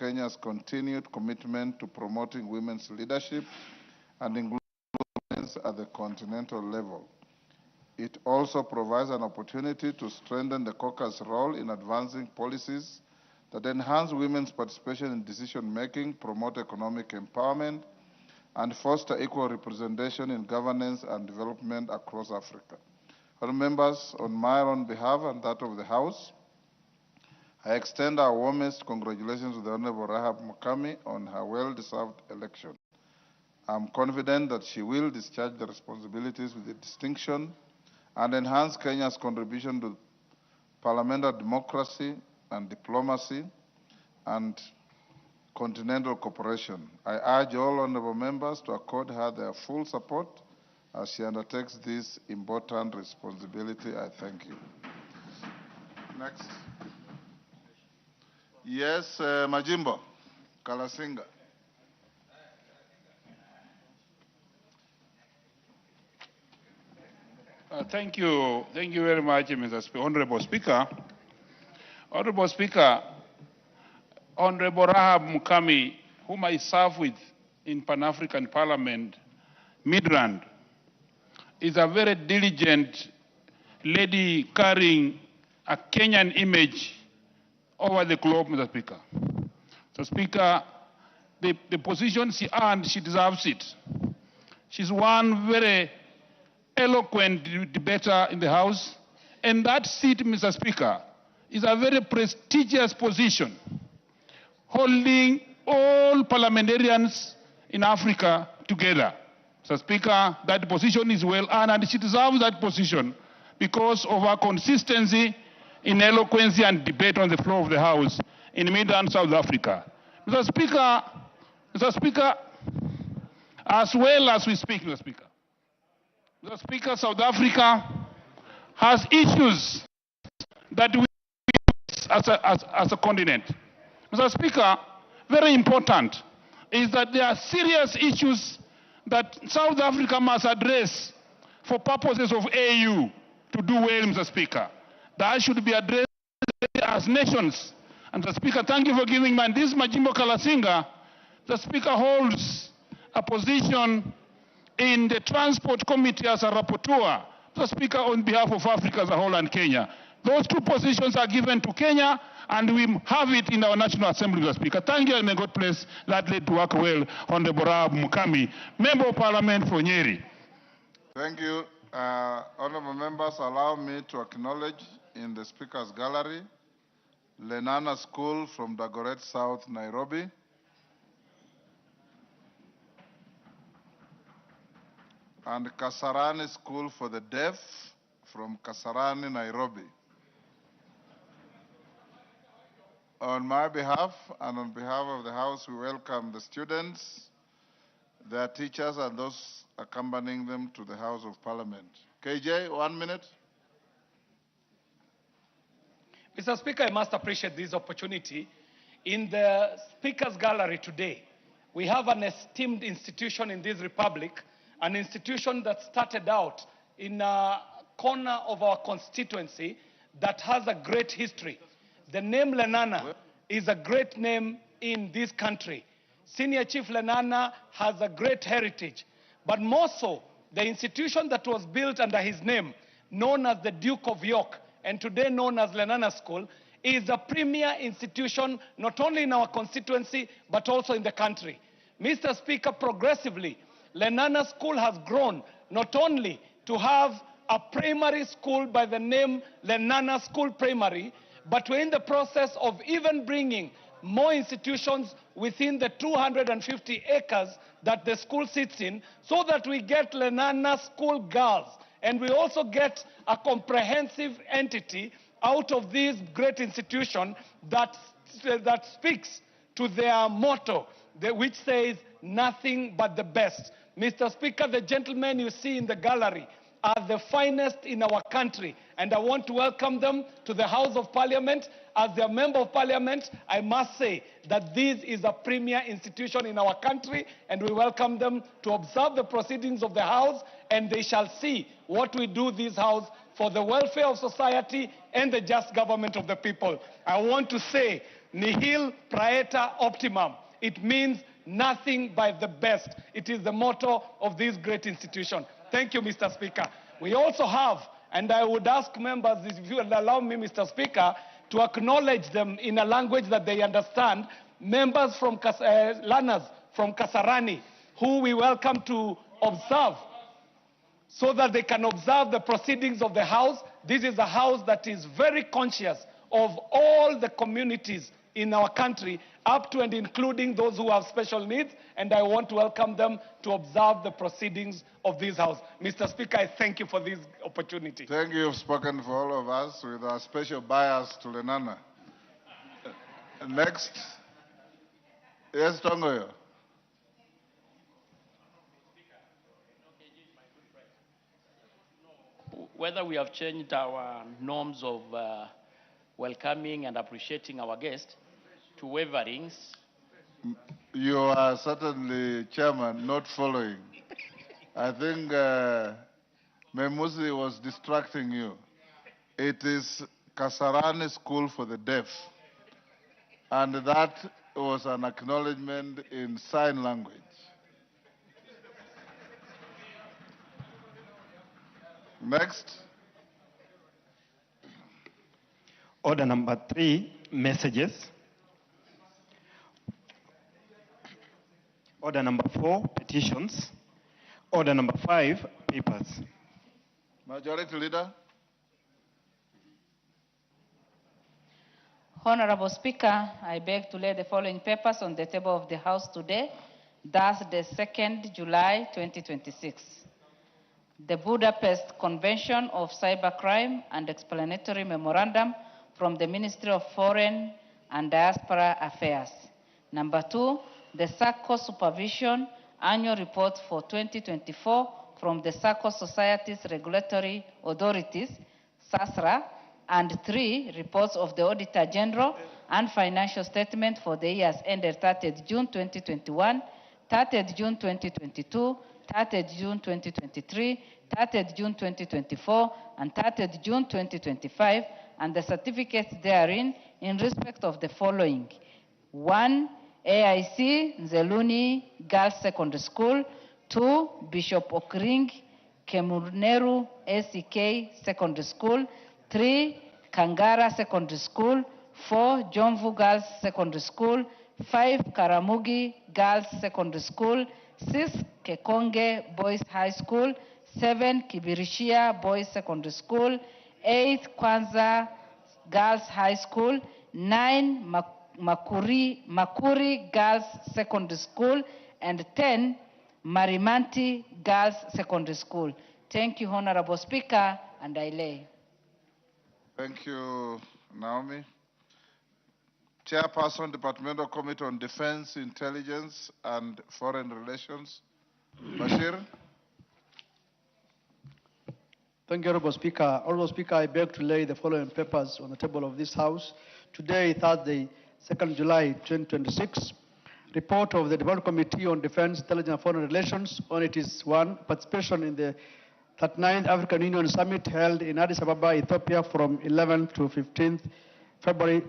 Kenya's continued commitment to promoting women's leadership and inclusion at the continental level. It also provides an opportunity to strengthen the caucus role in advancing policies that enhance women's participation in decision-making, promote economic empowerment, and foster equal representation in governance and development across Africa. Honourable members, on my own behalf and that of the House, I extend our warmest congratulations to the Honourable Rahab Mukami on her well-deserved election. I'm confident that she will discharge the responsibilities with distinction and enhance Kenya's contribution to parliamentary democracy and diplomacy and continental cooperation. I urge all honourable members to accord her their full support as she undertakes this important responsibility. I thank you. Next. Yes, Majimbo, Kalasinga. Thank you very much, Mr. Honorable Speaker. Honorable Speaker, Honorable Rahab Mukami, whom I serve with in Pan-African Parliament, Midrand, is a very diligent lady carrying a Kenyan image over the globe, Mr. Speaker. Mr. Speaker, the position she earned, she deserves it. She's one very eloquent debater in the House, and that seat, Mr. Speaker, is a very prestigious position, holding all parliamentarians in Africa together. Mr. Speaker, that position is well earned, and she deserves that position because of her consistency in eloquence and debate on the floor of the House in Midrand, South Africa. Mr. Speaker, as well as we speak, Mr. Speaker, South Africa has issues that we face as a continent. Mr. Speaker, very important is that there are serious issues that South Africa must address for purposes of AU to do well, Mr. Speaker. That should be addressed as nations. And Mr. Speaker, thank you for giving me. And this Majimbo Kalasinga, the Speaker holds a position in the Transport Committee as a rapporteur, the Speaker, on behalf of Africa as a whole and Kenya. Those two positions are given to Kenya, and we have it in our National Assembly, Mr. Speaker. Thank you, and may God bless that lady to work well, Honorable Rahab Mukami, Member of Parliament for Nyeri. Thank you. Honorable members, allow me to acknowledge in the Speaker's Gallery, Lenana School from Dagoret South, Nairobi, and Kasarani School for the Deaf from Kasarani, Nairobi. On my behalf and on behalf of the House, we welcome the students, their teachers, and those accompanying them to the House of Parliament. KJ, 1 minute. Mr. Speaker, I must appreciate this opportunity. In the Speaker's Gallery today, we have an esteemed institution in this republic, an institution that started out in a corner of our constituency that has a great history. The name Lenana is a great name in this country. Senior Chief Lenana has a great heritage. But more so, the institution that was built under his name, known as the Duke of York, and today known as Lenana School, is a premier institution not only in our constituency, but also in the country. Mr. Speaker, progressively, Lenana School has grown not only to have a primary school by the name Lenana School Primary, but we're in the process of even bringing more institutions within the 250 acres that the school sits in, so that we get Lenana School Girls, and we also get a comprehensive entity out of this great institution that speaks to their motto, which says nothing but the best. Mr. Speaker, the gentlemen you see in the gallery are the finest in our country, and I want to welcome them to the House of Parliament. As their Member of Parliament, I must say that this is a premier institution in our country, and we welcome them to observe the proceedings of the House, and they shall see what we do this House for the welfare of society and the just government of the people. I want to say nihil praeter optimum. It means nothing but the best. It is the motto of this great institution. Thank you, Mr. Speaker. We also have, and I would ask members, if you will allow me, Mr. Speaker, to acknowledge them in a language that they understand, members from learners from Kasarani, who we welcome to observe, so that they can observe the proceedings of the House. This is a House that is very conscious of all the communities in our country, up to and including those who have special needs, and I want to welcome them to observe the proceedings of this House. Mr. Speaker, I thank you for this opportunity. Thank you. You've spoken for all of us with our special bias to Lenana. Next. Yes, Tongoyo. Whether we have changed our norms of welcoming and appreciating our guests to waverings. You are certainly, Chairman, not following. I think Memusi was distracting you. It is Kasarani School for the Deaf. And that was an acknowledgement in sign language. Next. Order number 3, messages. Order number 4, petitions. Order number 5, papers. Majority Leader. Honorable Speaker, I beg to lay the following papers on the table of the House today, Thursday, 2nd July 2026. The Budapest Convention of Cybercrime and Explanatory Memorandum from the Ministry of Foreign and Diaspora Affairs. Number 2, the SACCO Supervision Annual Report for 2024 from the SACCO Societies Regulatory Authorities, SASRA, and 3, reports of the Auditor General and financial statement for the years ended 30th June 2021, 30th June 2022, 30th June 2023, 30th June 2024, and 30th June 2025, and the certificates therein in respect of the following. 1, AIC Nzeluni Girls Secondary School. 2, Bishop Okring Kemuneru ACK Secondary School. 3, Kangara Secondary School. 4, Jomvu Girls Secondary School. 5, Karamugi Girls Secondary School. 6, Kekonge Boys High School. 7, Kibirishia Boys Secondary School. 8, Kwanza Girls High School. 9, Makuri Girls Secondary School. And 10, Marimanti Girls Secondary School. Thank you, Honorable Speaker, and I lay. Thank you, Naomi. Chairperson, Departmental Committee on Defense, Intelligence, and Foreign Relations. Bashir. Thank you, Honorable Speaker. Honorable Speaker, I beg to lay the following papers on the table of this House. Today, Thursday, 2nd July 2026, report of the Departmental Committee on Defense, Intelligence, and Foreign Relations on it is 1, participation in the 39th African Union Summit held in Addis Ababa, Ethiopia from 11th to 15th February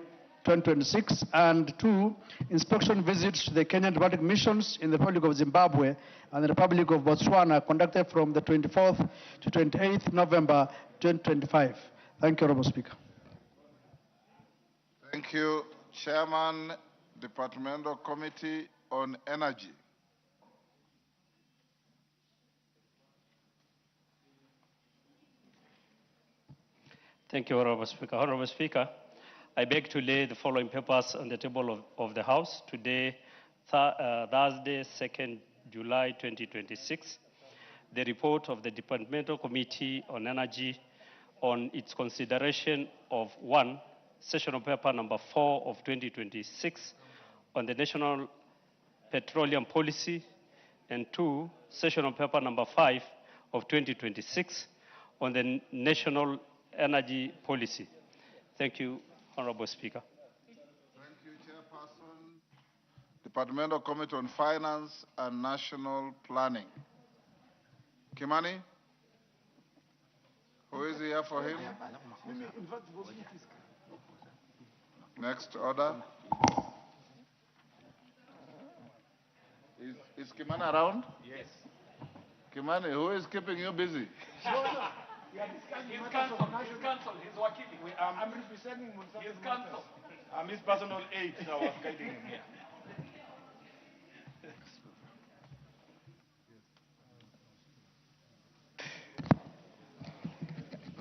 2026, and 2, inspection visits to the Kenyan diplomatic missions in the Republic of Zimbabwe and the Republic of Botswana conducted from the 24th to 28th November 2025. Thank you, Honorable Speaker. Thank you, Chairman, Departmental Committee on Energy. Thank you, Honorable Speaker. Honorable Speaker, I beg to lay the following papers on the table of the House today, Thursday, 2nd July 2026. The report of the Departmental Committee on Energy on its consideration of 1, sessional paper number 4 of 2026 on the National Petroleum Policy, and 2, sessional paper number 5 of 2026 on the National Energy Policy. Thank you, Honorable Speaker. Thank you, Chairperson. Departmental Committee on Finance and National Planning. Kimani? Who is here for him? Next order. Is Kimani around? Yes. Kimani, who is keeping you busy? He's cancelled. He's working. I'm representing him. He's cancelled. I'm his personal aide, so I was guiding him.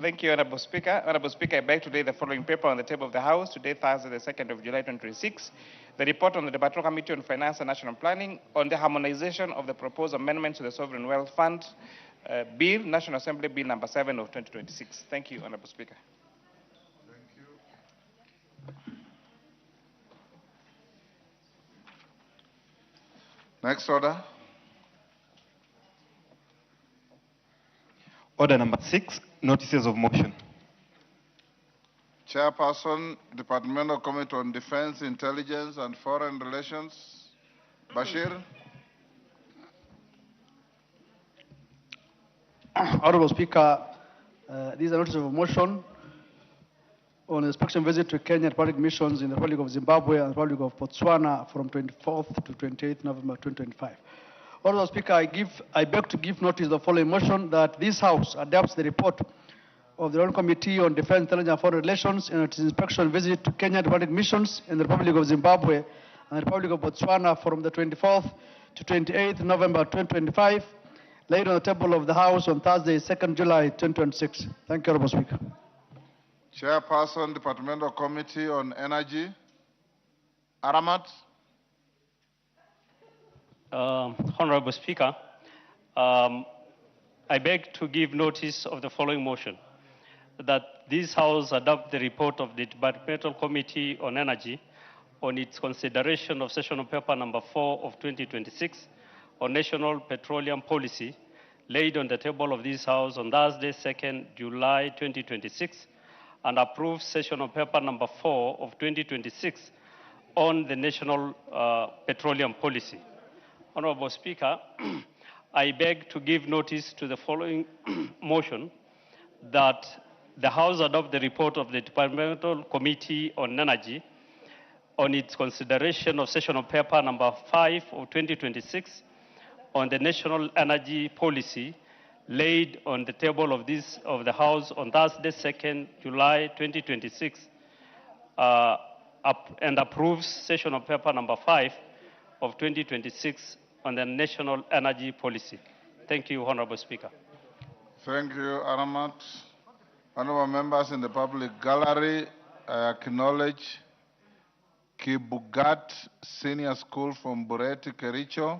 Thank you, Honorable Speaker. Honorable Speaker, I beg to lay the following paper on the table of the House today, Thursday, the 2nd of July, 2026. The report on the Departmental Committee on Finance and National Planning on the harmonization of the proposed amendments to the Sovereign Wealth Fund Bill, National Assembly Bill number 7 of 2026. Thank you, Honorable Speaker. Thank you. Next order. Order number 6, notices of motion. Chairperson, Departmental Committee on Defense, Intelligence, and Foreign Relations, Bashir. Honorable Speaker, these are notices of motion on inspection visit to Kenya Republic missions in the Republic of Zimbabwe and the Republic of Botswana from 24th to 28th November 2025. Honorable Speaker, I beg to give notice of the following motion that this House adopts the report of the Honorable Committee on Defense, Intelligence, and Foreign Relations in its inspection visit to Kenya Republic missions in the Republic of Zimbabwe and the Republic of Botswana from the 24th to 28th November 2025, laid on the table of the House on Thursday, 2nd July 2026. Thank you, Honorable Speaker. Chairperson, Departmental Committee on Energy, Aramat. Honorable Speaker, I beg to give notice of the following motion, that this House adopt the report of the Departmental Committee on Energy on its consideration of sessional paper number 4 of 2026 on national petroleum policy, laid on the table of this House on Thursday, 2nd July 2026, and approve sessional paper number 4 of 2026 on the national petroleum policy. Honorable Speaker, I beg to give notice to the following motion, that the House adopt the report of the Departmental Committee on Energy on its consideration of sessional paper number 5 of 2026 on the national energy policy, laid on the table of the House on Thursday, 2nd July 2026, and approves sessional paper number 5 of 2026 on the national energy policy. Thank you, Honorable Speaker. Thank you, Aramat. Honorable members in the public gallery, I acknowledge Kibugat Senior School from Bureti, Kericho,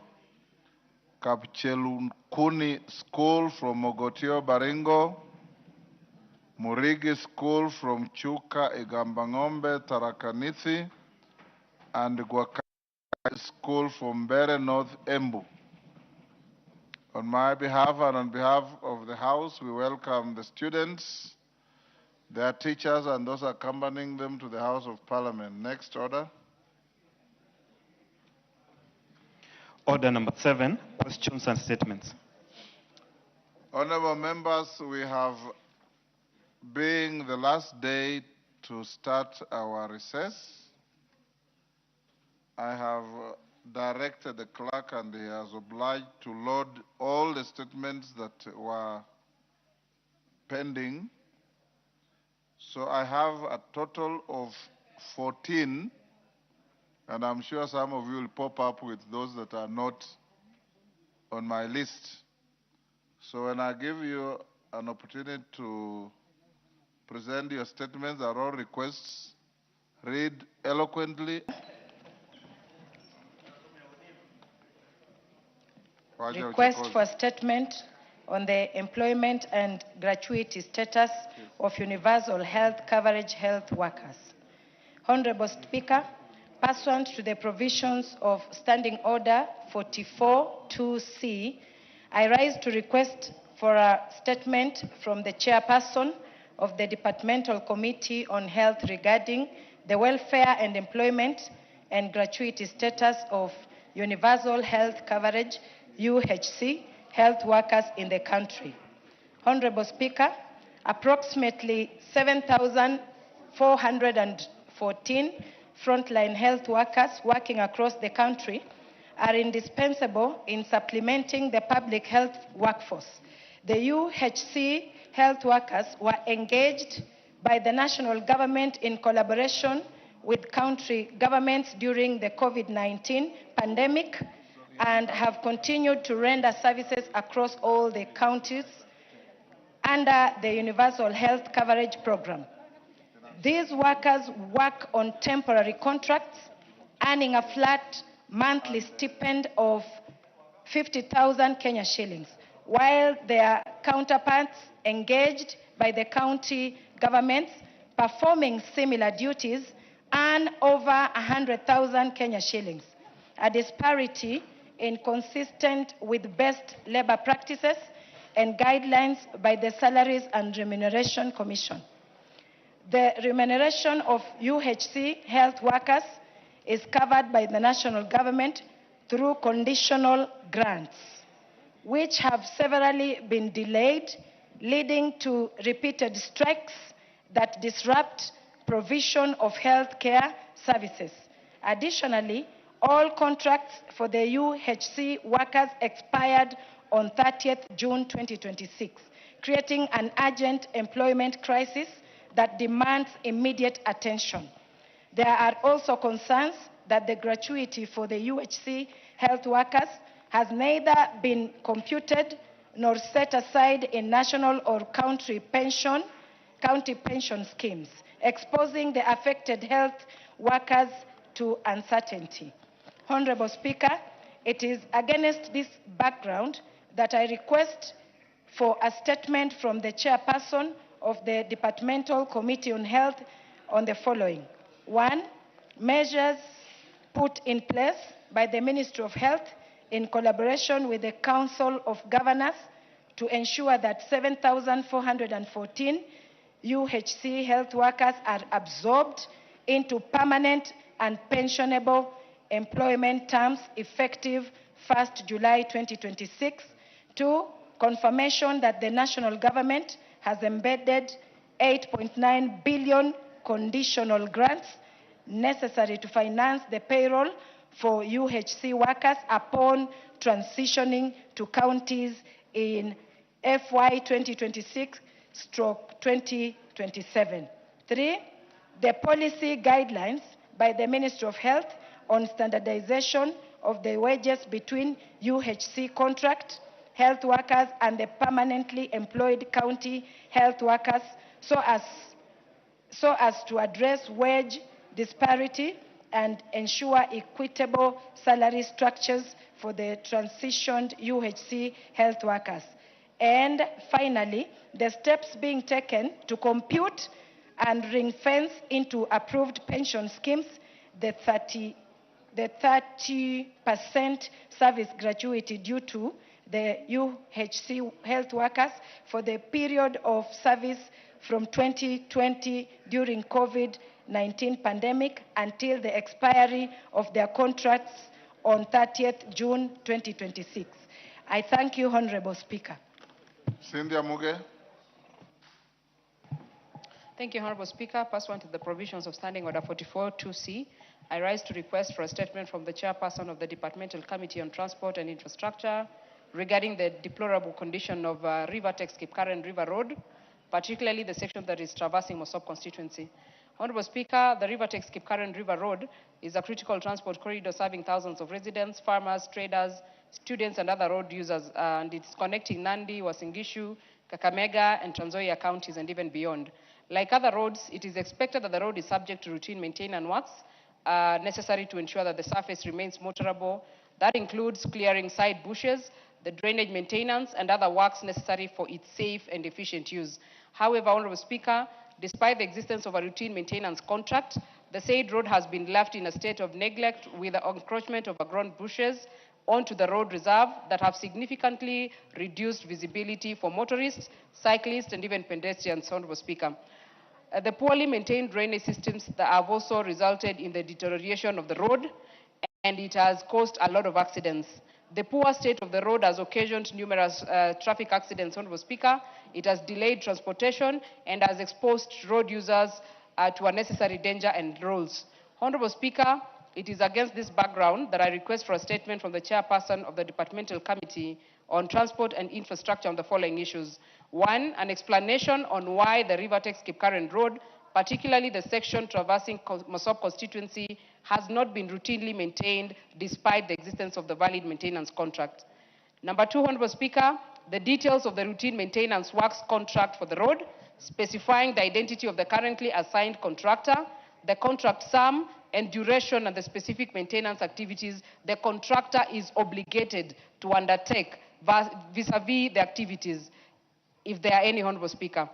Kapchelunkuni School from Mogotio, Baringo, Murigi School from Chuka, Igambangombe, Tarakanithi, and Gwaka School from Bere, North Embu. On my behalf and on behalf of the House, we welcome the students, their teachers, and those accompanying them to the House of Parliament. Next order. Order number 7, questions and statements. Honorable members, we have, being the last day to start our recess, I have directed the clerk, and he has obliged to load all the statements that were pending. So I have a total of 14, and I'm sure some of you will pop up with those that are not on my list. So when I give you an opportunity to present your statements, are all requests, read eloquently. Request for statement on the employment and gratuity status of universal health coverage health workers. Honorable Speaker, pursuant to the provisions of Standing Order 44-2C, I rise to request for a statement from the chairperson of the Departmental Committee on Health regarding the welfare and employment and gratuity status of universal health coverage UHC health workers in the country. Honorable Speaker, approximately 7,414 frontline health workers working across the country are indispensable in supplementing the public health workforce. The UHC health workers were engaged by the national government in collaboration with country governments during the COVID-19 pandemic and have continued to render services across all the counties under the Universal Health Coverage Program. These workers work on temporary contracts, earning a flat monthly stipend of 50,000 Kenya shillings, while their counterparts engaged by the county governments performing similar duties earn over 100,000 Kenya shillings, a disparity inconsistent with best labor practices and guidelines by the Salaries and Remuneration Commission. The remuneration of UHC health workers is covered by the national government through conditional grants, which have severally been delayed, leading to repeated strikes that disrupt provision of health care services. Additionally, all contracts for the UHC workers expired on 30th June 2026, creating an urgent employment crisis that demands immediate attention. There are also concerns that the gratuity for the UHC health workers has neither been computed nor set aside in national or county pension schemes, exposing the affected health workers to uncertainty. Honorable Speaker, it is against this background that I request for a statement from the chairperson of the Departmental Committee on Health on the following. 1. Measures put in place by the Ministry of Health in collaboration with the Council of Governors to ensure that 7,414 UHC health workers are absorbed into permanent and pensionable employment terms effective 1st July 2026. 2. Confirmation that the national government has embedded 8.9 billion conditional grants necessary to finance the payroll for UHC workers upon transitioning to counties in FY 2026/2027. 3. The policy guidelines by the Ministry of Health on standardization of the wages between UHC contract health workers and the permanently employed county health workers so as to address wage disparity and ensure equitable salary structures for the transitioned UHC health workers. And finally, the steps being taken to compute and ring-fence into approved pension schemes the 30% service gratuity due to the UHC health workers for the period of service from 2020 during COVID-19 pandemic until the expiry of their contracts on 30th June 2026. I thank you, Honorable Speaker. Cynthia Muge. Thank you, Honorable Speaker. Pursuant to the provisions of Standing Order 44-2C, I rise to request for a statement from the chairperson of the Departmental Committee on Transport and Infrastructure regarding the deplorable condition of Rivertex Kipkaren River Road, particularly the section that is traversing Mosop constituency. Honorable Speaker, the Rivertex Kipkaren River Road is a critical transport corridor serving thousands of residents, farmers, traders, students, and other road users, and it's connecting Nandi, Uasin Gishu, Kakamega, and Trans Nzoia counties, and even beyond. Like other roads, it is expected that the road is subject to routine maintenance works necessary to ensure that the surface remains motorable. That includes clearing side bushes, the drainage maintenance, and other works necessary for its safe and efficient use. However, Honorable Speaker, despite the existence of a routine maintenance contract, the said road has been left in a state of neglect with the encroachment of overgrown bushes onto the road reserve that have significantly reduced visibility for motorists, cyclists, and even pedestrians, Honorable Speaker. The poorly maintained drainage systems that have also resulted in the deterioration of the road, and it has caused a lot of accidents. The poor state of the road has occasioned numerous traffic accidents, Honorable Speaker. It has delayed transportation and has exposed road users to unnecessary danger and rolls. Honorable Speaker, it is against this background that I request for a statement from the chairperson of the Departmental Committee on Transport and Infrastructure on the following issues. One, an explanation on why the Rivertex-Kipkaren Road, particularly the section traversing Mosop constituency, has not been routinely maintained despite the existence of the valid maintenance contract. Number two, Honorable Speaker, the details of the routine maintenance works contract for the road, specifying the identity of the currently assigned contractor, the contract sum and duration and the specific maintenance activities the contractor is obligated to undertake vis-a-vis the activities, if there are any, Honorable Speaker.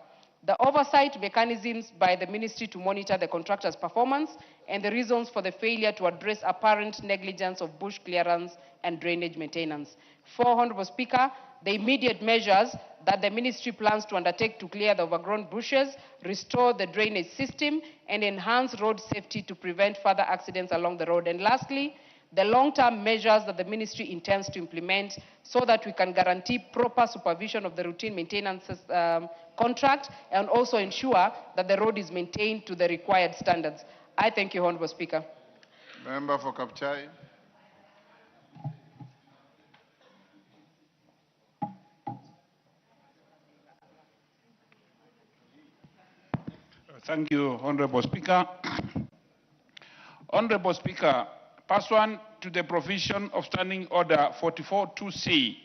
The oversight mechanisms by the ministry to monitor the contractor's performance and the reasons for the failure to address apparent negligence of bush clearance and drainage maintenance. Four, Honorable Speaker, the immediate measures that the ministry plans to undertake to clear the overgrown bushes, restore the drainage system, and enhance road safety to prevent further accidents along the road. And lastly, the long-term measures that the ministry intends to implement so that we can guarantee proper supervision of the routine maintenance contract and also ensure that the road is maintained to the required standards. I thank you, Honorable Speaker. Member for Kapchai. Thank you, Honorable Speaker. Honorable Speaker, pursuant to the provision of Standing Order 44.2c,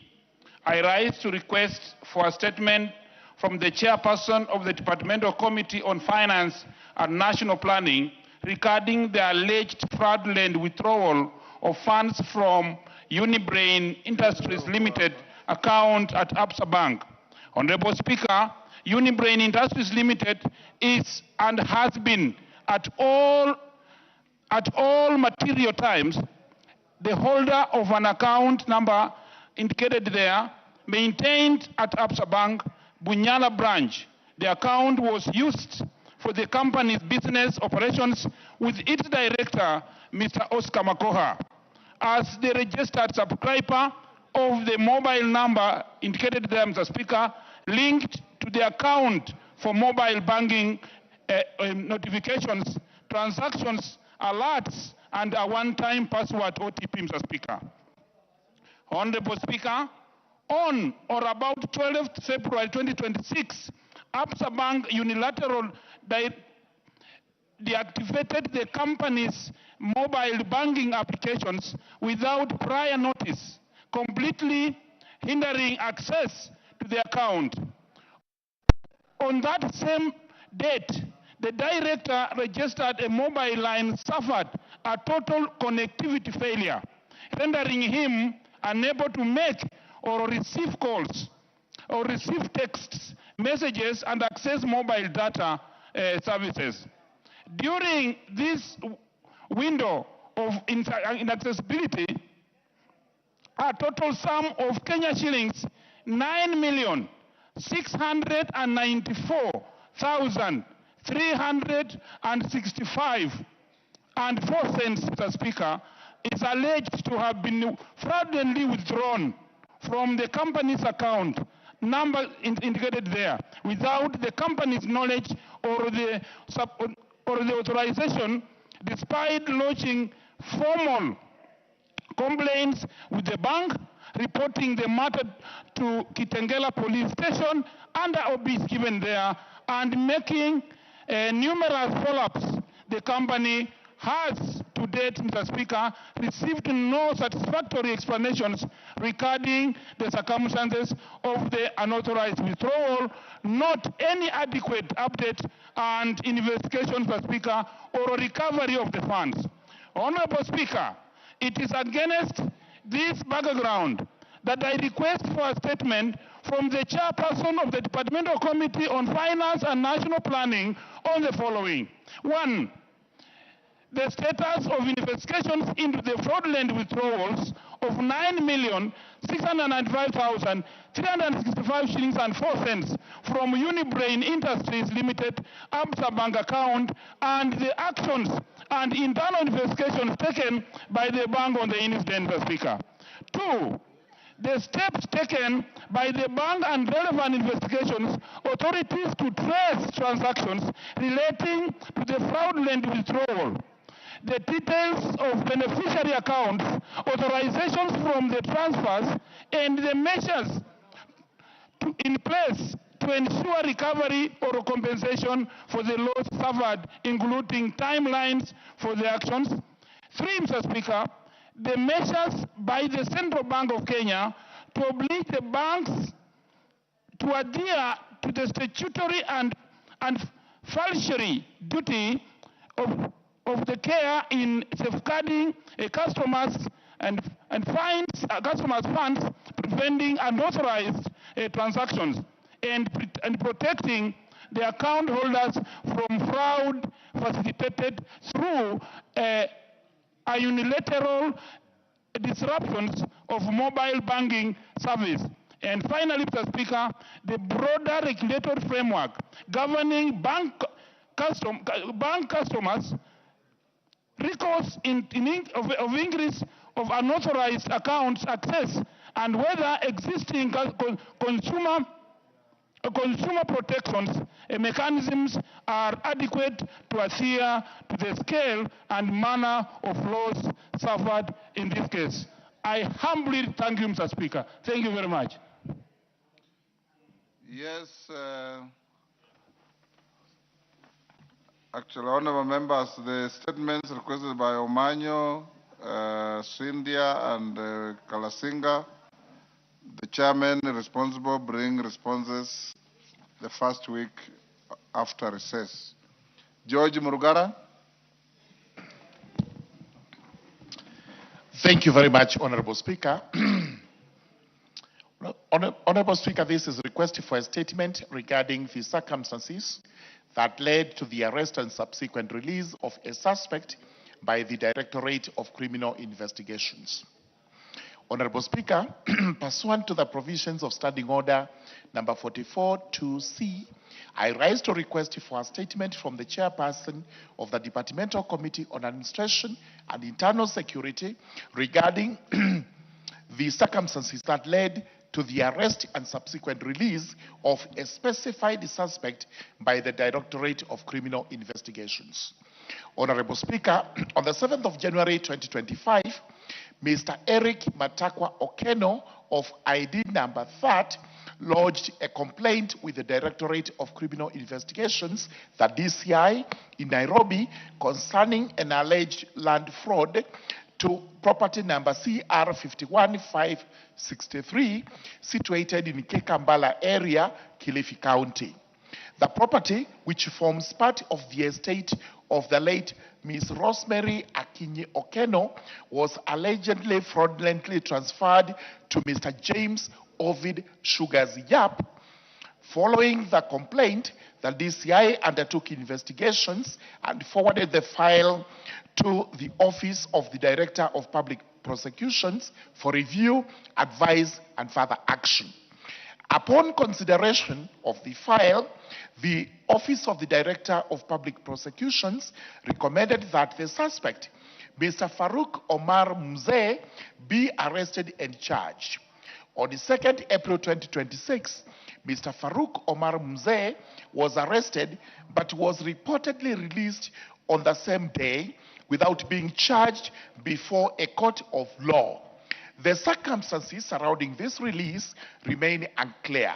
I rise to request for a statement from the chairperson of the Departmental Committee on Finance and National Planning regarding the alleged fraudulent withdrawal of funds from Unibrain Industries Limited account at Absa Bank. Honorable Speaker, Unibrain Industries Limited is and has been at all material times the holder of an account number indicated there, maintained at Absa Bank, Bunyala branch. The account was used for the company's business operations with its director, Mr. Oscar Makoha, as the registered subscriber of the mobile number indicated there, Mr. Speaker, linked to the account for mobile banking notifications, transactions, alerts, and a one-time password OTP, Mr. Speaker. Honorable Speaker, on or about 12th February 2026, Absa Bank unilateral deactivated the company's mobile banking applications without prior notice, completely hindering access to the account. On that same date, the director registered a mobile line suffered a total connectivity failure, rendering him unable to make or receive calls or receive texts, messages, and access mobile data services. During this window of inaccessibility, a total sum of Kenya shillings 9,694,365.04, Mr. Speaker, is alleged to have been fraudulently withdrawn from the company's account number indicated there without the company's knowledge or the authorization, despite lodging formal complaints with the bank, reporting the matter to Kitengela police station under obis given there, and making numerous follow-ups. The company has, to date, Mr. Speaker, received no satisfactory explanations regarding the circumstances of the unauthorized withdrawal, not any adequate update and investigation, Mr. Speaker, or recovery of the funds. Honorable Speaker, it is against this background that I request for a statement from the chairperson of the Departmental Committee on Finance and National Planning on the following. One, the status of investigations into the fraudulent withdrawals of 9,695,365 shillings and 4 cents from Unibrain Industries Limited Absa Bank account, and the actions and internal investigations taken by the bank on the incident, Mr. Speaker. Two, the steps taken by the bank and relevant investigations authorities to trace transactions relating to the fraudulent withdrawal. the details of beneficiary accounts, authorizations from the transfers, and the measures in place to ensure recovery or compensation for the loss suffered, including timelines for the actions. 3, Mr. Speaker, the measures by the Central Bank of Kenya to oblige the banks to adhere to the statutory and fiduciary duty of the care in safeguarding customers and fines customers' funds, preventing unauthorized transactions, and protecting the account holders from fraud facilitated through a unilateral disruptions of mobile banking service. And finally, Mr. Speaker, the broader regulatory framework governing bank customers recourse of increase of unauthorized accounts access, and whether existing consumer protections mechanisms are adequate to adhere to the scale and manner of loss suffered in this case. I humbly thank you, Mr. Speaker. Thank you very much. Yes, actually, honorable members, the statements requested by Omanyo, Scindia, and Kalasinga, the chairman responsible bring responses the first week after recess. George Murugara. Thank you very much, Honorable Speaker. Honorable Speaker, this is a request for a statement regarding the circumstances that led to the arrest and subsequent release of a suspect by the Directorate of Criminal Investigations. Honorable Speaker, pursuant to the provisions of Standing Order number 44-2C, I rise to request for a statement from the chairperson of the Departmental Committee on Administration and Internal Security regarding the circumstances that led to the arrest and subsequent release of a specified suspect by the Directorate of Criminal Investigations. Honorable Speaker, on the 7th of January 2025, Mr. Eric Matakwa Okeno of ID number 30 lodged a complaint with the Directorate of Criminal Investigations, the DCI, in Nairobi concerning an alleged land fraud to property number CR 51563, situated in Kekambala area, Kilifi County. The property, which forms part of the estate of the late Ms. Rosemary Akinyi Okeno, was allegedly fraudulently transferred to Mr. James Ovid Sugars Yap. Following the complaint, the DCI undertook investigations and forwarded the file to the Office of the Director of Public Prosecutions for review, advice, and further action. Upon consideration of the file, the Office of the Director of Public Prosecutions recommended that the suspect, Mr. Farouk Omar Mzee, be arrested and charged. On the 2nd April 2026, Mr. Farouk Omar Mzee was arrested but was reportedly released on the same day without being charged before a court of law. The circumstances surrounding this release remain unclear.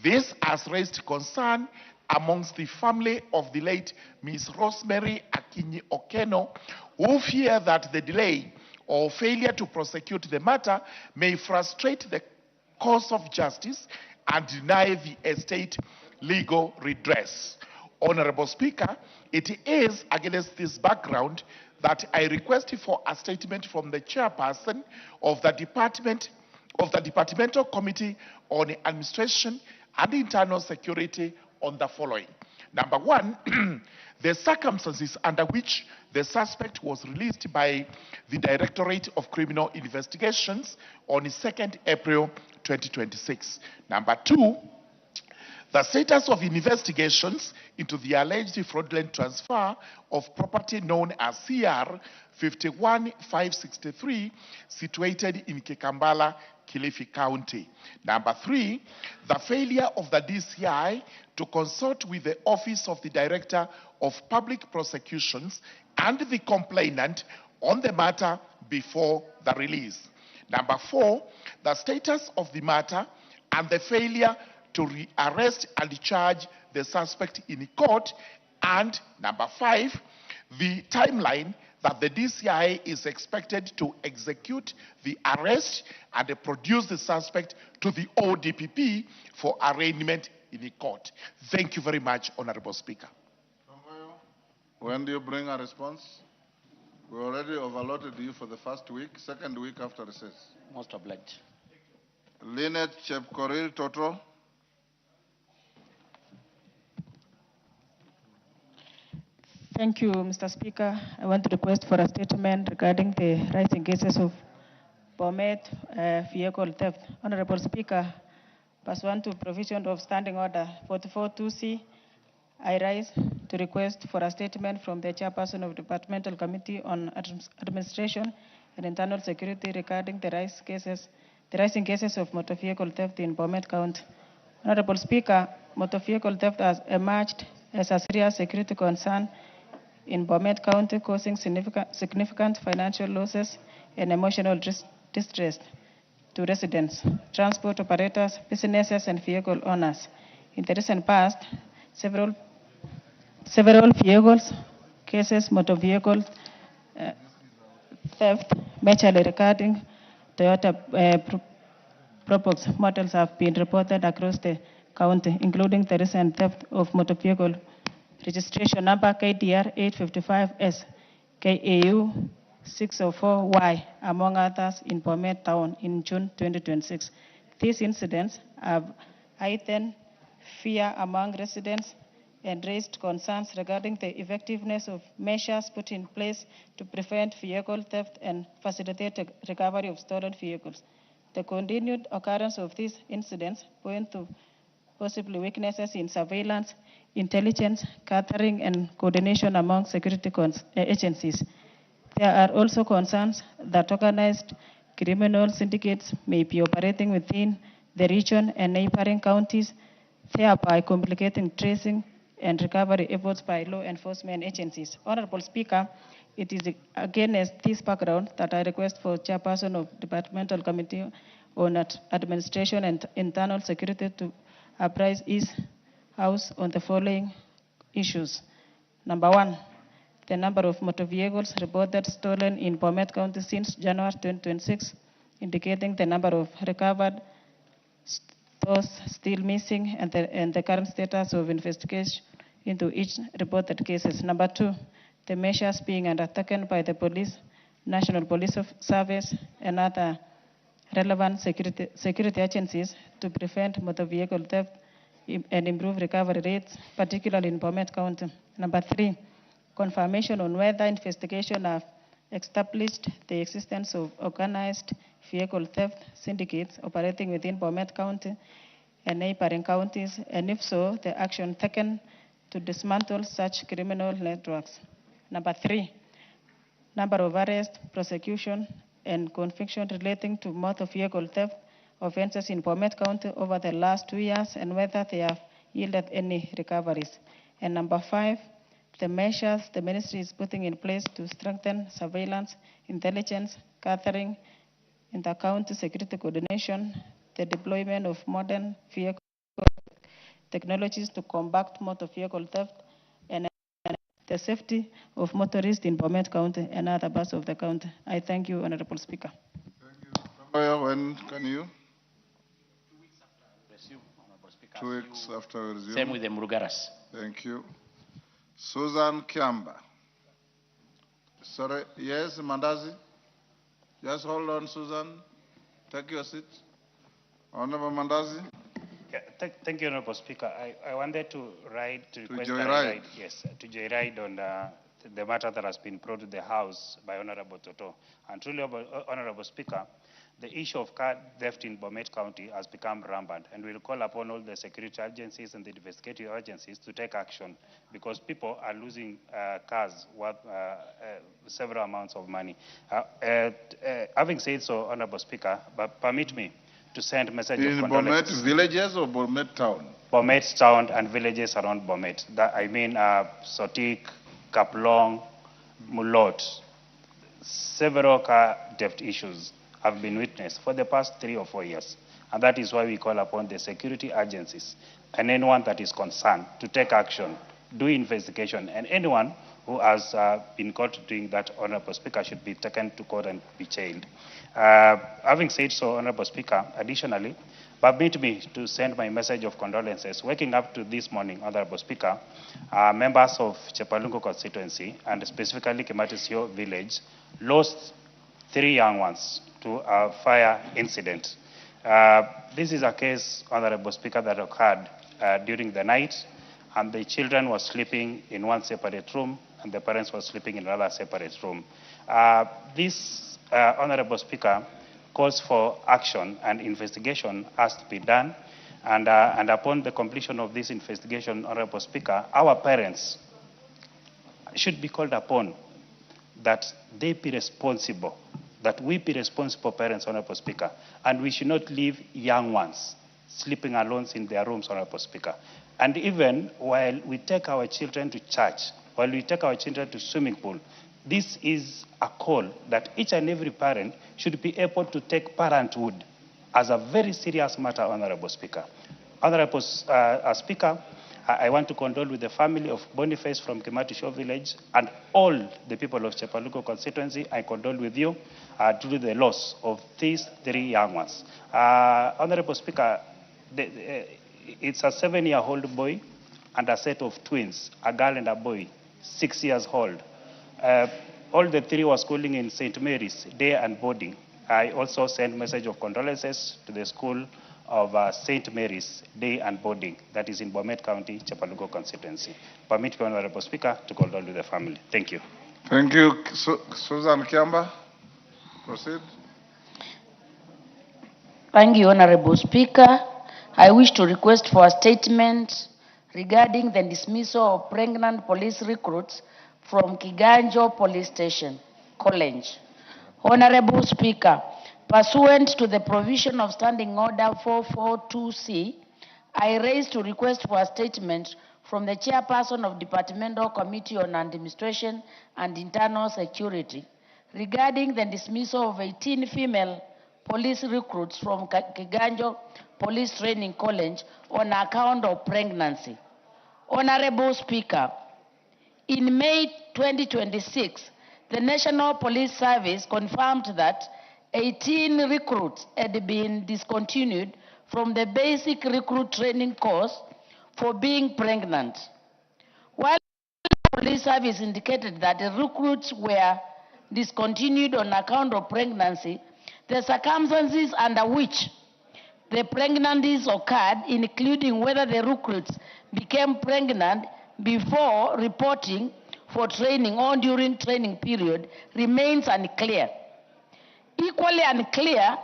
This has raised concern amongst the family of the late Ms. Rosemary Akinyi Okeno, who fear that the delay or failure to prosecute the matter may frustrate the course of justice and deny the estate legal redress. Honorable Speaker, it is against this background that I request for a statement from the chairperson of the Departmental Committee on Administration and Internal Security on the following. Number one, the circumstances under which the suspect was released by the Directorate of Criminal Investigations on 2nd April 2026. Number two, the status of investigations into the alleged fraudulent transfer of property known as CR 51563, situated in Kekambala, Kilifi County. Number 3, the failure of the DCI to consult with the Office of the Director of Public Prosecutions and the complainant on the matter before the release. Number 4, the status of the matter and the failure to arrest and charge the suspect in court. And number 5, the timeline that the DCI is expected to execute the arrest and produce the suspect to the ODPP for arraignment in the court. Thank you very much, Honorable Speaker. When do you bring a response? We already overloaded you for the first week, second week after recess. Most obliged. Linet Chepkoril Toto. Thank you, Mr. Speaker. I want to request for a statement regarding the rising cases of Bomet vehicle theft. Honorable Speaker, pursuant to provision of Standing Order 44-2C, I rise to request for a statement from the Chairperson of Departmental Committee on Administration and Internal Security regarding the rising cases of motor vehicle theft in Bomet County. Honorable Speaker, motor vehicle theft has emerged as a serious security concern in Bomet County, causing significant financial losses and emotional distress to residents, transport operators, businesses, and vehicle owners. In the recent past, several motor vehicle theft, majorly regarding Toyota Probox models, have been reported across the county, including the recent theft of motor vehicle registration number KDR 855S, KAU 604Y, among others, in Bomet Town in June 2026. These incidents have heightened fear among residents and raised concerns regarding the effectiveness of measures put in place to prevent vehicle theft and facilitate the recovery of stolen vehicles. The continued occurrence of these incidents point to possibly weaknesses in surveillance, intelligence, gathering, and coordination among security agencies. There are also concerns that organized criminal syndicates may be operating within the region and neighboring counties, thereby complicating tracing and recovery efforts by law enforcement agencies. Honorable Speaker, it is against this background that I request for Chairperson of Departmental Committee on Administration and Internal Security to apprise his House on the following issues. Number 1, the number of motor vehicles reported stolen in Bomet County since January 2026, indicating the number of recovered, those still missing, and the current status of investigation into each reported cases. Number 2, the measures being undertaken by the police, National Police Service, and other relevant security agencies to prevent motor vehicle theft and improve recovery rates, particularly in Bomet County. Number 3, confirmation on whether investigation have established the existence of organized vehicle theft syndicates operating within Bomet County and neighboring counties, and if so, the action taken to dismantle such criminal networks. Number 3, number of arrests, prosecution, and conviction relating to motor vehicle theft offenses in Bomet County over the last 2 years, and whether they have yielded any recoveries. And number 5, the measures the ministry is putting in place to strengthen surveillance, intelligence, gathering, inter-county security coordination, the deployment of modern vehicle technologies to combat motor vehicle theft, and the safety of motorists in Bomet County and other parts of the county. I thank you, Honorable Speaker. Thank you. When can you? 2 weeks after resume, Honorable Speaker. 2 weeks after we resume. Same with the Murugaras. Thank you. Susan Kiamba. Sorry, yes, Mandazi? Just hold on, Susan. Take your seat. Honorable Mandazi. Yeah, thank you, Honorable Speaker. I wanted to request joyride. Yes, to joyride on the matter that has been brought to the House by Honorable Toto. And truly, Honorable Speaker, the issue of car theft in Bomet County has become rampant, and we'll call upon all the security agencies and the investigative agencies to take action, because people are losing cars worth several amounts of money. Having said so, Honorable Speaker, but permit me to send a message of condolences. Bomet villages or Bomet town? Bomet town and villages around Bomet. I mean Sotik, Kaplong, Mulot. Several car theft issues have been witnessed for the past 3 or 4 years. And that is why we call upon the security agencies and anyone that is concerned to take action, do investigation, and anyone who has been caught doing that, Honorable Speaker, should be taken to court and be jailed. Having said so, Honorable Speaker, additionally, permit me to send my message of condolences. Waking up to this morning, Honorable Speaker, members of Chepalungu constituency, and specifically Kimatisio village, lost 3 young ones to a fire incident. This is a case, Honorable Speaker, that occurred during the night, and the children were sleeping in one separate room, and the parents were sleeping in another separate room. This, Honorable Speaker, calls for action, and investigation has to be done. And upon the completion of this investigation, Honorable Speaker, our parents should be called upon that they be responsible, that we be responsible parents, Honorable Speaker, and we should not leave young ones sleeping alone in their rooms, Honorable Speaker. And even while we take our children to church, while we take our children to swimming pool, this is a call that each and every parent should be able to take parenthood as a very serious matter, Honorable Speaker. Honorable Speaker, I want to condole with the family of Boniface from Kimatisho village and all the people of Chepalungu constituency. I condole with you due to the loss of these 3 young ones. Honorable Speaker, it's a 7-year-old boy and a set of twins, a girl and a boy, 6 years old. All the 3 were schooling in St. Mary's, day and boarding. I also send message of condolences to the school of St. Mary's, day and boarding, that is in Bomet County, Chepalungu constituency. Permit me, Honorable Speaker, to condole with the family. Thank you. Thank you. Susan Kiamba, proceed. Thank you, Honorable Speaker. I wish to request for a statement regarding the dismissal of pregnant police recruits from Kiganjo Police Station, College. Honorable Speaker, pursuant to the provision of Standing Order 442C, I raise to request for a statement from the Chairperson of Departmental Committee on Administration and Internal Security regarding the dismissal of 18 female police recruits from Kiganjo Police Training College on account of pregnancy. Honorable Speaker, in May 2026, the National Police Service confirmed that 18 recruits had been discontinued from the basic recruit training course for being pregnant. While the police service indicated that the recruits were discontinued on account of pregnancy, the circumstances under which the pregnancies occurred, including whether the recruits became pregnant before reporting for training or during training period, remains unclear. Equally unclear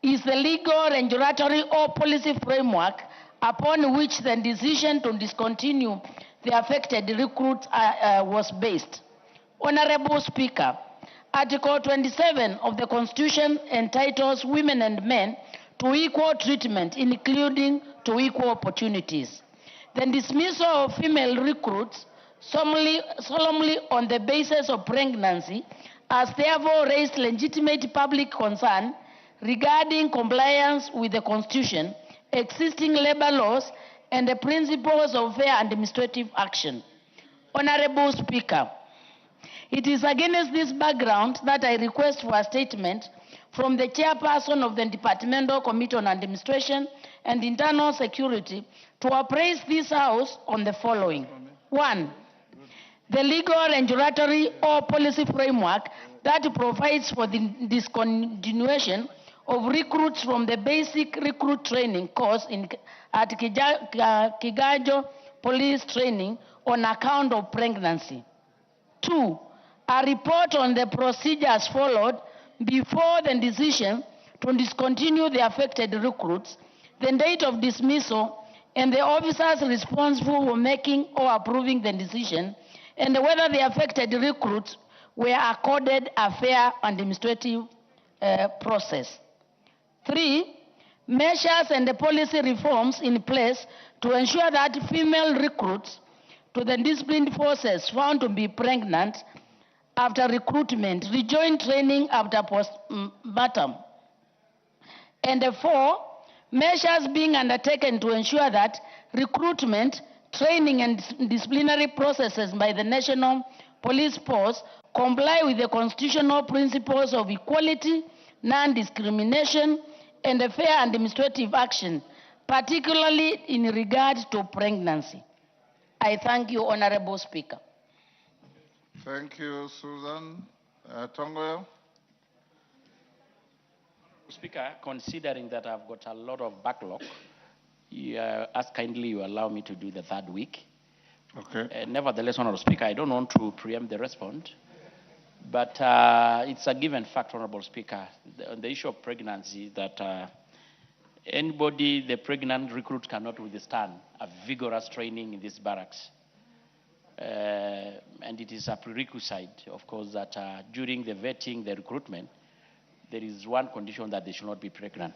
is the legal, regulatory, or policy framework upon which the decision to discontinue the affected recruits was based. Honorable Speaker, Article 27 of the Constitution entitles women and men to equal treatment, including to equal opportunities. The dismissal of female recruits solemnly on the basis of pregnancy has therefore raised legitimate public concern regarding compliance with the Constitution, existing labor laws, and the principles of fair administrative action. Honorable Speaker, it is against this background that I request for a statement from the Chairperson of the Departmental Committee on Administration and Internal Security to appraise this House on the following. 1. The legal, regulatory, or policy framework that provides for the discontinuation of recruits from the basic recruit training course at Kiganjo Police Training on account of pregnancy. 2, a report on the procedures followed before the decision to discontinue the affected recruits, the date of dismissal, and the officers responsible for making or approving the decision, and whether the affected recruits were accorded a fair administrative process. 3, measures and the policy reforms in place to ensure that female recruits to the disciplined forces found to be pregnant after recruitment rejoin training after postmortem. And 4, measures being undertaken to ensure that recruitment, training, and disciplinary processes by the National Police Force comply with the constitutional principles of equality, non-discrimination, and a fair administrative action, particularly in regard to pregnancy. I thank you, Honorable Speaker. Thank you, Susan. Tongoyo. Speaker, considering that I've got a lot of backlog, ask kindly you allow me to do the third week. Okay. Nevertheless, Honorable Speaker, I don't want to preempt the response, but it's a given fact, Honorable Speaker, on the issue of pregnancy, that the pregnant recruit cannot withstand a vigorous training in these barracks. And it is a prerequisite, of course, that during the vetting, the recruitment, there is one condition that they should not be pregnant.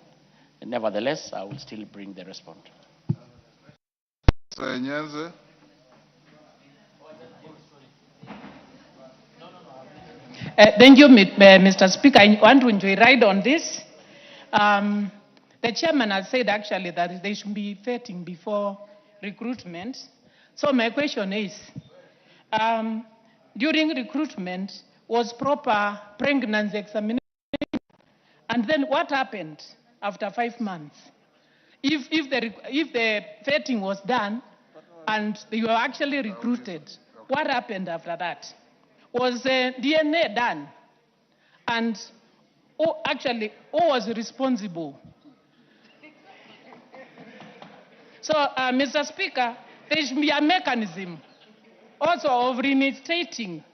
Nevertheless, I will still bring the response. Nyenze. Thank you, Mr. Speaker. I want to enjoy ride on this. The chairman has said actually that they should be vetting before recruitment. So my question is, during recruitment, was proper pregnancy examination? And then what happened after 5 months? If the vetting was done and you were actually recruited, what happened after that? Was DNA done? And who was responsible? So, Mr. Speaker, there should be a mechanism also of reinstating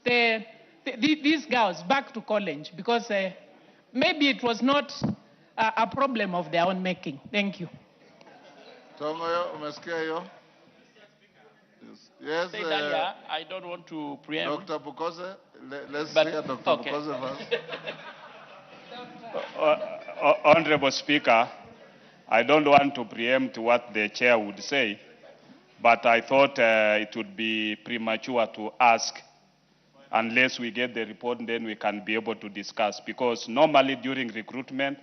these girls back to college, because maybe it was not a problem of their own making. Thank you. Tongoyo, umesikia hiyo? Yes. I don't want to preempt. Dr. Bukose, let's hear Dr. Okay. Bukose first. Honorable Speaker, I don't want to preempt what the chair would say, but I thought it would be premature to ask unless we get the report, then we can be able to discuss. Because normally during recruitment,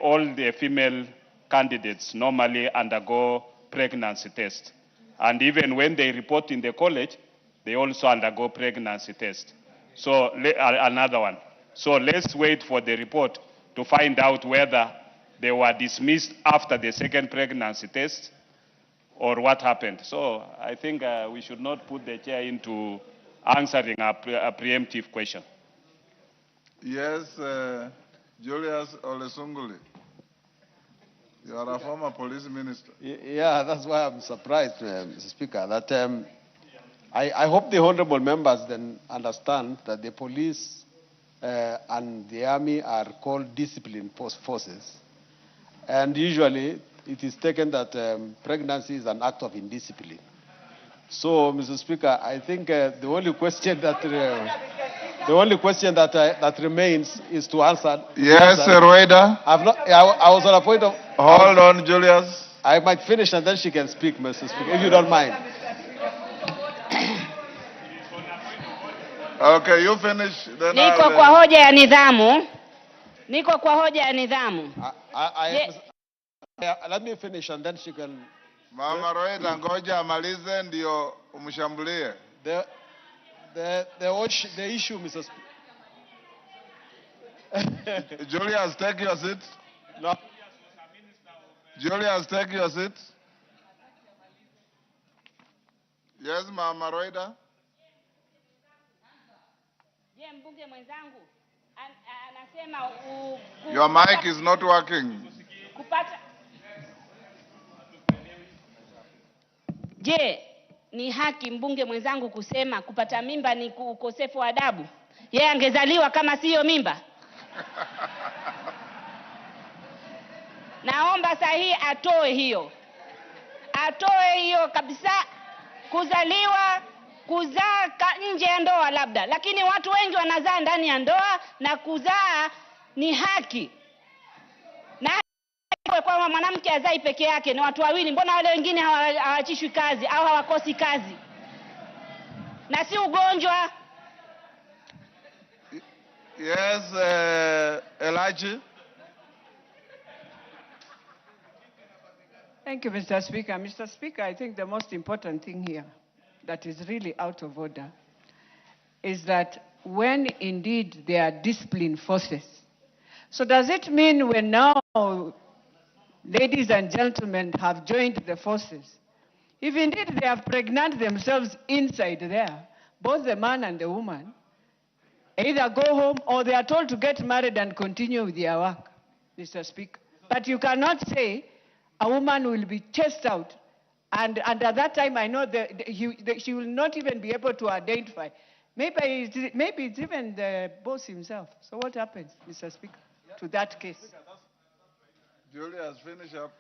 all the female candidates normally undergo pregnancy test. And even when they report in the college, they also undergo pregnancy test. So another one. So let's wait for the report to find out whether they were dismissed after the second pregnancy test or what happened. So I think we should not put the chair into answering a preemptive question. Yes, Julius Olesunguli. You are a former police minister. Yeah, that's why I'm surprised, Mr. Speaker, that I hope the honorable members then understand that the police and the army are called disciplined forces. And usually it is taken that pregnancy is an act of indiscipline. So, Mr. Speaker, I think the only question that that remains is to answer. Yes, Rweda. I was on a point of. Hold on, Julius. I might finish and then she can speak, Mr. Speaker, if you don't mind. Okay, you finish. Then Niko kwa hoja ya nidhamu. Niko kwa hoja ya nidhamu. Let me finish and then she can. Mama Rweda, ngoja amalize ndio umshambulie. The issue, Mr. Speaker. Julius, take your seat. No. Julius, take your seat. Yes, Mama Rweda. Je, mbunge mwenzangu anasema Your mic is not working. kupata. Je, ni haki mbunge mwenzangu kusema kupata mimba ni ukosefu wa adabu? Yeye angezaliwa kama siyo mimba? Naomba sahihi atoe hiyo kabisa. Kuzaliwa, kuzaa nje ya ndoa labda, lakini watu wengi wanazaa ndani ya ndoa, na kuzaa ni haki. Na kwa mwanamke azai peke yake ni watu wawili, mbona wale wengine hawachishwi kazi au hawakosi kazi? Na si ugonjwa. Yes, Elijah. Thank you, Mr. Speaker. Mr. Speaker, I think the most important thing here that is really out of order is that when indeed there are discipline forces. So does it mean when now ladies and gentlemen have joined the forces, if indeed they have pregnant themselves inside there, both the man and the woman, either go home or they are told to get married and continue with their work, Mr. Speaker. But you cannot say a woman will be chased out, and at that time I know she will not even be able to identify. Maybe it's even the boss himself. So what happens, Mr. Speaker, to that case? Julius, finish up.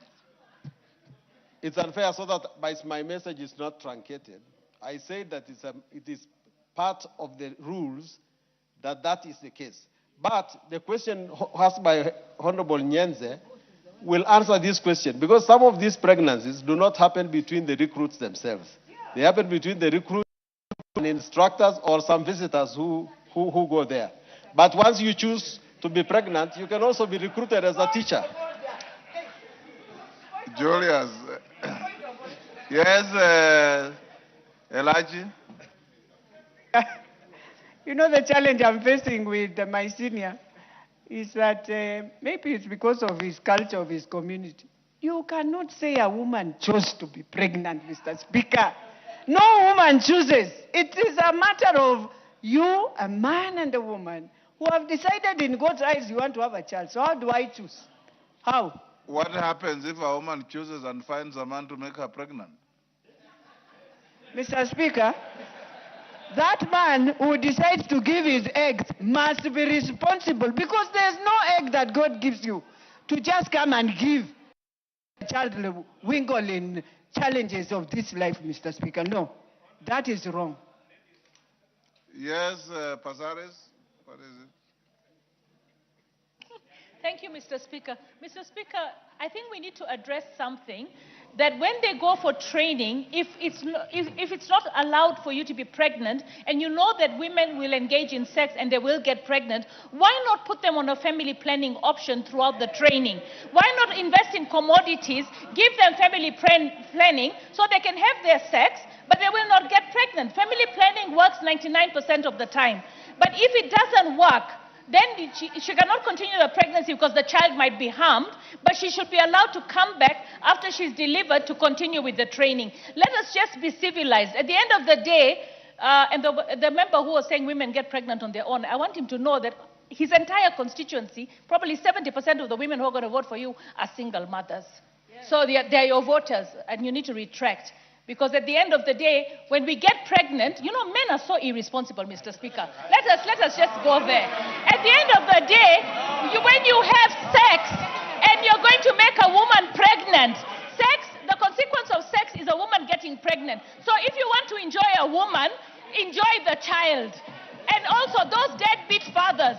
It's unfair, so that my message is not truncated. I say that it is part of the rules that is the case. But the question asked by Honorable Nyenze will answer this question, because some of these pregnancies do not happen between the recruits themselves. They happen between the recruits and instructors or some visitors who go there. But once you choose to be pregnant, you can also be recruited as a teacher. Julius. Yes, Elijah. You know, the challenge I'm facing with my senior is that maybe it's because of his culture, of his community. You cannot say a woman chose to be pregnant, Mr. Speaker. No woman chooses. It is a matter of you, a man and a woman, who have decided in God's eyes you want to have a child. So how do I choose? How? What happens if a woman chooses and finds a man to make her pregnant? Mr. Speaker, that man who decides to give his eggs must be responsible, because there's no egg that God gives you to just come and give a child wingle in challenges of this life, Mr. Speaker. No, that is wrong. Yes, Pasares, what is it? Thank you, Mr. Speaker. Mr. Speaker, I think we need to address something, that when they go for training, if it's not allowed for you to be pregnant, and you know that women will engage in sex and they will get pregnant, why not put them on a family planning option throughout the training? Why not invest in commodities, give them family planning so they can have their sex, but they will not get pregnant? Family planning works 99% of the time. But if it doesn't work, then she cannot continue the pregnancy because the child might be harmed, but she should be allowed to come back after she's delivered to continue with the training. Let us just be civilized. At the end of the day, and the member who was saying women get pregnant on their own, I want him to know that his entire constituency, probably 70% of the women who are going to vote for you are single mothers. Yes. So they're your voters, and you need to retract. Because at the end of the day, when we get pregnant, you know, men are so irresponsible, Mr. Speaker. Let us just go there. At the end of the day, when you have sex and you're going to make a woman pregnant, the consequence of sex is a woman getting pregnant. So if you want to enjoy a woman, enjoy the child. And also those deadbeat fathers,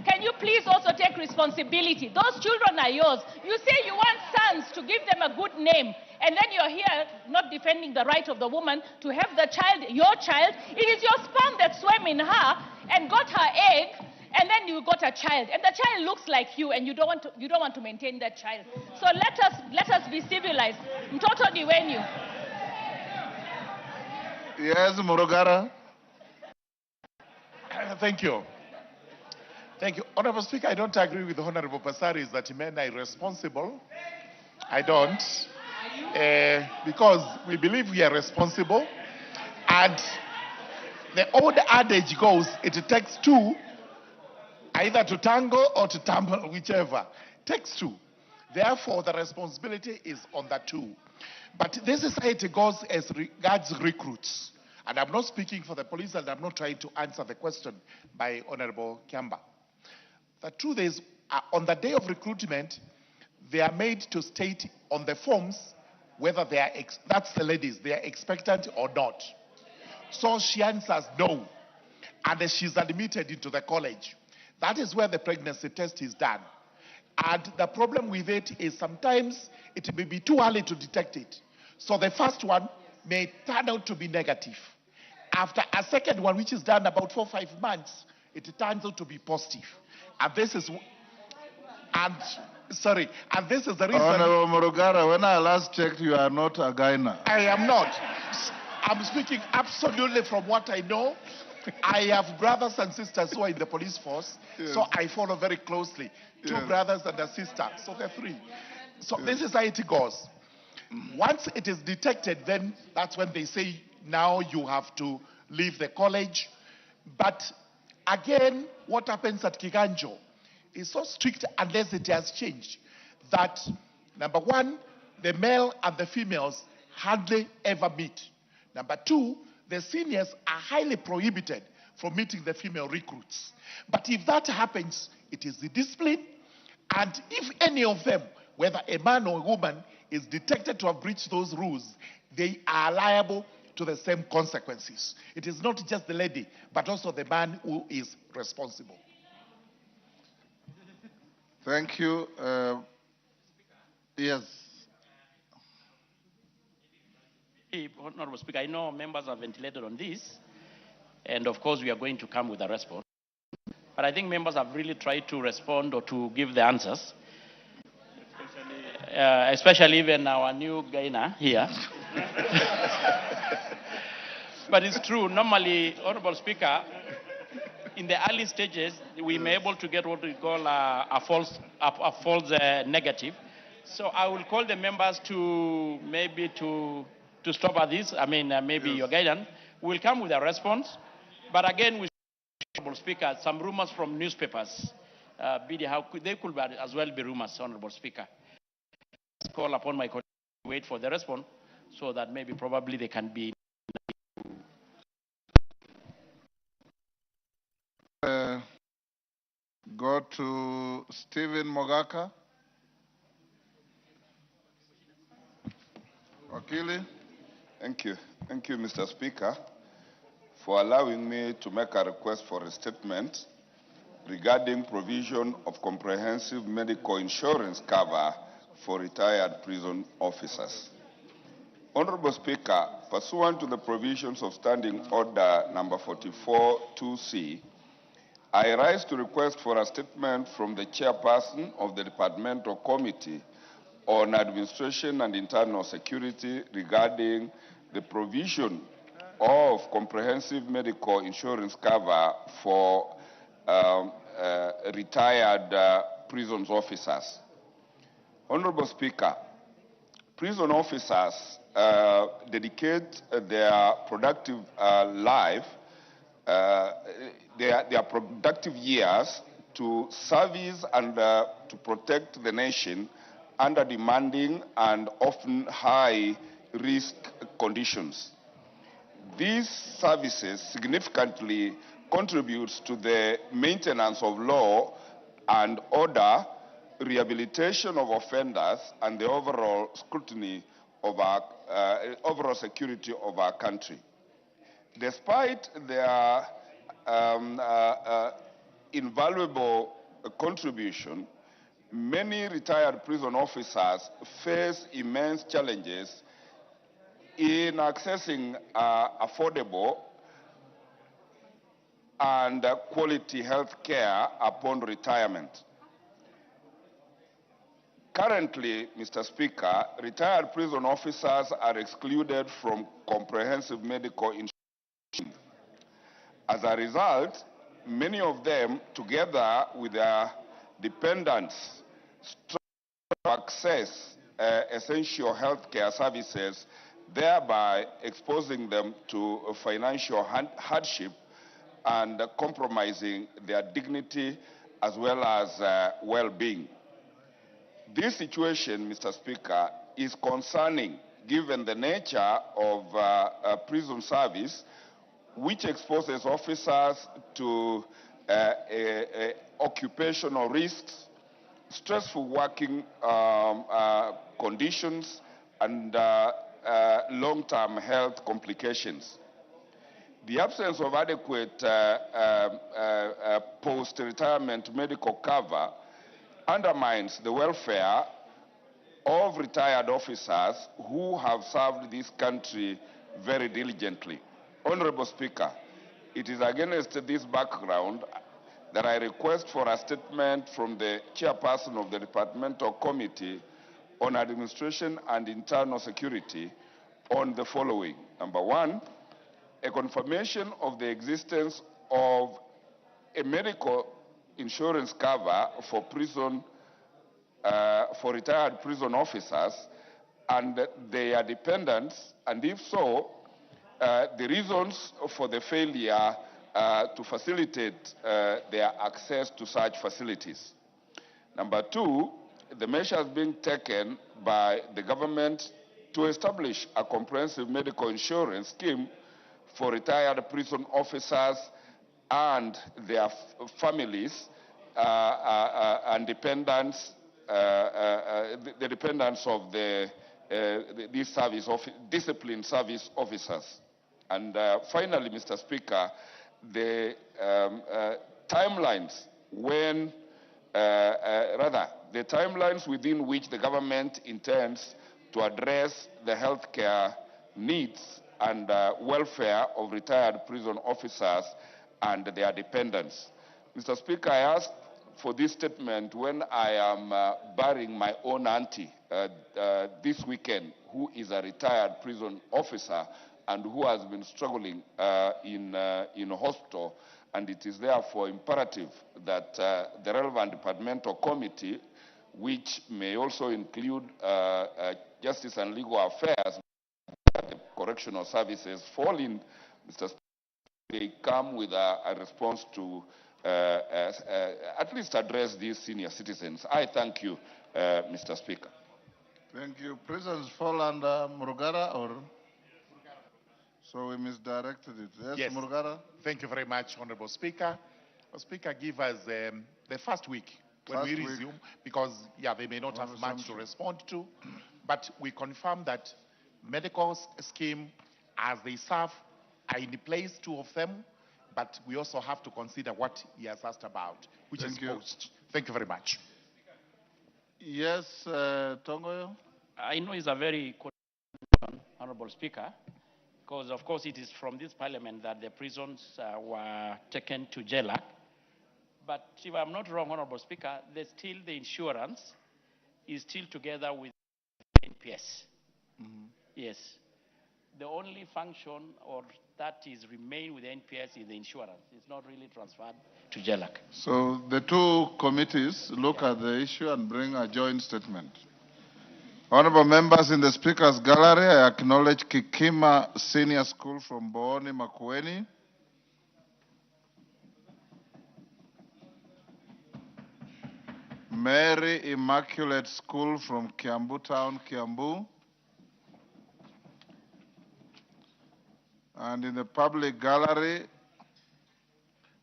can you please also take responsibility? Those children are yours. You say you want sons to give them a good name, and then you're here not defending the right of the woman to have the child, your child. It is your sperm that swam in her and got her egg, and then you got a child, and the child looks like you, and you don't want to maintain that child. So let us be civilized. Mtoto ni wenyu. Yes, Murugara. Thank you. Thank you. Honorable Speaker, I don't agree with Honorable Pasaris that men are irresponsible. I don't. Because we believe we are responsible. And the old adage goes, it takes two, either to tango or to tumble, whichever. It takes two. Therefore, the responsibility is on the two. But this is how it goes as regards recruits. And I'm not speaking for the police, and I'm not trying to answer the question by Honorable Kiamba. The truth is, on the day of recruitment, they are made to state on the forms whether they are, that's the ladies, they are expectant or not. So she answers no, and she's admitted into the college. That is where the pregnancy test is done. And the problem with it is sometimes it may be too early to detect it. So the first one may turn out to be negative. After a second one, which is done about 4 or 5 months, it turns out to be positive. And this is, and this is the reason. Honorable Morogara, when I last checked, you are not a gyna. I am not. I'm speaking absolutely from what I know. I have brothers and sisters who are in the police force, so I follow very closely. 2 brothers and a sister, so they're 3. So this is how it goes. Once it is detected, then that's when they say, now you have to leave the college. But again, what happens at Kiganjo is so strict unless it has changed, that number 1, the male and the females hardly ever meet. Number 2, the seniors are highly prohibited from meeting the female recruits. But if that happens, it is the discipline. And if any of them, whether a man or a woman, is detected to have breached those rules, they are liable to the same consequences. It is not just the lady, but also the man who is responsible. Thank you. Yes. Honorable Speaker, I know members have ventilated on this, and of course we are going to come with a response. But I think members have really tried to respond or to give the answers, especially even our new gyna here. But it's true, normally, Honorable Speaker, in the early stages, we may be able to get what we call a false negative. So I will call the members to maybe to stop at this. I mean, maybe your guidance. We'll come with a response. But again, we Honorable Speaker, some rumors from newspapers. They could as well be rumors, Honorable Speaker. Call upon my colleagues to wait for the response so that maybe probably they can be. Go to Stephen Mogaka. Wakili. Thank you, Mr. Speaker, for allowing me to make a request for a statement regarding provision of comprehensive medical insurance cover for retired prison officers. Honorable Speaker, pursuant to the provisions of Standing Order number 44-2C, I rise to request for a statement from the chairperson of the Departmental Committee on Administration and Internal Security regarding the provision of comprehensive medical insurance cover for retired prison officers. Honorable Speaker, prison officers dedicate their productive life, their productive years to service and to protect the nation under demanding and often high-risk conditions. These services significantly contributes to the maintenance of law and order, rehabilitation of offenders, and the overall scrutiny of our overall security of our country. Despite their invaluable contribution, many retired prison officers face immense challenges in accessing affordable and quality health care upon retirement. Currently, Mr. Speaker, retired prison officers are excluded from comprehensive medical insurance. As a result, many of them, together with their dependents, struggle to access essential health care services, thereby exposing them to financial hardship and compromising their dignity as well as well-being. This situation, Mr. Speaker, is concerning given the nature of prison service, which exposes officers to occupational risks, stressful working conditions, and long-term health complications. The absence of adequate post-retirement medical cover undermines the welfare of retired officers who have served this country very diligently. Honorable Speaker, it is against this background that I request for a statement from the chairperson of the Departmental Committee on Administration and Internal Security on the following. Number one, a confirmation of the existence of a medical insurance cover for retired prison officers and their dependents, and if so, the reasons for the failure to facilitate their access to such facilities. Number two, the measures being taken by the government to establish a comprehensive medical insurance scheme for retired prison officers and their families and dependents, the dependents of these disciplined service officers. And finally, Mr. Speaker, the timelines the timelines within which the government intends to address the healthcare needs and welfare of retired prison officers and their dependents. Mr. Speaker, I asked for this statement when I am burying my own auntie this weekend, who is a retired prison officer and who has been struggling in hospital. And it is therefore imperative that the relevant departmental committee, which may also include Justice and Legal Affairs, the correctional services fall in, Mr. Speaker, they come with a response to at least address these senior citizens. I thank you, Mr. Speaker. Thank you. Prisons fall under Murugara, or? So we misdirected it. Yes, Murugara? Thank you very much, Honorable Speaker. Speaker, give us the first week when we resume, because, they may not have much to respond to, but we confirm that medical scheme, as they serve, are in place, two of them, but we also have to consider what he has asked about, which is post. Thank you very much. Yes, Tongoyo? I know it's a very good question, Honorable Speaker, because of course it is from this parliament that the prisons were taken to JLAC. But if I'm not wrong, Honorable Speaker, the insurance is still together with NPS. Mm-hmm. Yes. The only function or that is remain with NPS is the insurance. It's not really transferred to JLAC. So the two committees look at the issue and bring a joint statement. Honorable members in the Speaker's Gallery, I acknowledge Kikima Senior School from Booni Makueni, Mary Immaculate School from Kiambu Town, Kiambu, and in the public gallery,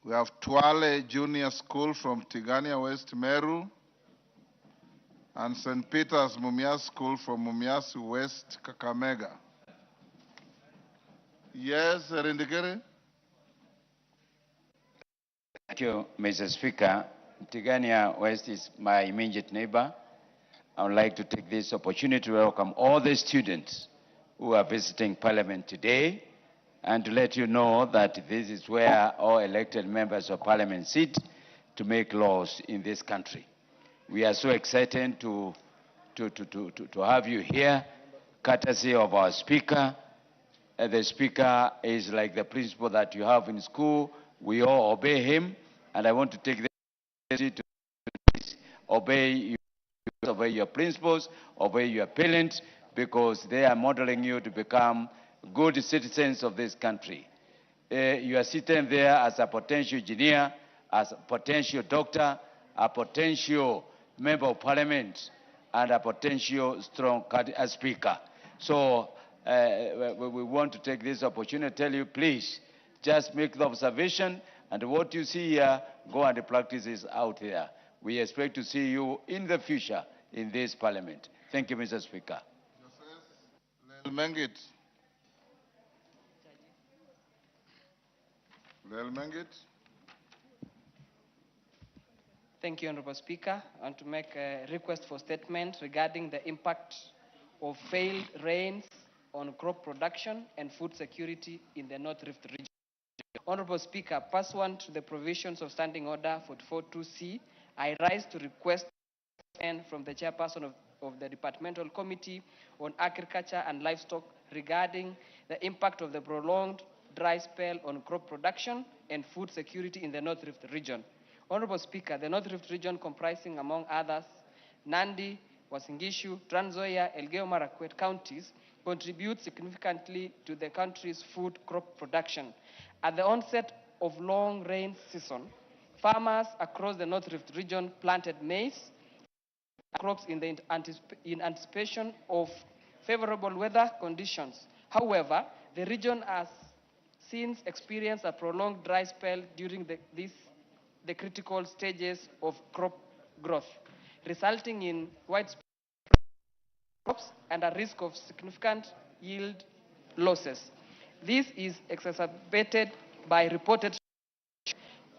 we have Twale Junior School from Tigania West, Meru, and St. Peter's Mumias School from Mumias West, Kakamega. Yes, Rindikere? Thank you, Mr. Speaker. Tigania West is my immediate neighbor. I would like to take this opportunity to welcome all the students who are visiting Parliament today and to let you know that this is where all elected members of Parliament sit to make laws in this country. We are so excited to have you here, courtesy of our Speaker. The Speaker is like the principal that you have in school. We all obey him, and I want to take the opportunity to obey your principals, obey your parents, because they are modeling you to become good citizens of this country. You are sitting there as a potential engineer, as a potential doctor, a potential member of parliament, and a potential strong speaker. So we want to take this opportunity to tell you, please, just make the observation, and what you see here, go and practice this out there. We expect to see you in the future in this parliament. Thank you, Mr. Speaker. Mengit. Thank you, Honorable Speaker. I want to make a request for statement regarding the impact of failed rains on crop production and food security in the North Rift region. Honorable Speaker, pursuant to the provisions of Standing Order 44.2c, I rise to request from the chairperson of the Departmental Committee on Agriculture and Livestock regarding the impact of the prolonged dry spell on crop production and food security in the North Rift region. Honorable Speaker, the North Rift region comprising, among others, Nandi, Uasin Gishu, Trans Nzoia, Elgeyo Marakwet counties contribute significantly to the country's food crop production. At the onset of long rain season, farmers across the North Rift region planted maize crops in anticipation of favorable weather conditions. However, the region has since experienced a prolonged dry spell during the critical stages of crop growth, resulting in widespread crops and a risk of significant yield losses. This is exacerbated by reported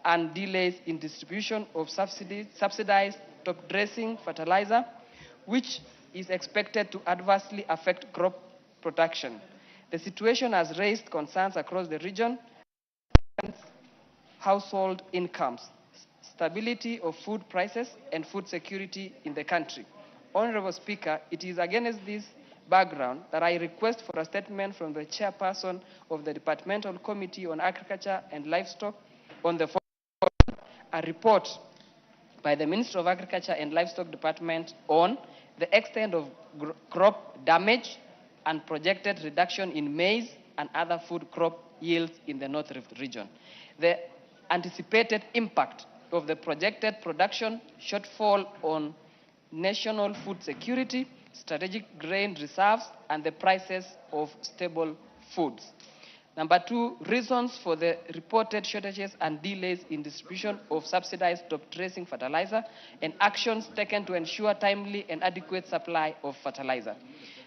and delays in distribution of subsidized top-dressing fertilizer, which is expected to adversely affect crop production. The situation has raised concerns across the region, household incomes, stability of food prices, and food security in the country. Honorable Speaker, it is against this background that I request for a statement from the chairperson of the Departmental Committee on Agriculture and Livestock on the following: a report by the Minister of Agriculture and Livestock Department on the extent of crop damage and projected reduction in maize and other food crop yields in the North Rift region, the anticipated impact of the projected production shortfall on national food security, strategic grain reserves, and the prices of staple foods. Number two, reasons for the reported shortages and delays in distribution of subsidized top-dressing fertilizer and actions taken to ensure timely and adequate supply of fertilizer.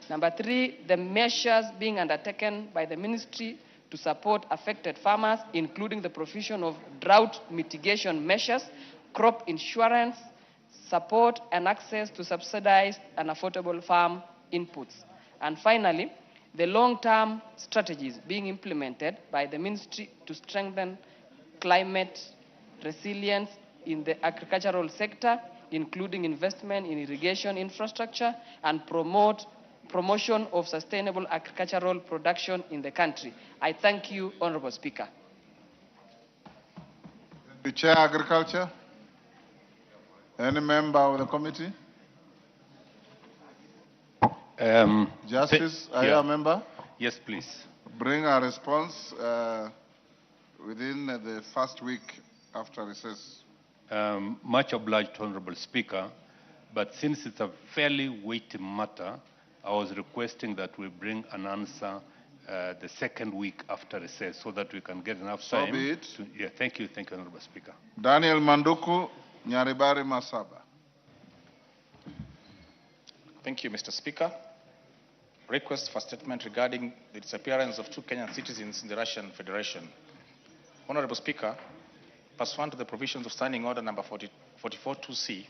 Number three, the measures being undertaken by the ministry to support affected farmers, including the provision of drought mitigation measures, crop insurance, support and access to subsidized and affordable farm inputs. And finally, the long-term strategies being implemented by the ministry to strengthen climate resilience in the agricultural sector, including investment in irrigation infrastructure and promotion of sustainable agricultural production in the country. I thank you, Honorable Speaker. The Chair, Agriculture. Any member of the committee? Justice, are you a member? Yes, please. Bring a response within the first week after recess. Much obliged, Honorable Speaker, but since it's a fairly weighty matter, I was requesting that we bring an answer the second week after recess so that we can get enough time. So be it. Thank you, Honorable Speaker. Daniel Manduku, Nyaribari Masaba. Thank you, Mr. Speaker. Request for statement regarding the disappearance of 2 Kenyan citizens in the Russian Federation. Honorable Speaker, pursuant to the provisions of Standing Order number 44.2c,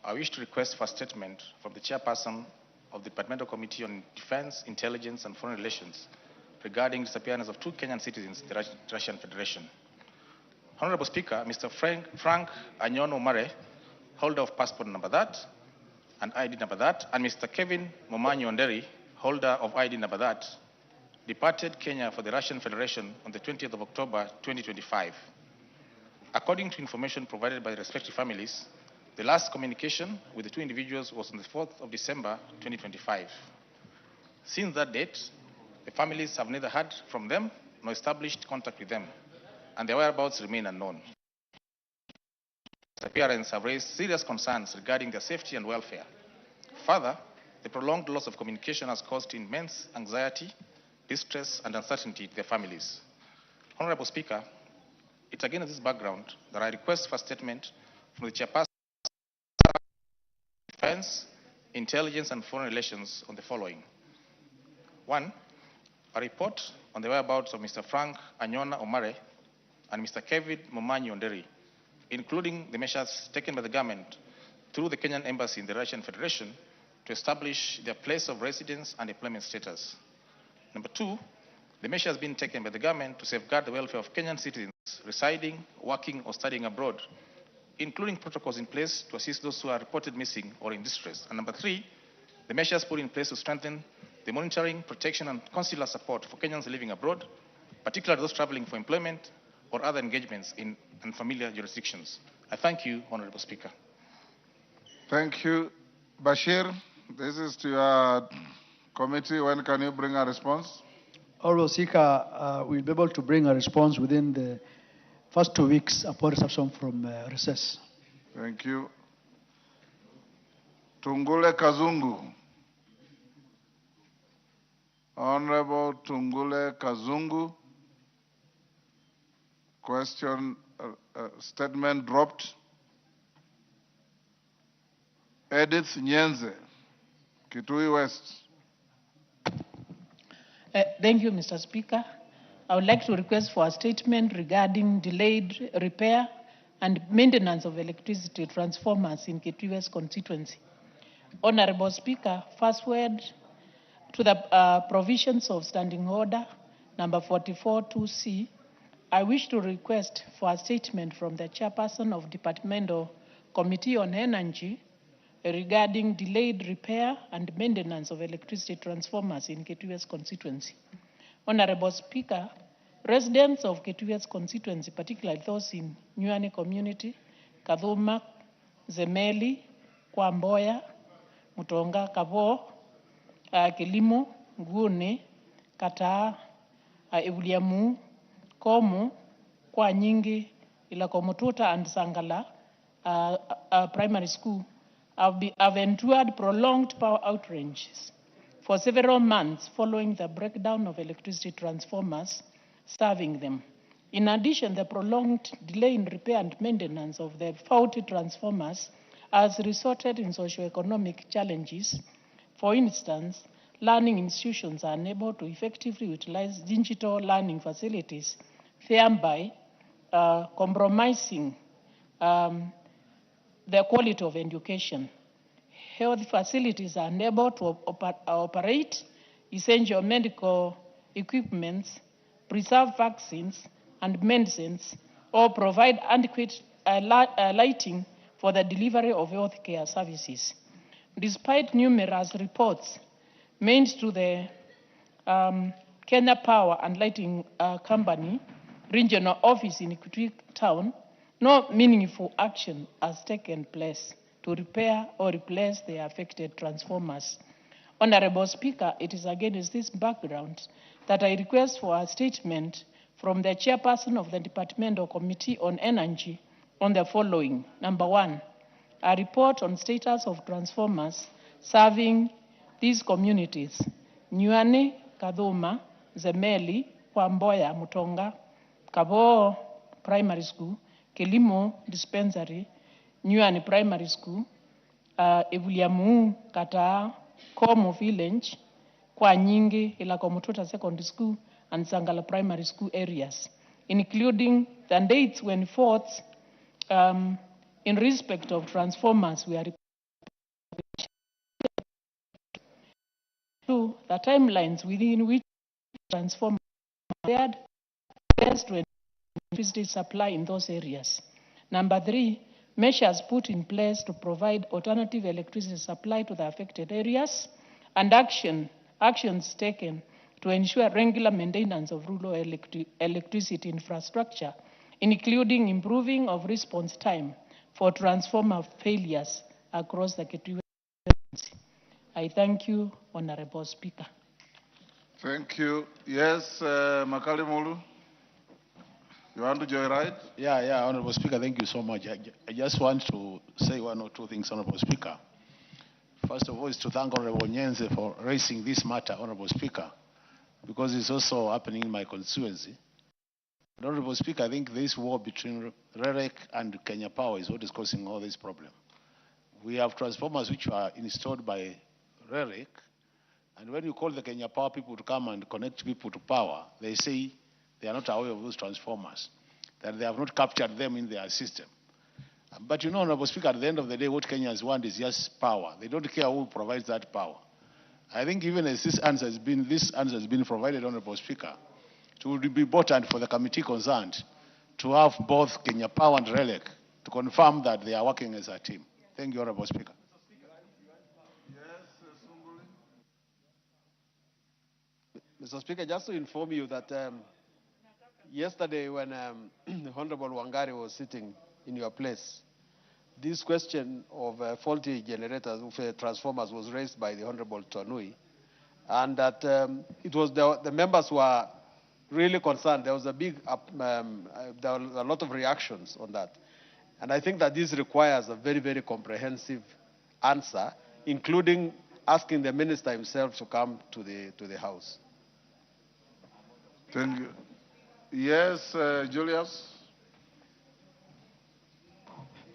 I wish to request for a statement from the chairperson of the Departmental Committee on Defense, Intelligence and Foreign Relations regarding the disappearance of 2 Kenyan citizens in the Russian Federation. Honorable Speaker, Mr. Frank Anyono Mare, holder of passport number that and ID number that, and Mr. Kevin Momanyo Onderi, holder of ID number that, departed Kenya for the Russian Federation on the 20th of October 2025. According to information provided by the respective families, the last communication with the 2 individuals was on the 4th of December 2025. Since that date, the families have neither heard from them nor established contact with them, and their whereabouts remain unknown. Disappearance have raised serious concerns regarding their safety and welfare. Further, the prolonged loss of communication has caused immense anxiety, distress, and uncertainty to their families. Honorable Speaker, it's against this background that I request for a statement from the Chairperson of Defense, Intelligence, and Foreign Relations on the following. 1. A report on the whereabouts of Mr. Frank Anyona Omare and Mr. Kevin Momanyi Onderi, including the measures taken by the government through the Kenyan Embassy in the Russian Federation to establish their place of residence and employment status. Number 2, the measures being taken by the government to safeguard the welfare of Kenyan citizens residing, working, or studying abroad, including protocols in place to assist those who are reported missing or in distress. And number 3, the measures put in place to strengthen the monitoring, protection, and consular support for Kenyans living abroad, particularly those traveling for employment or other engagements in unfamiliar jurisdictions. I thank you, Honorable Speaker. Thank you. Bashir, this is to your committee. When can you bring a response? Honorable Speaker, we'll be able to bring a response within the first 2 weeks upon reception from recess. Thank you. Tungule Kazungu. Honorable Tungule Kazungu. Question, statement dropped. Edith Nyenze, Kitui West. Thank you, Mr. Speaker. I would like to request for a statement regarding delayed repair and maintenance of electricity transformers in Kitui West constituency. Honorable Speaker, first word to the provisions of Standing Order number 44-2C, I wish to request for a statement from the Chairperson of Departmental Committee on Energy regarding delayed repair and maintenance of electricity transformers in Kitui West constituency. Honorable Speaker, residents of Kitui West constituency, particularly those in Nyuani community, Kadhuma, Zemeli, Kwamboya, Mutonga, Kabo, Kilimo, Ngune, Kataa, Ebuliamu, Komu, Kwa Nyingi, Ilakomututa, and Sangala primary school have endured prolonged power outages for several months following the breakdown of electricity transformers serving them. In addition, the prolonged delay in repair and maintenance of the faulty transformers has resulted in socioeconomic challenges. For instance, learning institutions are unable to effectively utilize digital learning facilities, thereby compromising the quality of education. Health facilities are unable to operate essential medical equipment, preserve vaccines and medicines, or provide adequate lighting for the delivery of health care services. Despite numerous reports made to the Kenya Power and Lighting Company regional office in Kitui Town, no meaningful action has taken place to repair or replace the affected transformers. Honorable Speaker, it is against this background that I request for a statement from the Chairperson of the Departmental Committee on Energy on the following. Number 1, a report on status of transformers serving these communities: Nyuani, Kadhuma, Zemeli, Kwamboya, Mutonga, Kabo Primary School, Kilimo Dispensary, Nyuani Primary School, Ebuliamu, Kataa, Komo Village, Kwa Nyingi, Ilakomututa Secondary School, and Sangala Primary School areas, including the dates when faults in respect of transformers were reported. 2, the timelines within which transformers were best to electricity supply in those areas. Number 3, measures put in place to provide alternative electricity supply to the affected areas, and actions taken to ensure regular maintenance of rural electricity infrastructure, including improving of response time for transformer failures across the Kitui. I thank you, Honorable Speaker. Thank you. Yes, Makali Mulu. You want to joyride? Yeah, Honorable Speaker, thank you so much. I just want to say one or two things, Honorable Speaker. first of all, is to thank Honorable Nyenze for raising this matter, Honorable Speaker, because it's also happening in my constituency. Honorable Speaker, I think this war between REREC and Kenya Power is what is causing all this problem. We have transformers which are installed by REREC, and when you call the Kenya Power people to come and connect people to power, they say they are not aware of those transformers, that they have not captured them in their system. But you know, Honorable Speaker, at the end of the day, what Kenyans want is just power. They don't care who provides that power. I think even as this answer has been provided, Honorable Speaker, it would be important for the committee concerned to have both Kenya Power and RELEC to confirm that they are working as a team. Thank you, Honorable Speaker. Mr. Speaker, just to inform you that yesterday when the Honorable Wangari was sitting in your place, this question of faulty generators, transformers, was raised by the Honorable Tonui, and that it was the members were really concerned. There was a big, there were a lot of reactions on that. And I think that this requires a very, very comprehensive answer, including asking the minister himself to come to the House. Thank you. Yes, Julius.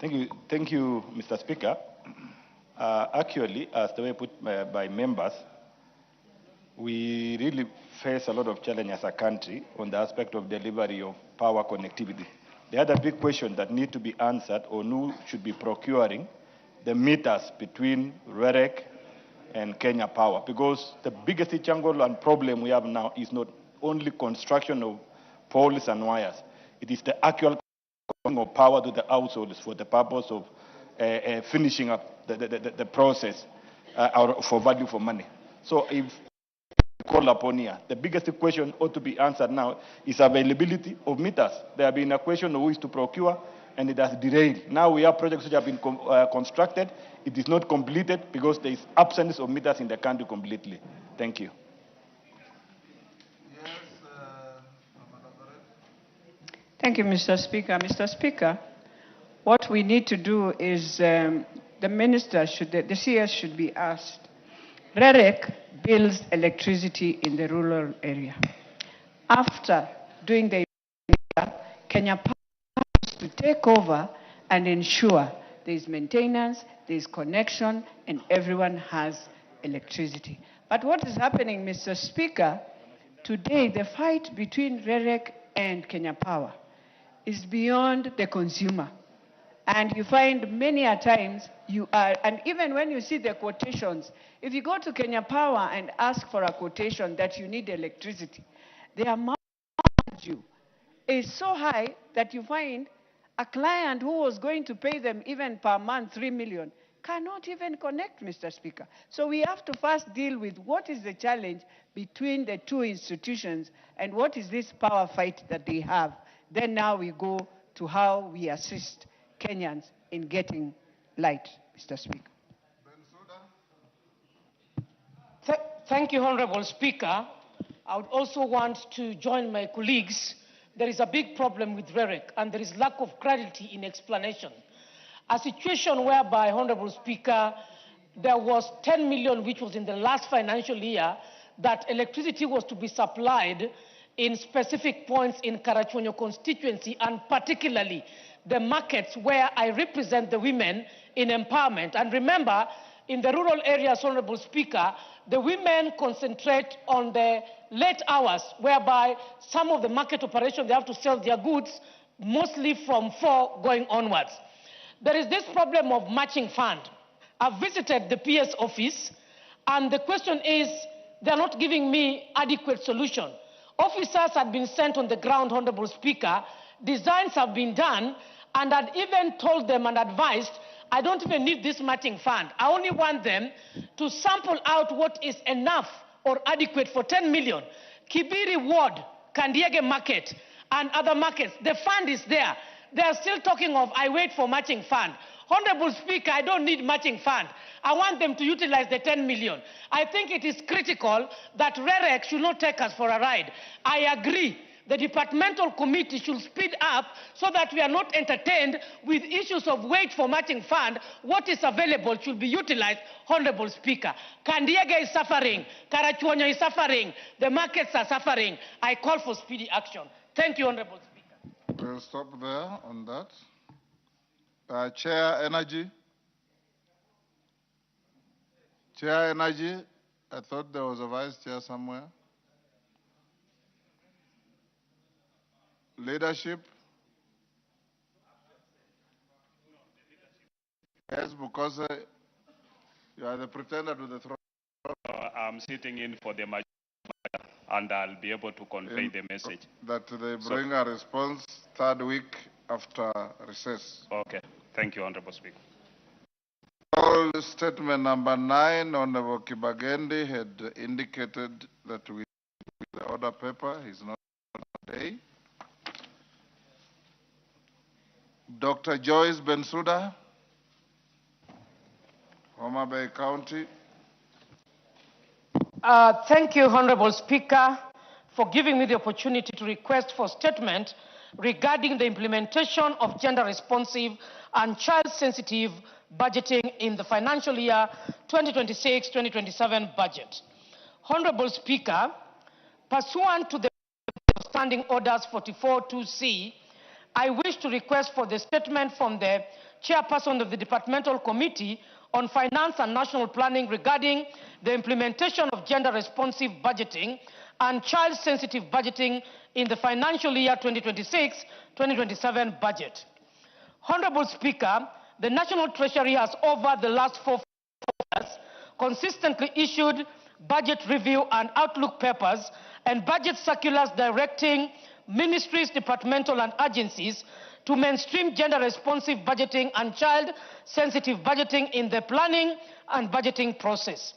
Thank you, Mr. Speaker. Actually, as the way put by members, we really face a lot of challenge as a country on the aspect of delivery of power connectivity. The other big question that need to be answered, or who should be procuring the meters between REREC and Kenya Power, because the biggest jungle and problem we have now is not only construction of poles and wires, it is the actual of power to the households for the purpose of finishing up the process for value for money. So if call upon here, the biggest question ought to be answered now is availability of meters. There have been a question of who is to procure, and it has derailed. Now we have projects which have been constructed. It is not completed because there is absence of meters in the country completely. Thank you. Thank you, Mr. Speaker. Mr. Speaker, what we need to do is the minister the CS should be asked. REREC builds electricity in the rural area. After doing the Kenya Power has to take over and ensure there is maintenance, there is connection, and everyone has electricity. But what is happening, Mr. Speaker, today the fight between REREC and Kenya Power is beyond the consumer. And you find many a times and even when you see the quotations, if you go to Kenya Power and ask for a quotation that you need electricity, the amount you is so high that you find a client who was going to pay them even per month 3 million cannot even connect, Mr. Speaker. So we have to first deal with what is the challenge between the two institutions and what is this power fight that they have. Then now we go to how we assist Kenyans in getting light, Mr. Speaker. Thank you, Honorable Speaker. I would also want to join my colleagues. There is a big problem with REREC, and there is lack of clarity in explanation. A situation whereby, Honorable Speaker, there was 10 million, which was in the last financial year, that electricity was to be supplied in specific points in Karachuonyo constituency, and particularly the markets where I represent the women in empowerment. And remember, in the rural areas, Honorable Speaker, the women concentrate on the late hours, whereby some of the market operations, they have to sell their goods mostly from 4 going onwards. There is this problem of matching fund. I've visited the PS office, and the question is, they're not giving me adequate solution. Officers had been sent on the ground, Honorable Speaker. Designs have been done, and I'd even told them and advised, I don't even need this matching fund. I only want them to sample out what is enough or adequate for 10 million. Kibiri Ward, Kandiege Market, and other markets, the fund is there. They are still talking of, I wait for matching fund. Honorable Speaker, I don't need matching fund. I want them to utilize the 10 million. I think it is critical that REREC should not take us for a ride. I agree the departmental committee should speed up so that we are not entertained with issues of wait for matching fund. What is available should be utilized, Honorable Speaker. Kandiega is suffering, Karachuonyo is suffering, the markets are suffering. I call for speedy action. Thank you, Honorable Speaker. We'll stop there on that. Chair Energy. Chair Energy, I thought there was a vice chair somewhere. Leadership. Yes, because you are the pretender to the throne. I'm sitting in for the majority, and I'll be able to convey the message. That they bring a response third week after recess. Okay. Thank you, Honorable Speaker. All statement number 9, Honorable Kibagendi had indicated that we the order paper. He's not today. Dr. Joyce Bensouda, Homa Bay County. Thank you, Honorable Speaker, for giving me the opportunity to request for statement regarding the implementation of gender-responsive and child-sensitive budgeting in the financial year 2026-2027 budget. Honorable Speaker, pursuant to the Standing Orders 44-2C, I wish to request for the statement from the chairperson of the Departmental Committee on Finance and National Planning regarding the implementation of gender-responsive budgeting and child-sensitive budgeting in the financial year 2026-2027 budget. Honorable Speaker, the National Treasury has over the last 4 years consistently issued budget review and outlook papers and budget circulars directing ministries, departmental and agencies to mainstream gender-responsive budgeting and child-sensitive budgeting in the planning and budgeting process.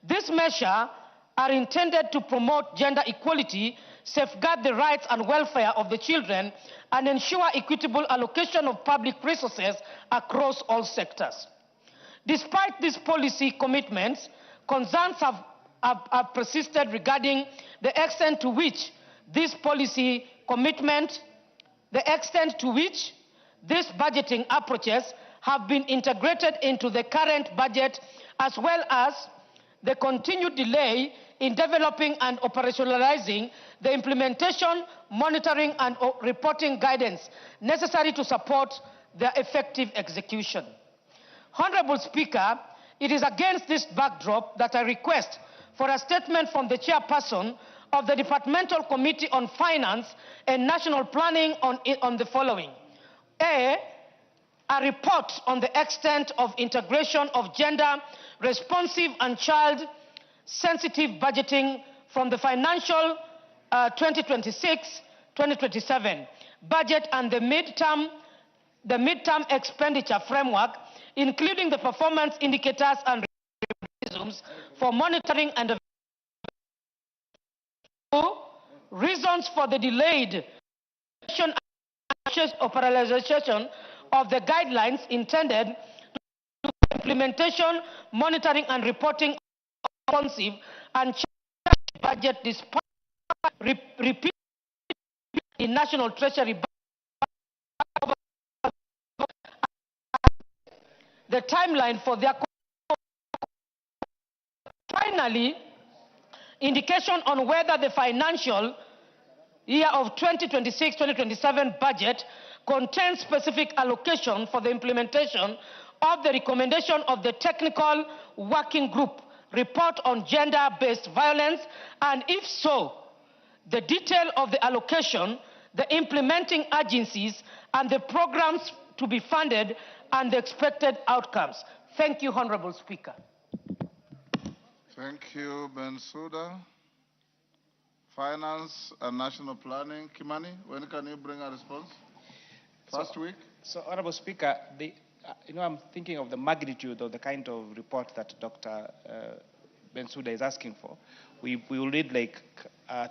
These measures are intended to promote gender equality, safeguard the rights and welfare of the children, and ensure equitable allocation of public resources across all sectors. Despite these policy commitments, concerns have persisted regarding the extent to which this policy commitment, the extent to which these budgeting approaches have been integrated into the current budget, as well as the continued delay in developing and operationalizing the implementation, monitoring, and reporting guidance necessary to support their effective execution. Honorable Speaker, it is against this backdrop that I request for a statement from the chairperson of the Departmental Committee on Finance and National Planning on the following. A report on the extent of integration of gender-responsive and child-sensitive budgeting from the financial 2026-2027 budget and the midterm expenditure framework, including the performance indicators and mechanisms for monitoring and reasons for the delayed operationalization of the guidelines intended to implementation, monitoring, and reporting responsive and budget despite repeated in National Treasury the timeline for their finally indication on whether the financial year of 2026-2027 budget contains specific allocation for the implementation of the recommendation of the Technical Working Group report on gender-based violence, and if so, the detail of the allocation, the implementing agencies, and the programs to be funded, and the expected outcomes. Thank you, Honorable Speaker. Thank you, Bensouda. Finance and National Planning. Kimani, when can you bring a response? First week? So, Honorable Speaker, I'm thinking of the magnitude of the kind of report that Dr. Bensouda is asking for. We will need like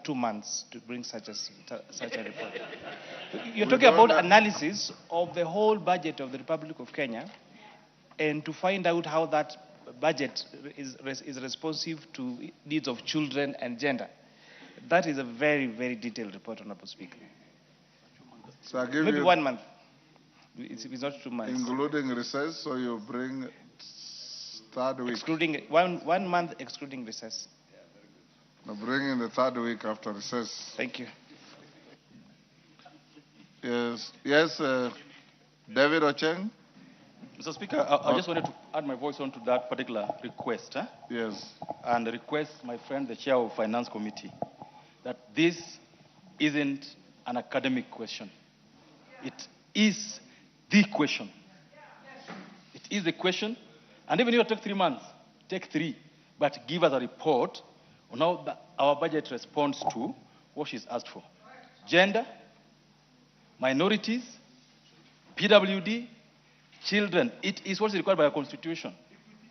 2 months to bring such a report. You're talking about analysis of the whole budget of the Republic of Kenya and to find out how that budget is responsive to needs of children and gender. That is a very, very detailed report, Honorable Speaker. So I give Maybe you 1 month. It's not 2 months. including recess, so you bring third week. Excluding 1 month, excluding recess. No, bring in the third week after recess. Thank you. Yes, David Ocheng. Mr. Speaker, I just wanted to add my voice onto that particular request. Yes. And request my friend, the chair of Finance Committee, that this isn't an academic question. It is the question. It is the question. And even if you take 3 months, take 3, but give us a report on how our budget responds to what she's asked for. Gender, minorities, PWD, children. It is what is required by our constitution.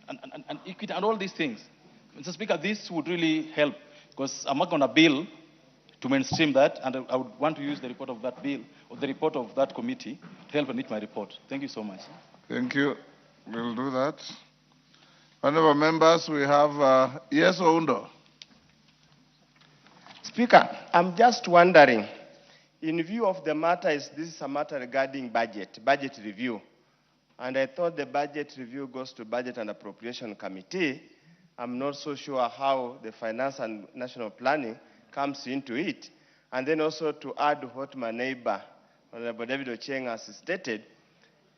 And equity and all these things. Mr. Speaker, this would really help, because I'm working on a bill to mainstream that, and I would want to use the report of that bill, or the report of that committee, to help meet my report. Thank you so much. Thank you. We'll do that. Honorable members, we have, yes, Oundo. Speaker, I'm just wondering, in view of the matter, this is a matter regarding budget review. And I thought the budget review goes to Budget and Appropriation Committee. I'm not so sure how the Finance and National Planning comes into it. And then also to add what my neighbor, Honorable David Ocheng, has stated,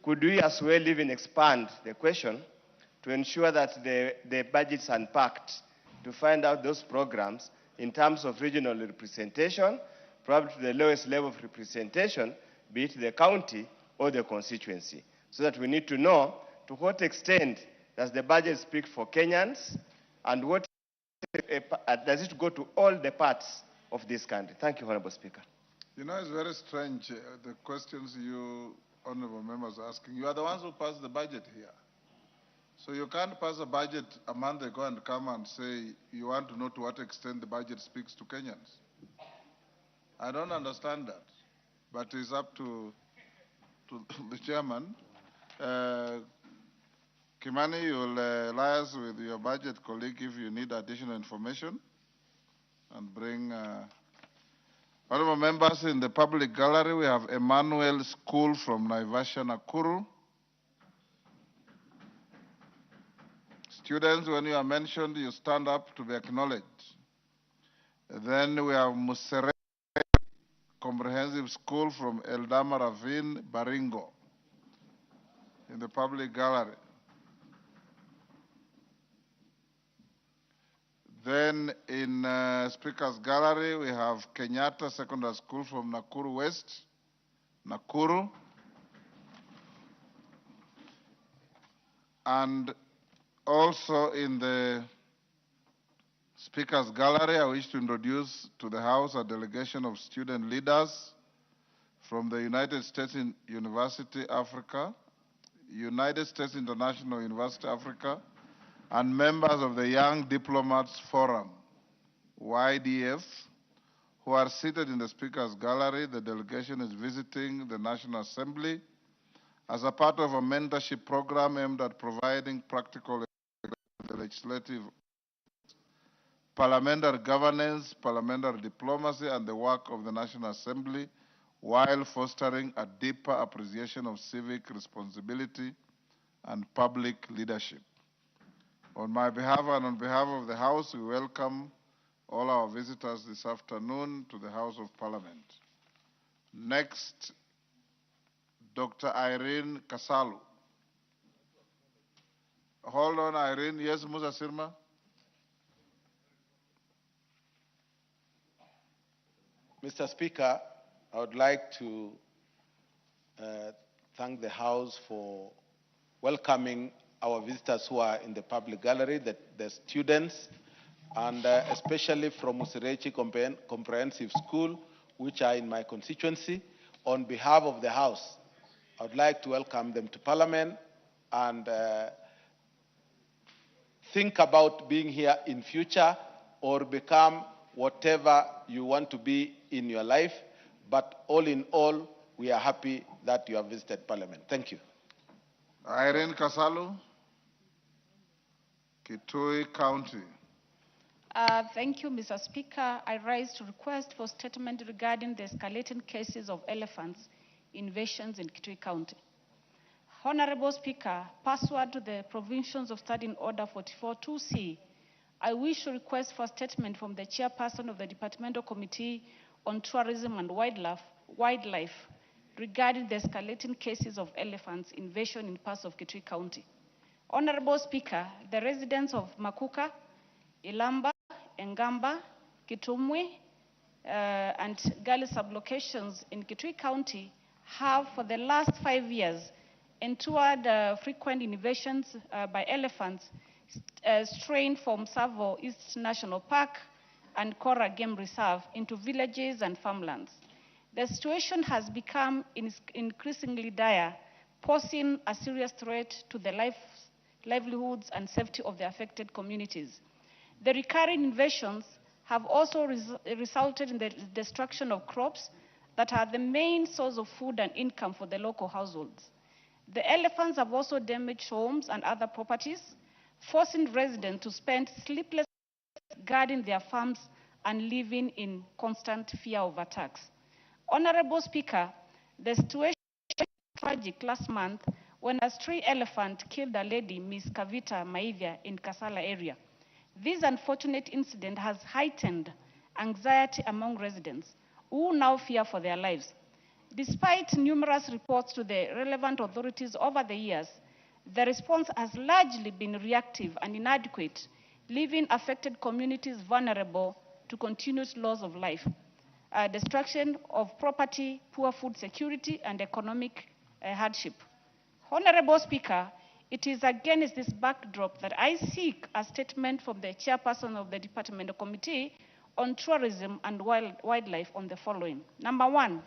could we as well even expand the question to ensure that the budget's unpacked to find out those programs in terms of regional representation, probably to the lowest level of representation, be it the county or the constituency, so that we need to know to what extent does the budget speak for Kenyans, and what does it go to all the parts of this country. Thank you, Honorable Speaker. You know, it's very strange, the questions you honorable members are asking. You are the ones who passed the budget here. So you can't pass a budget a month ago and come and say you want to know to what extent the budget speaks to Kenyans. I don't understand that, but it's up to the chairman. Kimani, you'll liaise with your budget colleague if you need additional information and bring. Honorable members, in the public gallery, we have Emmanuel School from Naivasha, Nakuru. Students, when you are mentioned, you stand up to be acknowledged. Then we have Musere Comprehensive School from Eldama Ravine, Baringo, in the public gallery. Then in Speaker's Gallery, we have Kenyatta Secondary School from Nakuru West, Nakuru. And also in the Speaker's Gallery, I wish to introduce to the House a delegation of student leaders from the United States University Africa, United States International University Africa, and members of the Young Diplomats Forum, YDF, who are seated in the Speaker's Gallery. The delegation is visiting the National Assembly as a part of a mentorship program aimed at providing practical legislative, parliamentary governance, parliamentary diplomacy, and the work of the National Assembly, while fostering a deeper appreciation of civic responsibility and public leadership. On my behalf and on behalf of the House, we welcome all our visitors this afternoon to the House of Parliament. Next, Dr. Irene Kasalu. Hold on, Irene. Yes, Musa Sirma? Mr. Speaker, I would like to thank the House for welcoming our visitors who are in the public gallery, the students, and especially from Musirechi Comprehensive School, which are in my constituency. On behalf of the House, I would like to welcome them to Parliament and think about being here in future or become whatever you want to be in your life. But all in all, we are happy that you have visited Parliament. Thank you. Irene Kasalu, Kitui County. Thank you, Mr. Speaker. I rise to request for statement regarding the escalating cases of elephants invasions in Kitui County. Honorable Speaker, pursuant to the provisions of Standing Order 44-2C, I wish to request for statement from the chairperson of the Departmental Committee on Tourism and Wildlife regarding the escalating cases of elephants invasion in parts of Kitui County. Honorable Speaker, the residents of Makuka, Ilamba, Engamba, Kitumwe, and Gali sublocations in Kitui County have for the last 5 years endured frequent invasions by elephants straying from Savo East National Park and Kora Game Reserve into villages and farmlands. The situation has become increasingly dire, posing a serious threat to the livelihoods and safety of the affected communities. The recurring invasions have also resulted in the destruction of crops that are the main source of food and income for the local households. The elephants have also damaged homes and other properties, forcing residents to spend sleepless nights guarding their farms and living in constant fear of attacks. Honorable Speaker, the situation was tragic last month when a stray elephant killed a lady, Ms. Kavita Maivia, in Kasala area. This unfortunate incident has heightened anxiety among residents who now fear for their lives. Despite numerous reports to the relevant authorities over the years, the response has largely been reactive and inadequate, leaving affected communities vulnerable to continuous loss of life, destruction of property, poor food security, and economic hardship. Honorable Speaker, it is against this backdrop that I seek a statement from the chairperson of the Departmental Committee on Tourism and Wildlife on the following. Number one,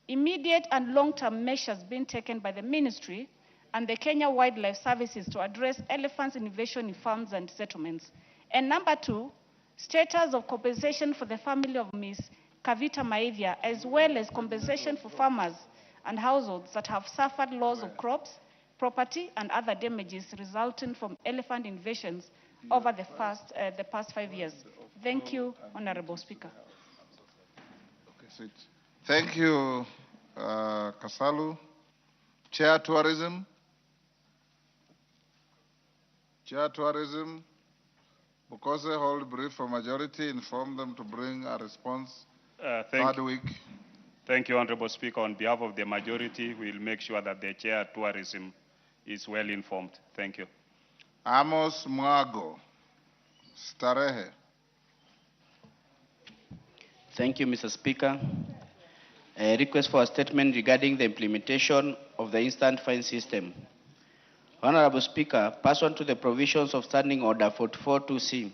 immediate and long-term measures being taken by the Ministry and the Kenya Wildlife Services to address elephants invasion in farms and settlements. And number two, status of compensation for the family of Ms. Kavita Maivia, as well as compensation for farmers and households that have suffered loss of crops, property, and other damages resulting from elephant invasions over the past 5 years. Thank you, Honorable Speaker. Thank you, Kasalu. Chair Tourism. Chair Tourism. Bukose hold brief for majority, inform them to bring a response third week. Thank you, Honorable Speaker. On behalf of the majority, we will make sure that the Chair Tourism is well informed. Thank you. Amos Mwago, Starehe. Thank you, Mr. Speaker. A request for a statement regarding the implementation of the instant fine system. Honorable Speaker, pursuant to the provisions of Standing Order 44-2C,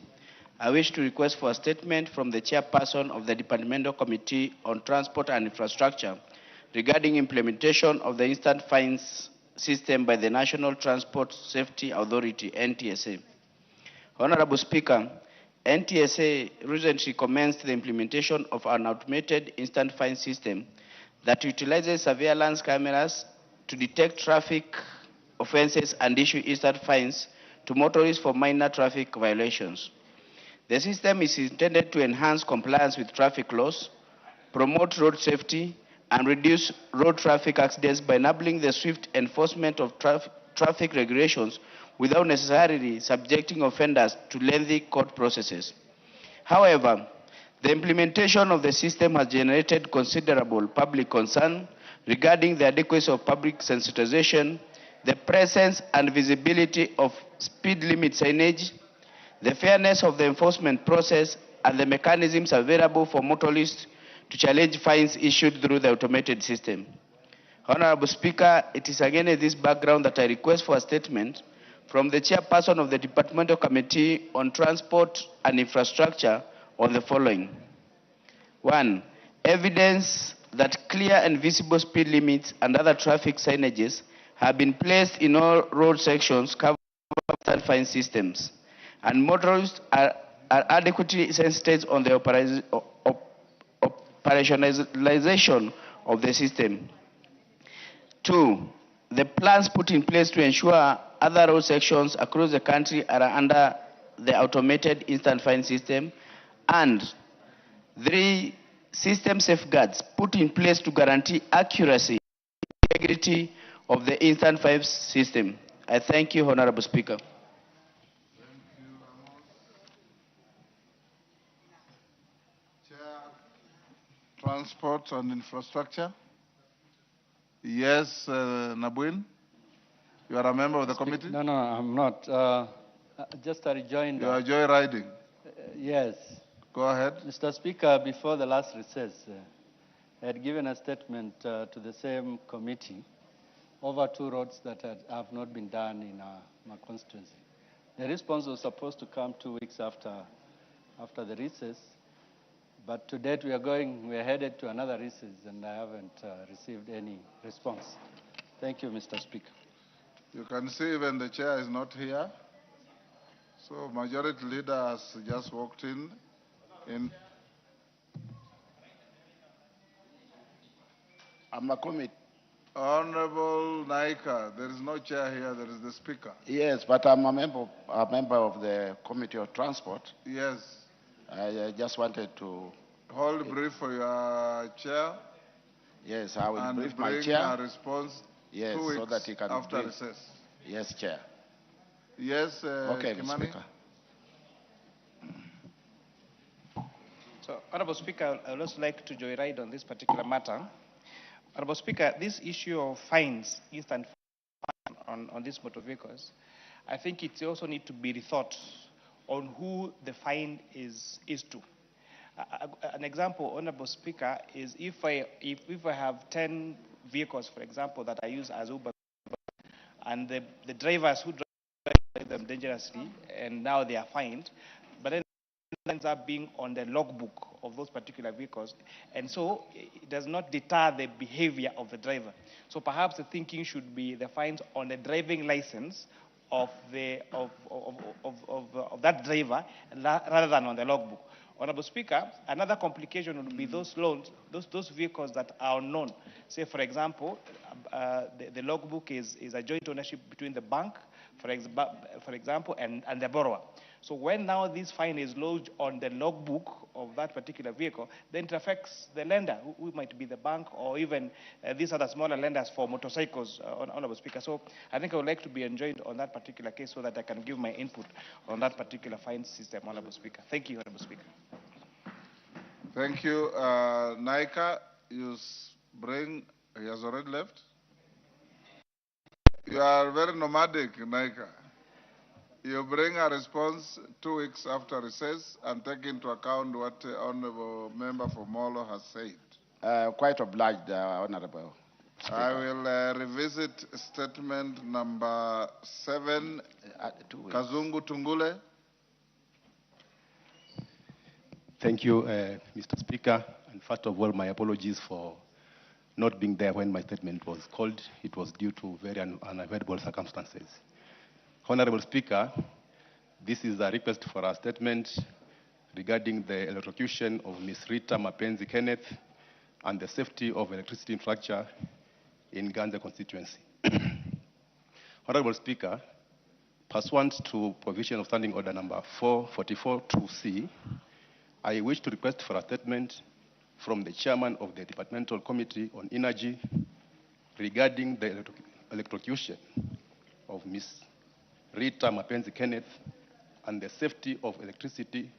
I wish to request for a statement from the chairperson of the Departmental Committee on Transport and Infrastructure regarding implementation of the instant fines system by the National Transport Safety Authority, NTSA. Honorable Speaker, NTSA recently commenced the implementation of an automated instant fine system that utilizes surveillance cameras to detect traffic offenses and issue instant fines to motorists for minor traffic violations. The system is intended to enhance compliance with traffic laws, promote road safety, and reduce road traffic accidents by enabling the swift enforcement of traffic regulations without necessarily subjecting offenders to lengthy court processes. However, the implementation of the system has generated considerable public concern regarding the adequacy of public sensitization, the presence and visibility of speed limit signage, the fairness of the enforcement process, and the mechanisms available for motorists to challenge fines issued through the automated system. Honorable Speaker, it is again in this background that I request for a statement from the chairperson of the Departmental Committee on Transport and Infrastructure on the following. One, evidence that clear and visible speed limits and other traffic signages have been placed in all road sections covered by fine systems, and motorists are adequately sensitized on the operationalization of the system. Two, the plans put in place to ensure other road sections across the country are under the automated instant fine system, and 3 system safeguards put in place to guarantee accuracy and integrity of the instant fine system. I thank you, Honorable Speaker. Transport and infrastructure. Yes, Nabuin, you are a member of the committee? No, I'm not. Just a rejoinder. You are joyriding? Yes. Go ahead. Mr. Speaker, before the last recess, I had given a statement to the same committee over 2 roads that have not been done in my constituency. The response was supposed to come 2 weeks after the recess, but to date we are headed to another recess, and I haven't received any response. Thank you, Mr. Speaker. You can see even the chair is not here. So majority leader has just walked in. I'm a committee. Honorable Naika, there is no chair here, there is the speaker. Yes, but I'm a member of the Committee of Transport. Yes. I just wanted to... Hold brief for your chair. Yes, I will and brief my bring chair. a response Yes, 2 weeks so that he can after brief. recess. Yes, Chair. Yes, okay, Mr. Kimani? Speaker. So, Honorable Speaker, I would also like to joyride on this particular matter. Honorable Speaker, this issue of fines, instant fines on these motor vehicles, I think it also needs to be rethought on who the fine is to. An example, Honorable Speaker, is if I have 10 vehicles, for example, that I use as Uber, and the drivers who drive them dangerously, and now they are fined, but then it ends up being on the logbook of those particular vehicles, and so it does not deter the behavior of the driver. So perhaps the thinking should be the fines on the driving license of that driver rather than on the logbook. Honorable Speaker, another complication would be those loans, those vehicles that are unknown. Say, for example, the logbook is a joint ownership between the bank, for example, and the borrower. So when now this fine is lodged on the logbook of that particular vehicle, then it affects the lender, who might be the bank or even these other smaller lenders for motorcycles, Honorable Speaker. So I think I would like to be enjoined on that particular case so that I can give my input on that particular fine system, Honorable Speaker. Thank you, Honorable Speaker. Thank you. Naika, he has already left. You are very nomadic, Naika. You bring a response 2 weeks after recess and take into account what the Honorable Member for Molo has said. Quite obliged, Honorable Speaker. I will revisit statement number 7, Kazungu Tungule. Thank you, Mr. Speaker. And first of all, my apologies for not being there when my statement was called. It was due to very unavoidable circumstances. Honorable Speaker, this is a request for a statement regarding the electrocution of Ms. Rita Mapenzi Kenneth and the safety of electricity infrastructure in Ganze constituency. Honorable Speaker, pursuant to provision of Standing Order number 444-2C, I wish to request for a statement from the Chairman of the Departmental Committee on Energy regarding the electrocution of Ms. Rita Mapenzi Kenneth and the safety of electricity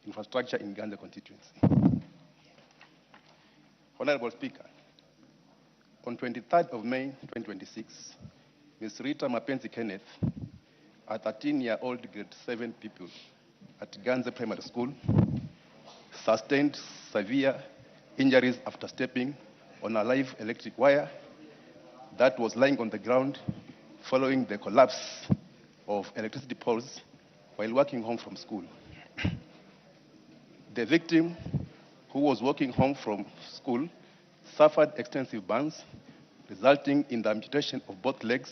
infrastructure in Ganze constituency. Honorable Speaker, on 23rd of May 2026, Ms. Rita Mapenzi Kenneth, a 13-year-old grade 7 pupil at Ganze Primary School, sustained severe injuries after stepping on a live electric wire that was lying on the ground following the collapse of electricity poles while walking home from school. The victim, who was walking home from school, suffered extensive burns, resulting in the amputation of both legs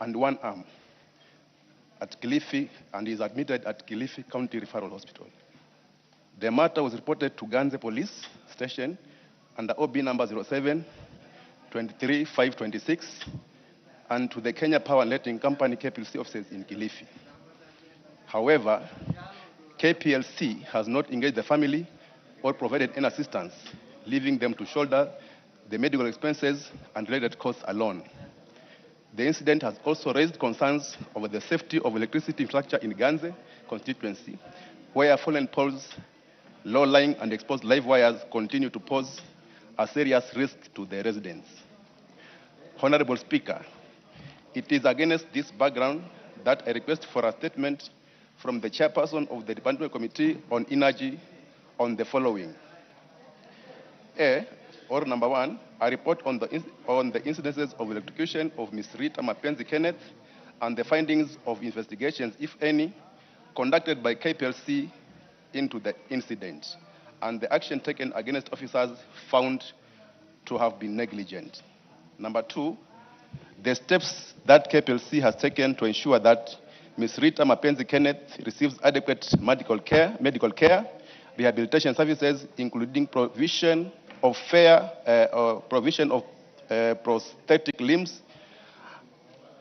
and one arm at Kilifi, and is admitted at Kilifi County Referral Hospital. The matter was reported to Ganze Police Station under OB number 07 23 526 and to the Kenya Power and Lighting Company KPLC offices in Kilifi. However, KPLC has not engaged the family or provided any assistance, leaving them to shoulder the medical expenses and related costs alone. The incident has also raised concerns over the safety of electricity infrastructure in Ganze constituency, where fallen poles, low-lying and exposed live wires continue to pose a serious risk to the residents. Honorable Speaker, it is against this background that I request for a statement from the chairperson of the Department Committee on Energy on the following. Number one, a report on the incidences of electrocution of Ms. Rita Mapenzi Kenneth and the findings of investigations, if any, conducted by KPLC into the incident, and the action taken against officers found to have been negligent. Number two, the steps that KPLC has taken to ensure that Ms. Rita Mapenzi Kenneth receives adequate medical care, rehabilitation services, including provision of prosthetic limbs,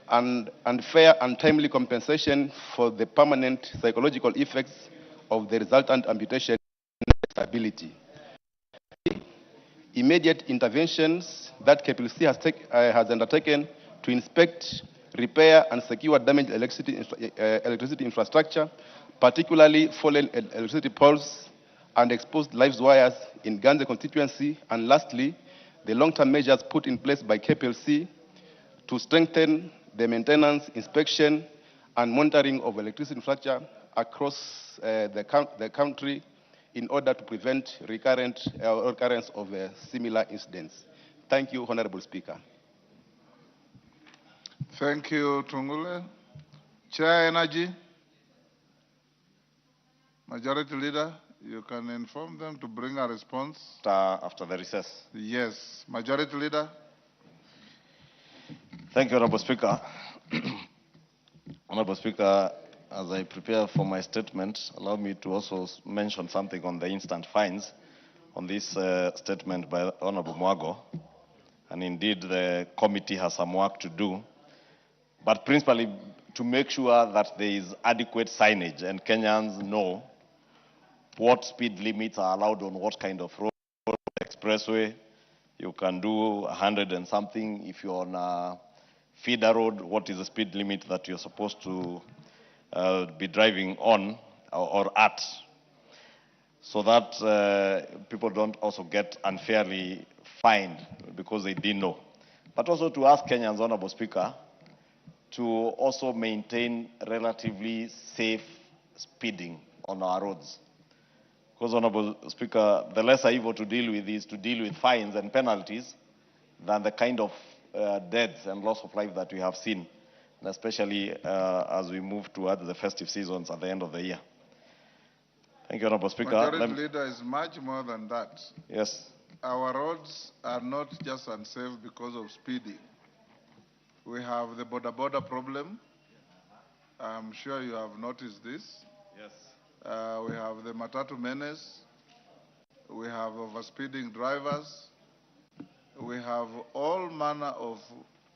and fair and timely compensation for the permanent psychological effects of the resultant amputation and disability. Immediate interventions that KPLC has undertaken to inspect, repair, and secure damaged electricity infrastructure, particularly fallen electricity poles and exposed live wires in Ganze constituency. And lastly, the long-term measures put in place by KPLC to strengthen the maintenance, inspection, and monitoring of electricity infrastructure across the country in order to prevent recurrence of similar incidents. Thank you, Honorable Speaker. Thank you, Tungule. Chair Energy, Majority Leader, you can inform them to bring a response. After the recess. Yes, Majority Leader. Thank you, Honorable Speaker. Honorable Speaker, as I prepare for my statement, allow me to also mention something on the instant fines on this statement by Honorable Mwago. And indeed, the committee has some work to do, but principally to make sure that there is adequate signage and Kenyans know what speed limits are allowed on what kind of road. Expressway, you can do 100 and something. If you're on a feeder road, what is the speed limit that you're supposed to be driving on or at, so that people don't also get unfairly fined because they didn't know. But also to ask Kenyans, Honorable Speaker, to also maintain relatively safe speeding on our roads. Because, Honorable Speaker, the lesser evil to deal with is to deal with fines and penalties than the kind of deaths and loss of life that we have seen, and especially as we move towards the festive seasons at the end of the year. Thank you, Honorable Speaker. Majority Leader, is much more than that. Yes. Our roads are not just unsafe because of speeding. We have the border problem. I'm sure you have noticed this. Yes. We have the matatu menace. We have overspeeding drivers. We have all manner of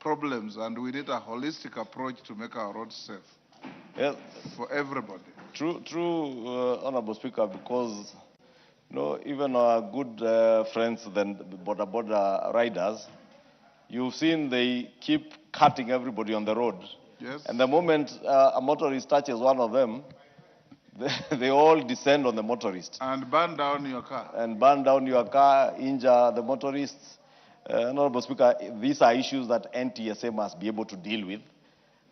problems, and we need a holistic approach to make our roads safe. Yes. For everybody. True, Honorable Speaker, because even our good friends, the border riders, you've seen they keep cutting everybody on the road. Yes. And the moment a motorist touches one of them, they all descend on the motorist. And burn down your car. And burn down your car, injure the motorists. Honorable Speaker, these are issues that NTSA must be able to deal with.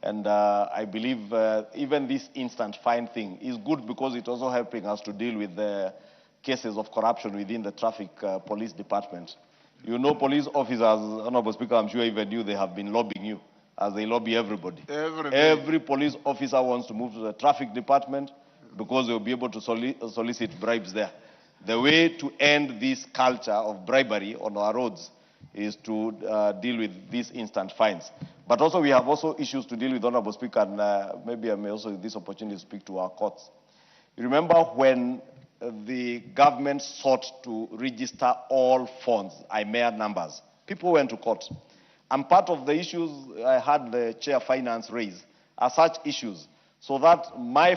And I believe even this instant fine thing is good because it's also helping us to deal with the cases of corruption within the traffic police department. You know, police officers, Honorable Speaker, I'm sure even you, they have been lobbying you, as they lobby everybody. Every police officer wants to move to the traffic department because they'll be able to solicit bribes there. The way to end this culture of bribery on our roads is to deal with these instant fines. But also we have also issues to deal with, Honorable Speaker, and maybe I may also use this opportunity to speak to our courts. You remember when the government sought to register all phones, IMEA numbers, people went to court. And part of the issues I had the Chair Finance raise are such issues. so that my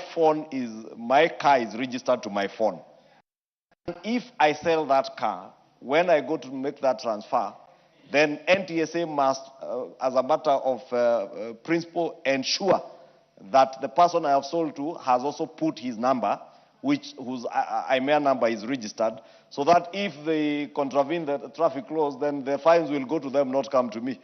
car is registered to my phone. If I sell that car, when I go to make that transfer, then NTSA must, as a matter of principle, ensure that the person I have sold to has also put his number, whose IMEI number is registered, so that if they contravene the traffic laws, then the fines will go to them, not come to me.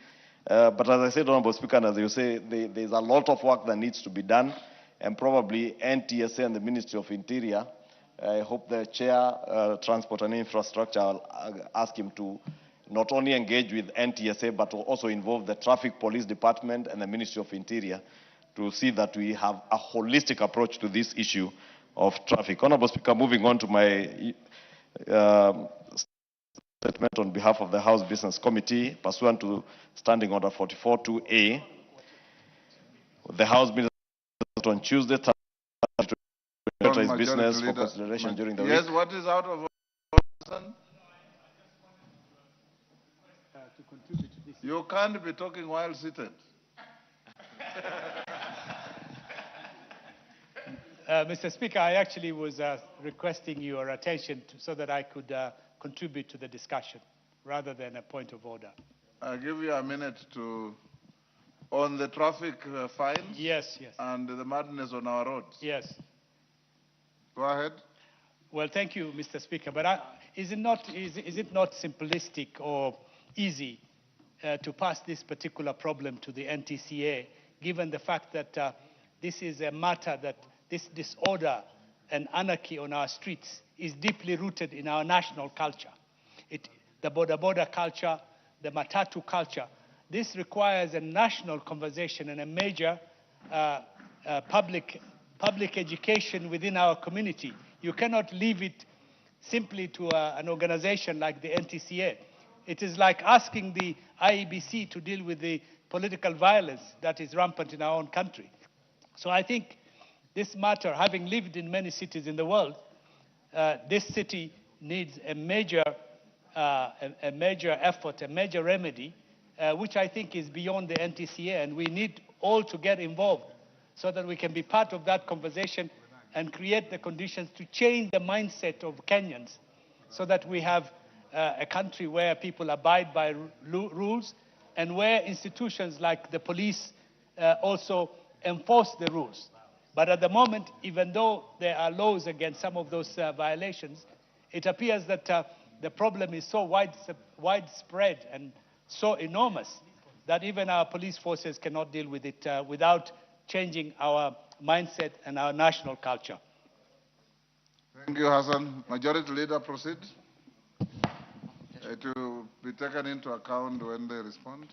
But as I said, Honorable Speaker, and as you say, there's a lot of work that needs to be done, and probably NTSA and the Ministry of Interior, I hope the Chair, Transport and Infrastructure, I'll ask him to not only engage with NTSA, but to also involve the Traffic Police Department and the Ministry of Interior to see that we have a holistic approach to this issue of traffic. Honorable Speaker, moving on to my statement on behalf of the House Business Committee, pursuant to Standing Order 44-2A, the House Business on Tuesday, business for consideration during the week. Yes, what is out of order? You can't be talking while seated. Mr. Speaker, I actually was requesting your attention so that I could contribute to the discussion rather than a point of order. I'll give you a minute on the traffic fines. Yes, yes. And the madness on our roads. Yes. Go ahead. Well, thank you, Mr. Speaker. But is it not simplistic or easy to pass this particular problem to the NTCA, given the fact that this is a matter that this disorder and anarchy on our streets is deeply rooted in our national culture? The border culture, the matatu culture. This requires a national conversation and a major public education within our community. You cannot leave it simply to an organization like the NTCA. It is like asking the IEBC to deal with the political violence that is rampant in our own country. So I think this matter, having lived in many cities in the world, this city needs a major effort, a major remedy, which I think is beyond the NTCA, and we need all to get involved so that we can be part of that conversation and create the conditions to change the mindset of Kenyans so that we have a country where people abide by rules and where institutions like the police also enforce the rules. But at the moment, even though there are laws against some of those violations, it appears that the problem is so widespread and so enormous that even our police forces cannot deal with it without changing our mindset and our national culture. Thank you, Hassan. Majority Leader, proceed. It will be taken into account when they respond.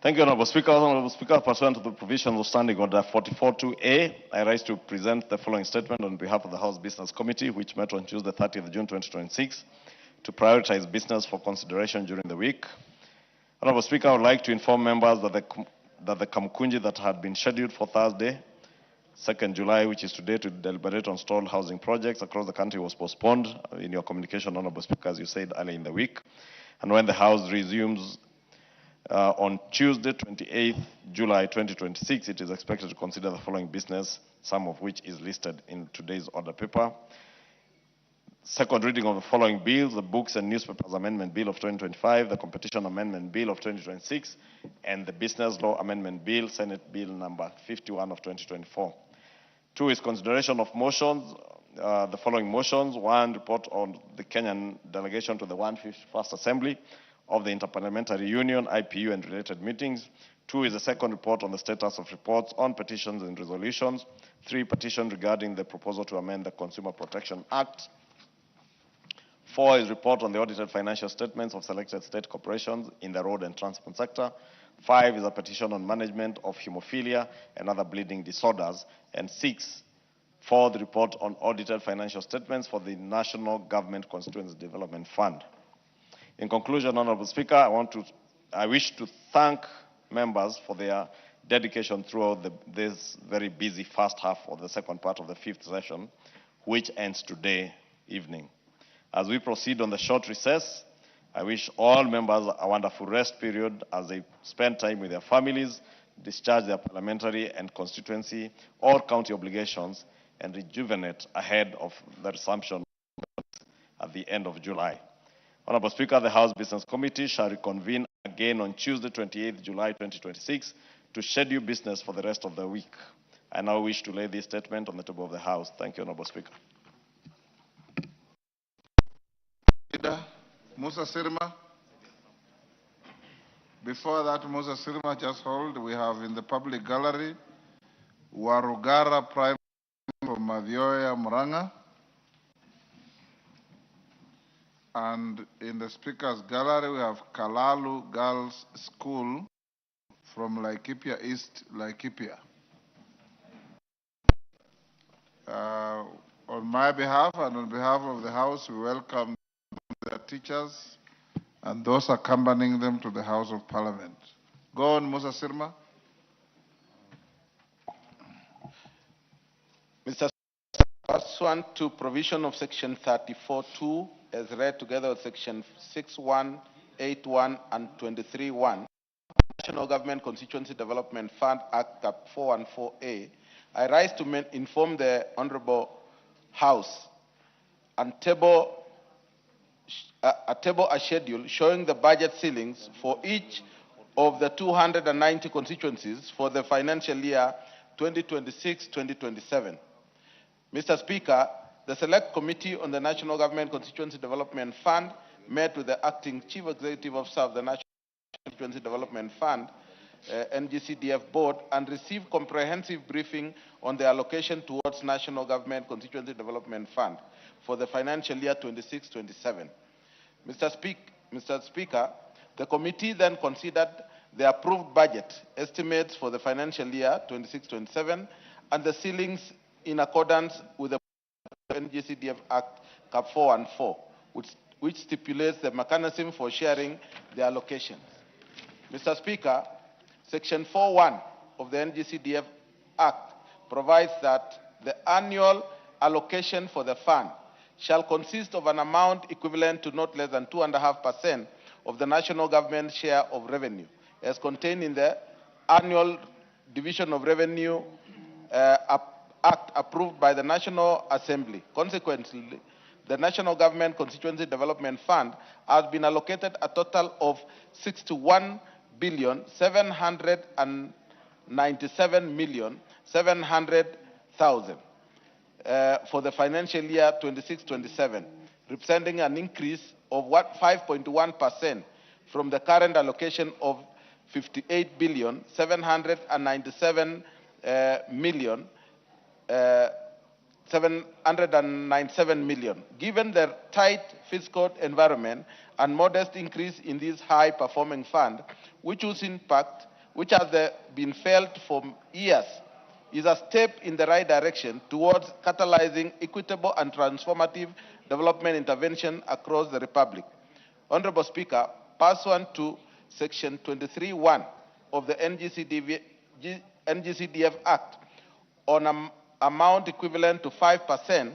Thank you, Honorable Speaker. Honorable Speaker, pursuant to the provisions of Standing Order 44-2A, I rise to present the following statement on behalf of the House Business Committee, which met on Tuesday, 30th June 2026, to prioritize business for consideration during the week. Honorable Speaker, I would like to inform members that the Kamkunji that had been scheduled for Thursday, 2nd July, which is today, to deliberate on stalled housing projects across the country was postponed in your communication, Honorable Speaker, as you said earlier in the week. And when the House resumes on Tuesday, 28th July 2026, it is expected to consider the following business, some of which is listed in today's order paper. Second reading of the following bills: the Books and Newspapers Amendment Bill of 2025, the Competition Amendment Bill of 2026, and the Business Law Amendment Bill, Senate Bill number 51 of 2024. 2 is consideration of motions. The following motions: 1, report on the Kenyan delegation to the 151st Assembly of the Interparliamentary Union, IPU, and related meetings. 2 is the second report on the status of reports on petitions and resolutions. 3, petition regarding the proposal to amend the Consumer Protection Act. 4 is report on the audited financial statements of selected state corporations in the road and transport sector. 5 is a petition on management of hemophilia and other bleeding disorders. And 6, for the report on audited financial statements for the National Government Constituency Development Fund. In conclusion, Honorable Speaker, I wish to thank members for their dedication throughout this very busy first half of the second part of the 5th session, which ends today evening. As we proceed on the short recess, I wish all members a wonderful rest period as they spend time with their families, discharge their parliamentary and constituency or county obligations, and rejuvenate ahead of the resumption at the end of July. Honorable Speaker, the House Business Committee shall reconvene again on Tuesday, 28th July 2026 to schedule business for the rest of the week. I now wish to lay this statement on the table of the House. Thank you, Honorable Speaker. Leader Musa Sirma. Before that, Musa Sirma, just hold. We have in the public gallery Warugara Primary from Madhioya, Muranga. And in the Speaker's gallery, we have Kalalu Girls School from Laikipia East, Laikipia. On my behalf and on behalf of the House, we welcome their teachers and those accompanying them to the House of Parliament. Go on, Musa Sirma. Mr. Pursuant to provision of Section 34(2), as read together with Section 6(1), 8(1), and 23(1), National Government Constituency Development Fund Act Cap 414A, I rise to inform the Honorable House and table a schedule showing the budget ceilings for each of the 290 constituencies for the financial year 2026-2027. Mr. Speaker, the Select Committee on the National Government Constituency Development Fund met with the Acting Chief Executive Officer of the National Constituency Development Fund, NGCDF Board, and received comprehensive briefing on the allocation towards National Government Constituency Development Fund for the financial year 26-27. Mr. Speaker, the committee then considered the approved budget estimates for the financial year 26-27 and the ceilings in accordance with the NGCDF Act Cap 414, which stipulates the mechanism for sharing the allocations. Mr. Speaker, Section 4.1 of the NGCDF Act provides that the annual allocation for the fund shall consist of an amount equivalent to not less than 2.5% of the national government share of revenue, as contained in the annual Division of Revenue Act approved by the National Assembly. Consequently, the National Government Constituency Development Fund has been allocated a total of 61,797,700,000 for the financial year 26-27, representing an increase of 5.1% from the current allocation of 58,797 million. Given the tight fiscal environment and modest increase in this high-performing fund, which has been felt for years, is a step in the right direction towards catalyzing equitable and transformative development intervention across the Republic. Honorable Speaker, pursuant to Section 23(1) of the NGCDF Act, on an amount equivalent to 5%,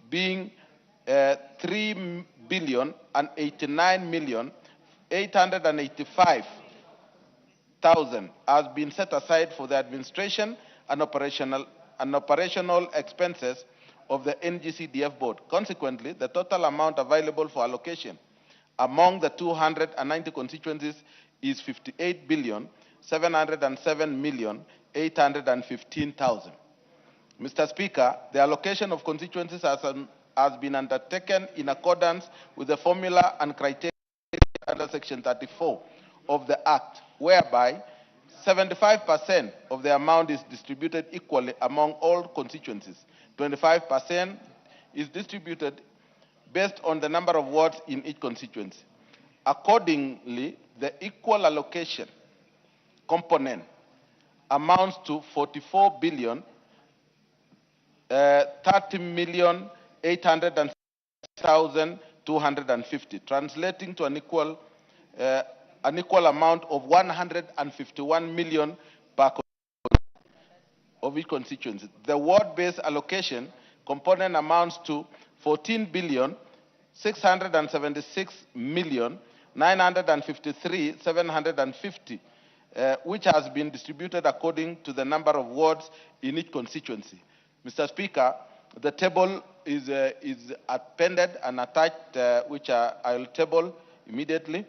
being 3,089,885,000 has been set aside for the administration and operational expenses of the NGCDF board. Consequently, the total amount available for allocation among the 290 constituencies is 58,707,815,000. Mr. Speaker, the allocation of constituencies has been undertaken in accordance with the formula and criteria under Section 34 of the Act, whereby 75% of the amount is distributed equally among all constituencies. 25% is distributed based on the number of wards in each constituency. Accordingly, the equal allocation component amounts to 44,30,800,250, translating to an equal amount of 151 million per of each constituency. The ward-based allocation component amounts to 14,676,953,750 which has been distributed according to the number of wards in each constituency. Mr. Speaker, the table is appended and attached, which I will table immediately.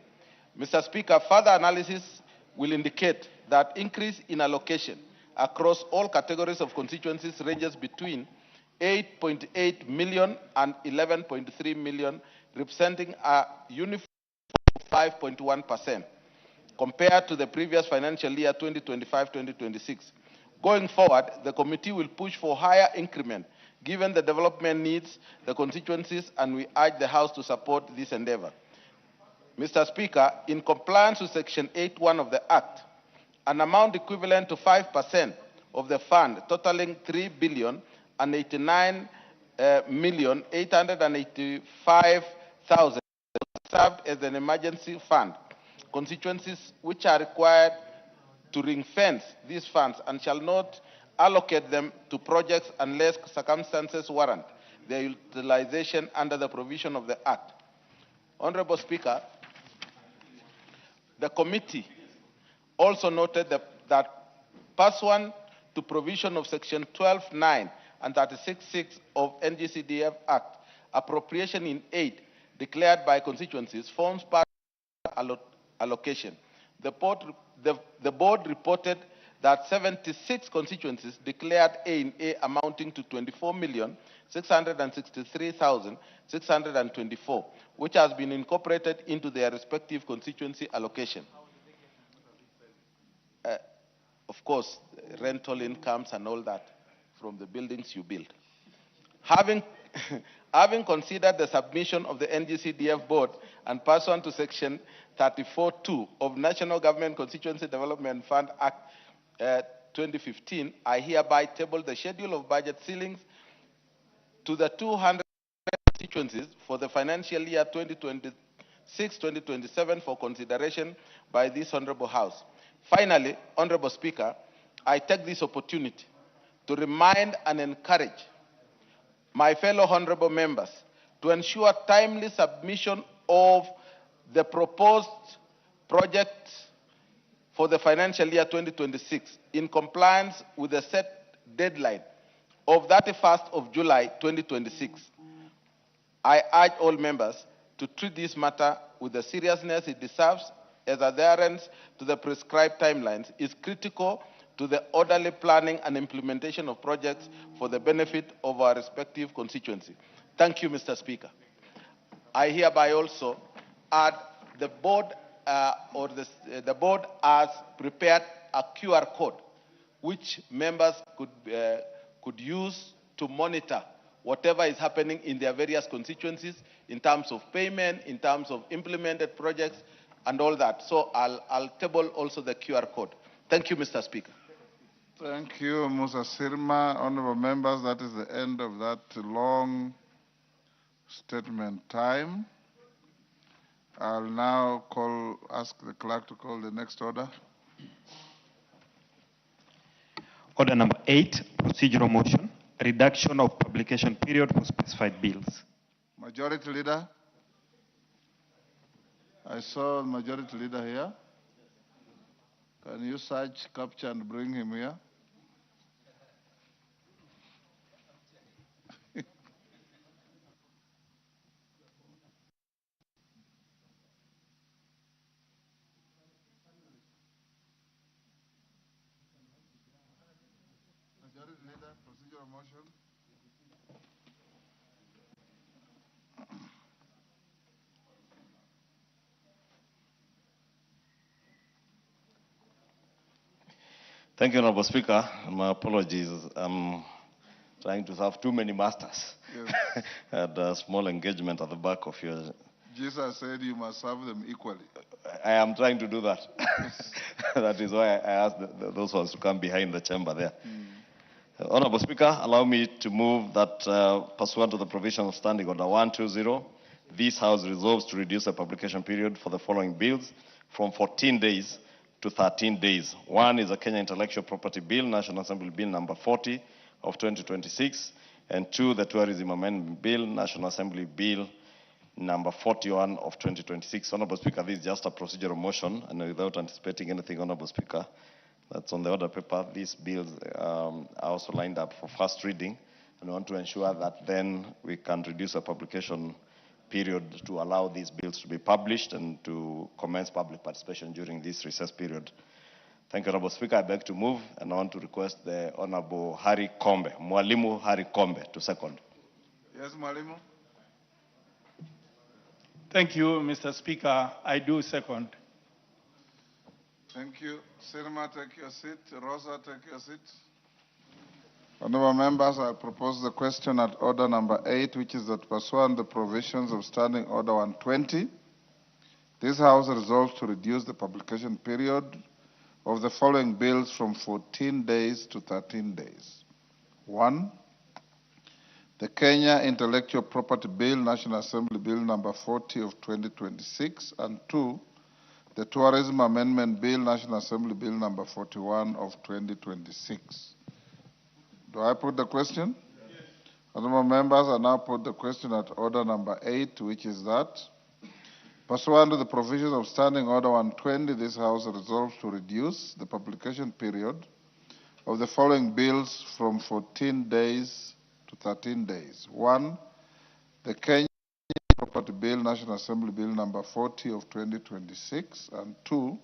Mr. Speaker, further analysis will indicate that increase in allocation across all categories of constituencies ranges between 8.8 million and 11.3 million, representing a uniform 5.1% compared to the previous financial year 2025-2026. Going forward, the committee will push for higher increment given the development needs the constituencies, and we urge the House to support this endeavor. Mr. Speaker, in compliance with Section 8.1 of the Act, an amount equivalent to 5% of the fund totaling 3,089,885,000 served as an emergency fund. Constituencies which are required to ring-fence these funds and shall not allocate them to projects unless circumstances warrant their utilization under the provision of the Act. Honorable Speaker, the committee also noted that pursuant to provision of Section 12(9) and 36(6) of NGCDF Act, appropriation in aid declared by constituencies forms part of allocation. The board reported that 76 constituencies declared A in A amounting to 24,663,624, which has been incorporated into their respective constituency allocation. Of course, rental incomes and all that from the buildings you build. Having considered the submission of the NGCDF board and pursuant to Section 34(2) of National Government Constituency Development Fund Act 2015, I hereby table the schedule of budget ceilings to the 200 constituencies for the financial year 2026-2027 for consideration by this Honorable House. Finally, Honorable Speaker, I take this opportunity to remind and encourage my fellow honorable members to ensure timely submission of the proposed projects for the financial year 2026 in compliance with the set deadline of 31st of July 2026. I urge all members to treat this matter with the seriousness it deserves, as adherence to the prescribed timelines is critical to the orderly planning and implementation of projects for the benefit of our respective constituency. Thank you, Mr. Speaker. I hereby also add the board the board has prepared a QR code which members could use to monitor whatever is happening in their various constituencies in terms of payment, in terms of implemented projects, and all that. So I'll table also the QR code. Thank you, Mr. Speaker. Thank you, Musa Sirma. Honorable members, that is the end of that long statement time. I'll now ask the clerk to call the next order. Order number 8, procedural motion, reduction of publication period for specified bills. Majority Leader. I saw Majority Leader here. Can you search, capture, and bring him here? Majority Leader, procedural motion. Thank you, Honorable Speaker. My apologies. I'm trying to serve too many masters. Yes. Had a small engagement at the back of your... Jesus said you must serve them equally. I am trying to do that. That is why I asked those ones to come behind the chamber there. Honorable Speaker, allow me to move that pursuant to the provision of Standing Order 120, this House resolves to reduce the publication period for the following bills from 14 days to 13 days. One is a Kenya Intellectual Property Bill, National Assembly Bill number 40 of 2026, and two, the Tourism Amendment Bill, National Assembly Bill number 41 of 2026. Honorable Speaker, this is just a procedural motion, and without anticipating anything, Honorable Speaker, that's on the order paper. These bills are also lined up for first reading, and we want to ensure that then we can reduce a publication period to allow these bills to be published and to commence public participation during this recess period. Thank you, Honorable Speaker. I beg to move, and I want to request the Honorable Harry Kombe, Mwalimu Harry Kombe, to second. Yes, Mwalimu. Thank you, Mr. Speaker. I do second. Thank you. Sirma, take your seat. Rosa, take your seat. Honorable members, I propose the question at order number 8, which is that pursuant the provisions of Standing Order 120, this House resolves to reduce the publication period of the following bills from 14 days to 13 days. 1, the Kenya Intellectual Property Bill, National Assembly Bill number 40 of 2026, and 2, the Tourism Amendment Bill, National Assembly Bill number 41 of 2026. Do I put the question? Yes. Honorable members, I now put the question at order number 8, which is that pursuant to the provisions of Standing Order 120, this House resolves to reduce the publication period of the following bills from 14 days to 13 days. 1, the Kenya Property Bill, National Assembly Bill number 40 of 2026, and 2,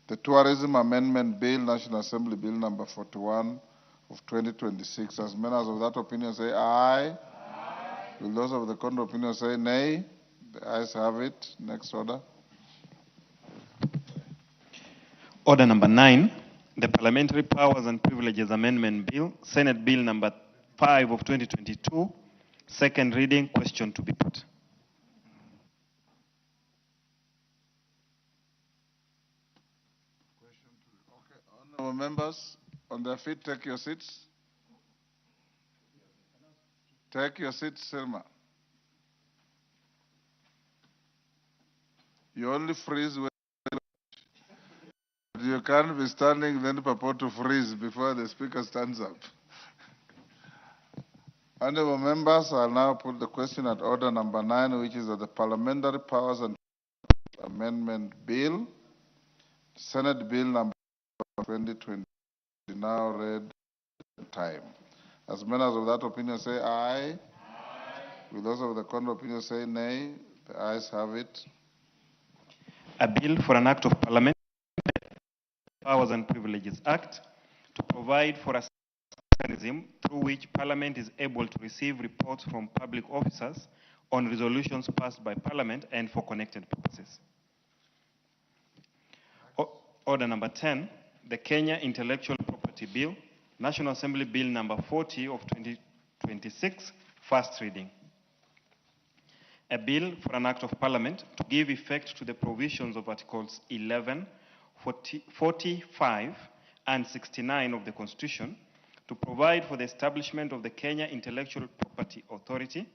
the Tourism Amendment Bill, National Assembly Bill number 41 of 2026. As members of that opinion say aye. Aye. Will those of the contrary opinion say nay? The ayes have it. Next order. Order number 9, the Parliamentary Powers and Privileges Amendment Bill, Senate Bill number 5 of 2022, second reading, question to be put. Okay, honorable members, on their feet, take your seats. Take your seats, Selma. You only freeze when you can't be standing, then purport to freeze before the speaker stands up. Honorable members, I'll now put the question at order number 9, which is that the Parliamentary Powers and Amendment Bill, Senate Bill number 2020, now read time. As members of that opinion say aye. Aye. Will those of the contrary opinion say nay? The ayes have it. A bill for an act of Parliament, Powers and Privileges Act, to provide for a mechanism through which Parliament is able to receive reports from public officers on resolutions passed by Parliament and for connected purposes. Order number 10, the Kenya Intellectual Property Bill, National Assembly Bill number 40 of 2026, first reading. A bill for an act of Parliament to give effect to the provisions of Articles 11, 45, and 69 of the Constitution, to provide for the establishment of the Kenya Intellectual Property Authority,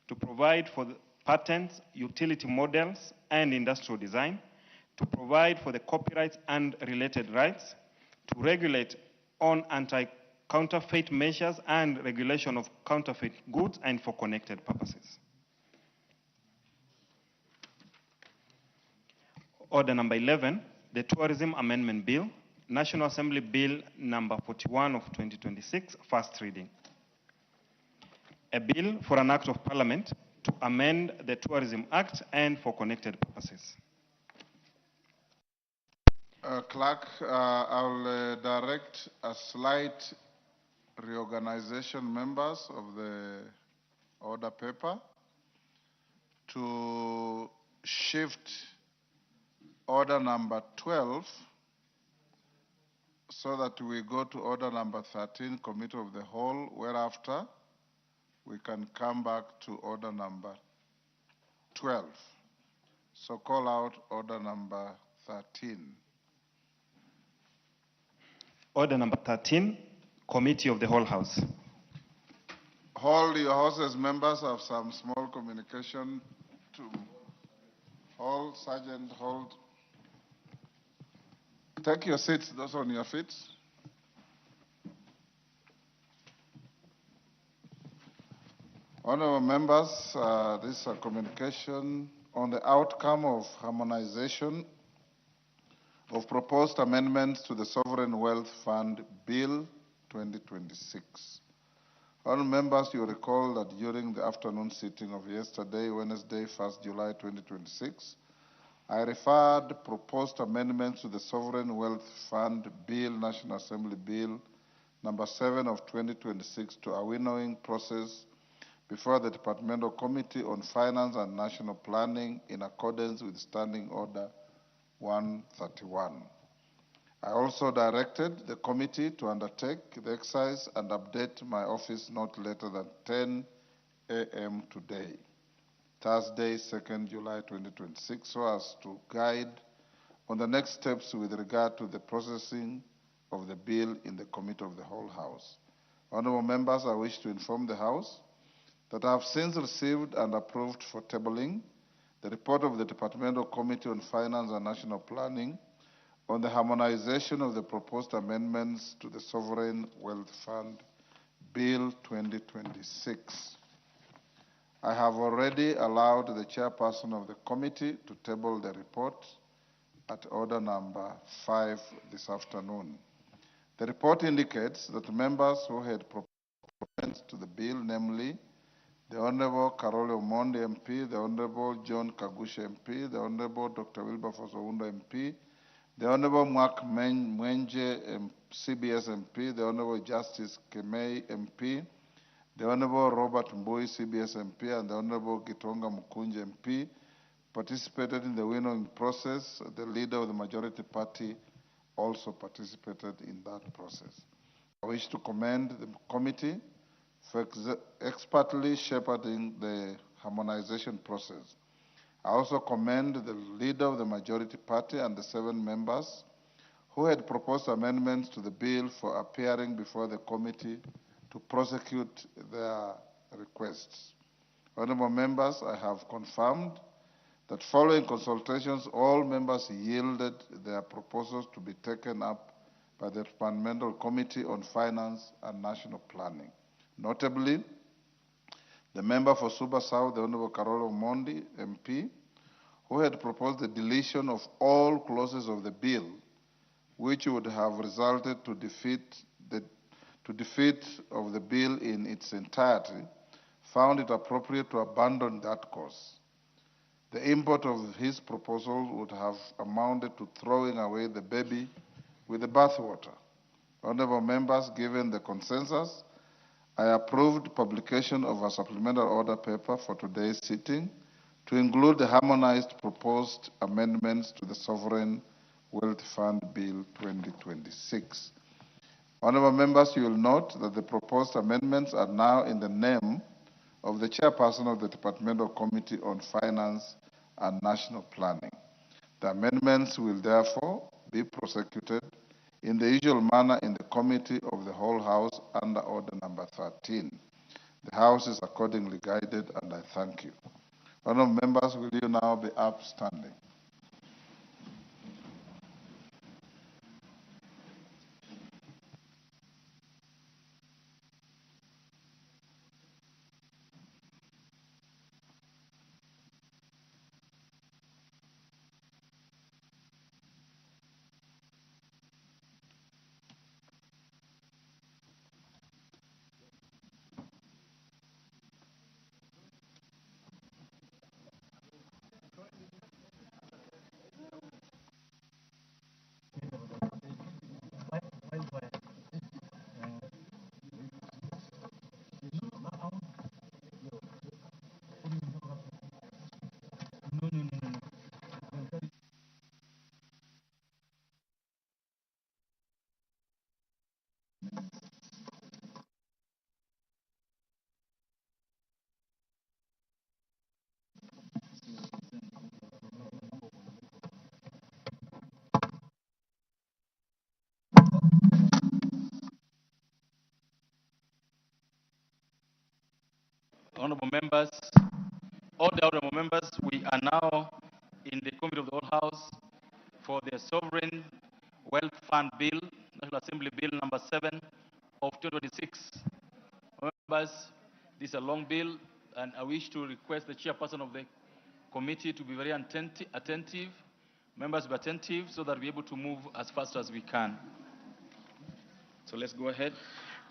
to provide for the patents, utility models, and industrial design, to provide for the copyrights and related rights, to regulate on anti-counterfeit measures and regulation of counterfeit goods, and for connected purposes. Order number 11, the Tourism Amendment Bill, National Assembly Bill number 41 of 2026, first reading. A bill for an act of Parliament to amend the Tourism Act and for connected purposes. Clerk, I'll direct a slight reorganization, members of the order paper, to shift order number 12 so that we go to order number 13, Committee of the Whole, whereafter we can come back to order number 12. So call out order number 13. Order number 13, Committee of the Whole House. Hold your horses, members. Have some small communication to hold. Sergeant, hold. Take your seats, those on your feet. Honorable members, this is a communication on the outcome of harmonization of proposed amendments to the Sovereign Wealth Fund Bill 2026. Honorable members, you recall that during the afternoon sitting of yesterday, Wednesday, 1st July 2026, I referred proposed amendments to the Sovereign Wealth Fund Bill, National Assembly Bill number 7 of 2026 to a winnowing process before the Departmental Committee on Finance and National Planning in accordance with Standing Order 131. I also directed the committee to undertake the exercise and update my office not later than 10 a.m. today, Thursday, 2nd July 2026, so as to guide on the next steps with regard to the processing of the bill in the Committee of the Whole House. Honorable members, I wish to inform the House that I have since received and approved for tabling the report of the Departmental Committee on Finance and National Planning on the harmonization of the proposed amendments to the Sovereign Wealth Fund Bill 2026. I have already allowed the chairperson of the committee to table the report at order number 5 this afternoon. The report indicates that members who had proposed to the bill, namely the Honorable Carole Omondi MP, the Honorable John Kagusha MP, the Honorable Dr. Wilberforce Oundo MP, the Honorable Mark Mwenje, CBS MP, the Honorable Justice Kemei MP, the Honorable Robert Mbui, CBS MP, and the Honorable Gitonga Mukunje MP participated in the winnowing process. The leader of the majority party also participated in that process. I wish to commend the committee for expertly shepherding the harmonization process. I also commend the leader of the majority party and the 7 members who had proposed amendments to the bill for appearing before the committee to prosecute their requests. Honorable members, I have confirmed that following consultations, all members yielded their proposals to be taken up by the Departmental Committee on Finance and National Planning. Notably, the member for Suba South, the Honorable Carole Omondi, MP, who had proposed the deletion of all clauses of the bill, which would have resulted to defeat of the bill in its entirety, found it appropriate to abandon that course. The import of his proposal would have amounted to throwing away the baby with the bathwater. Honorable members, given the consensus, I approved publication of a supplemental order paper for today's sitting to include the harmonized proposed amendments to the Sovereign Wealth Fund Bill 2026. Honorable members, you will note that the proposed amendments are now in the name of the chairperson of the Departmental Committee on Finance and National Planning. The amendments will therefore be prosecuted in the usual manner in the Committee of the Whole House under Order number 13. The House is accordingly guided, and I thank you. Honorable members, will you now be upstanding? Honorable members, all the honorable members, we are now in the Committee of the Whole House for the Sovereign Wealth Fund Bill, National Assembly Bill number 7 of 2026. Members, this is a long bill. and I wish to request the chairperson of the committee to be very attentive, members be attentive, so that we're able to move as fast as we can. So let's go ahead.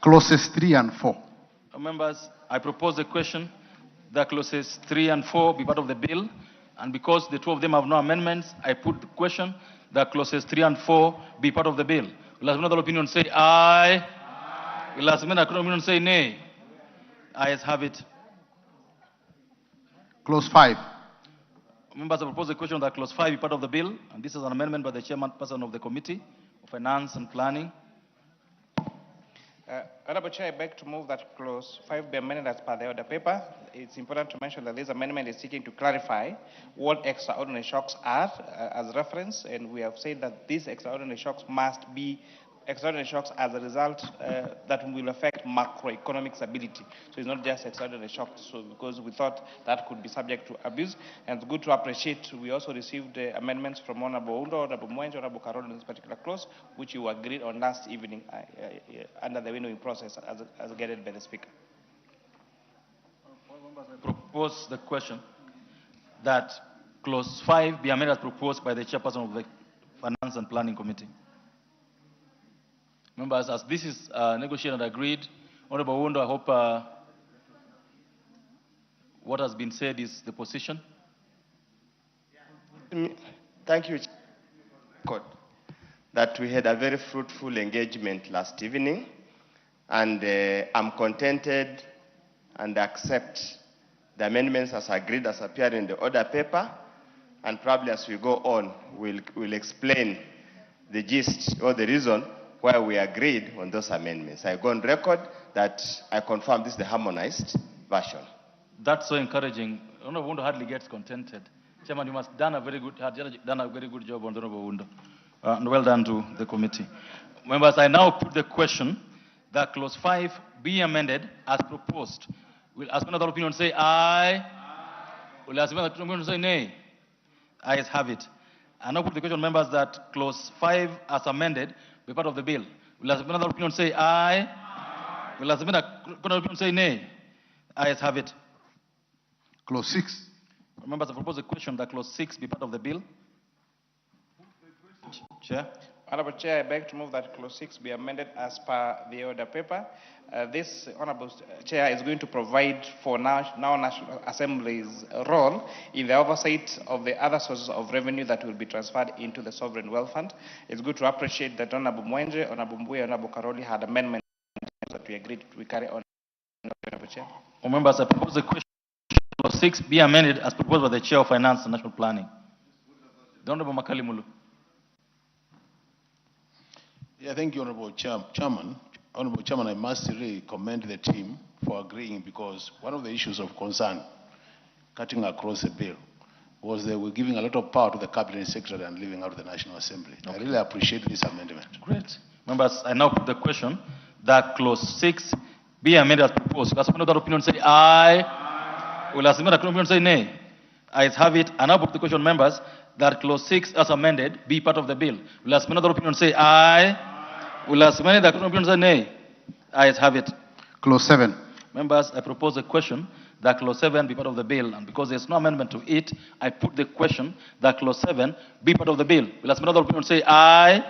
Clauses 3 and 4. Members, I propose the question that clauses 3 and 4 be part of the bill, and because the two of them have no amendments, I put the question that clauses 3 and 4 be part of the bill. Will another opinion say aye? Will another opinion say nay? Ayes have it. Clause 5. Members, I propose the question that clause 5 be part of the bill, and this is an amendment by the chairperson of the Committee of Finance and Planning. Honorable Chair, I beg to move that clause 5 be amended as per the order paper. It's important to mention that this amendment is seeking to clarify what extraordinary shocks are as reference, and we have said that these extraordinary shocks must be extraordinary shocks as a result that will affect macroeconomic stability. So it's not just extraordinary shocks, so because we thought that could be subject to abuse. And it's good to appreciate, we also received amendments from Honorable Undo, Honorable Mwenje, Honorable Carol in this particular clause, which you agreed on last evening under the winnowing process as guided by the Speaker. I propose the question that clause 5 be amended as proposed by the chairperson of the Finance and Planning Committee. Members, as this is negotiated and agreed, Honorable Undo, I hope what has been said is the position. Thank you, that we had a very fruitful engagement last evening, and I'm contented and accept the amendments as agreed as appear in the order paper, and probably as we go on, we'll explain the gist or the reason why we agreed on those amendments. I go on record that I confirm this is the harmonized version. That's so encouraging. Honorable Undo hardly gets contented. Chairman, you must have done a very good job on Honorable Undo. And well done to the committee. Members, I now put the question that clause 5 be amended as proposed. Will as another opinion say aye? Will as another opinion say nay? Ayes have it. I now put the question, members, that clause 5 as amended be part of the bill. Will as another opinion say aye? Will as another opinion say nay? Ayes have it. Clause 6. Members, I propose a question that clause 6 be part of the bill. Chair. Honorable Chair, I beg to move that clause 6 be amended as per the order paper. This, Honorable Chair, is going to provide for now National Assembly's role in the oversight of the other sources of revenue that will be transferred into the Sovereign Wealth Fund. It's good to appreciate that Honorable Mwenje, Honorable Mbuye, Honorable Karoli had amendments that we agreed we carry on. Honorable Chair. Members, I propose the question clause 6 be amended as proposed by the Chair of Finance and National Planning. The Honorable Makali Mulu. Yeah, thank you, Honorable Chairman. Honorable Chairman, I must really commend the team for agreeing, because one of the issues of concern cutting across the bill was they were giving a lot of power to the Cabinet Secretary and leaving out the National Assembly. Okay. I really appreciate this amendment. Great. Members, I now put the question that clause 6 be amended as proposed. Does another opinion say aye? Will another opinion say nay? Ayes have it. I now put the question, members, that clause 6 as amended be part of the bill. Will another opinion say aye? Will another opinion say nay? Ayes have it. Clause 7. Members, I propose a question that clause 7 be part of the bill, and because there's no amendment to it, I put the question that clause 7 be part of the bill. Will another opinion say aye?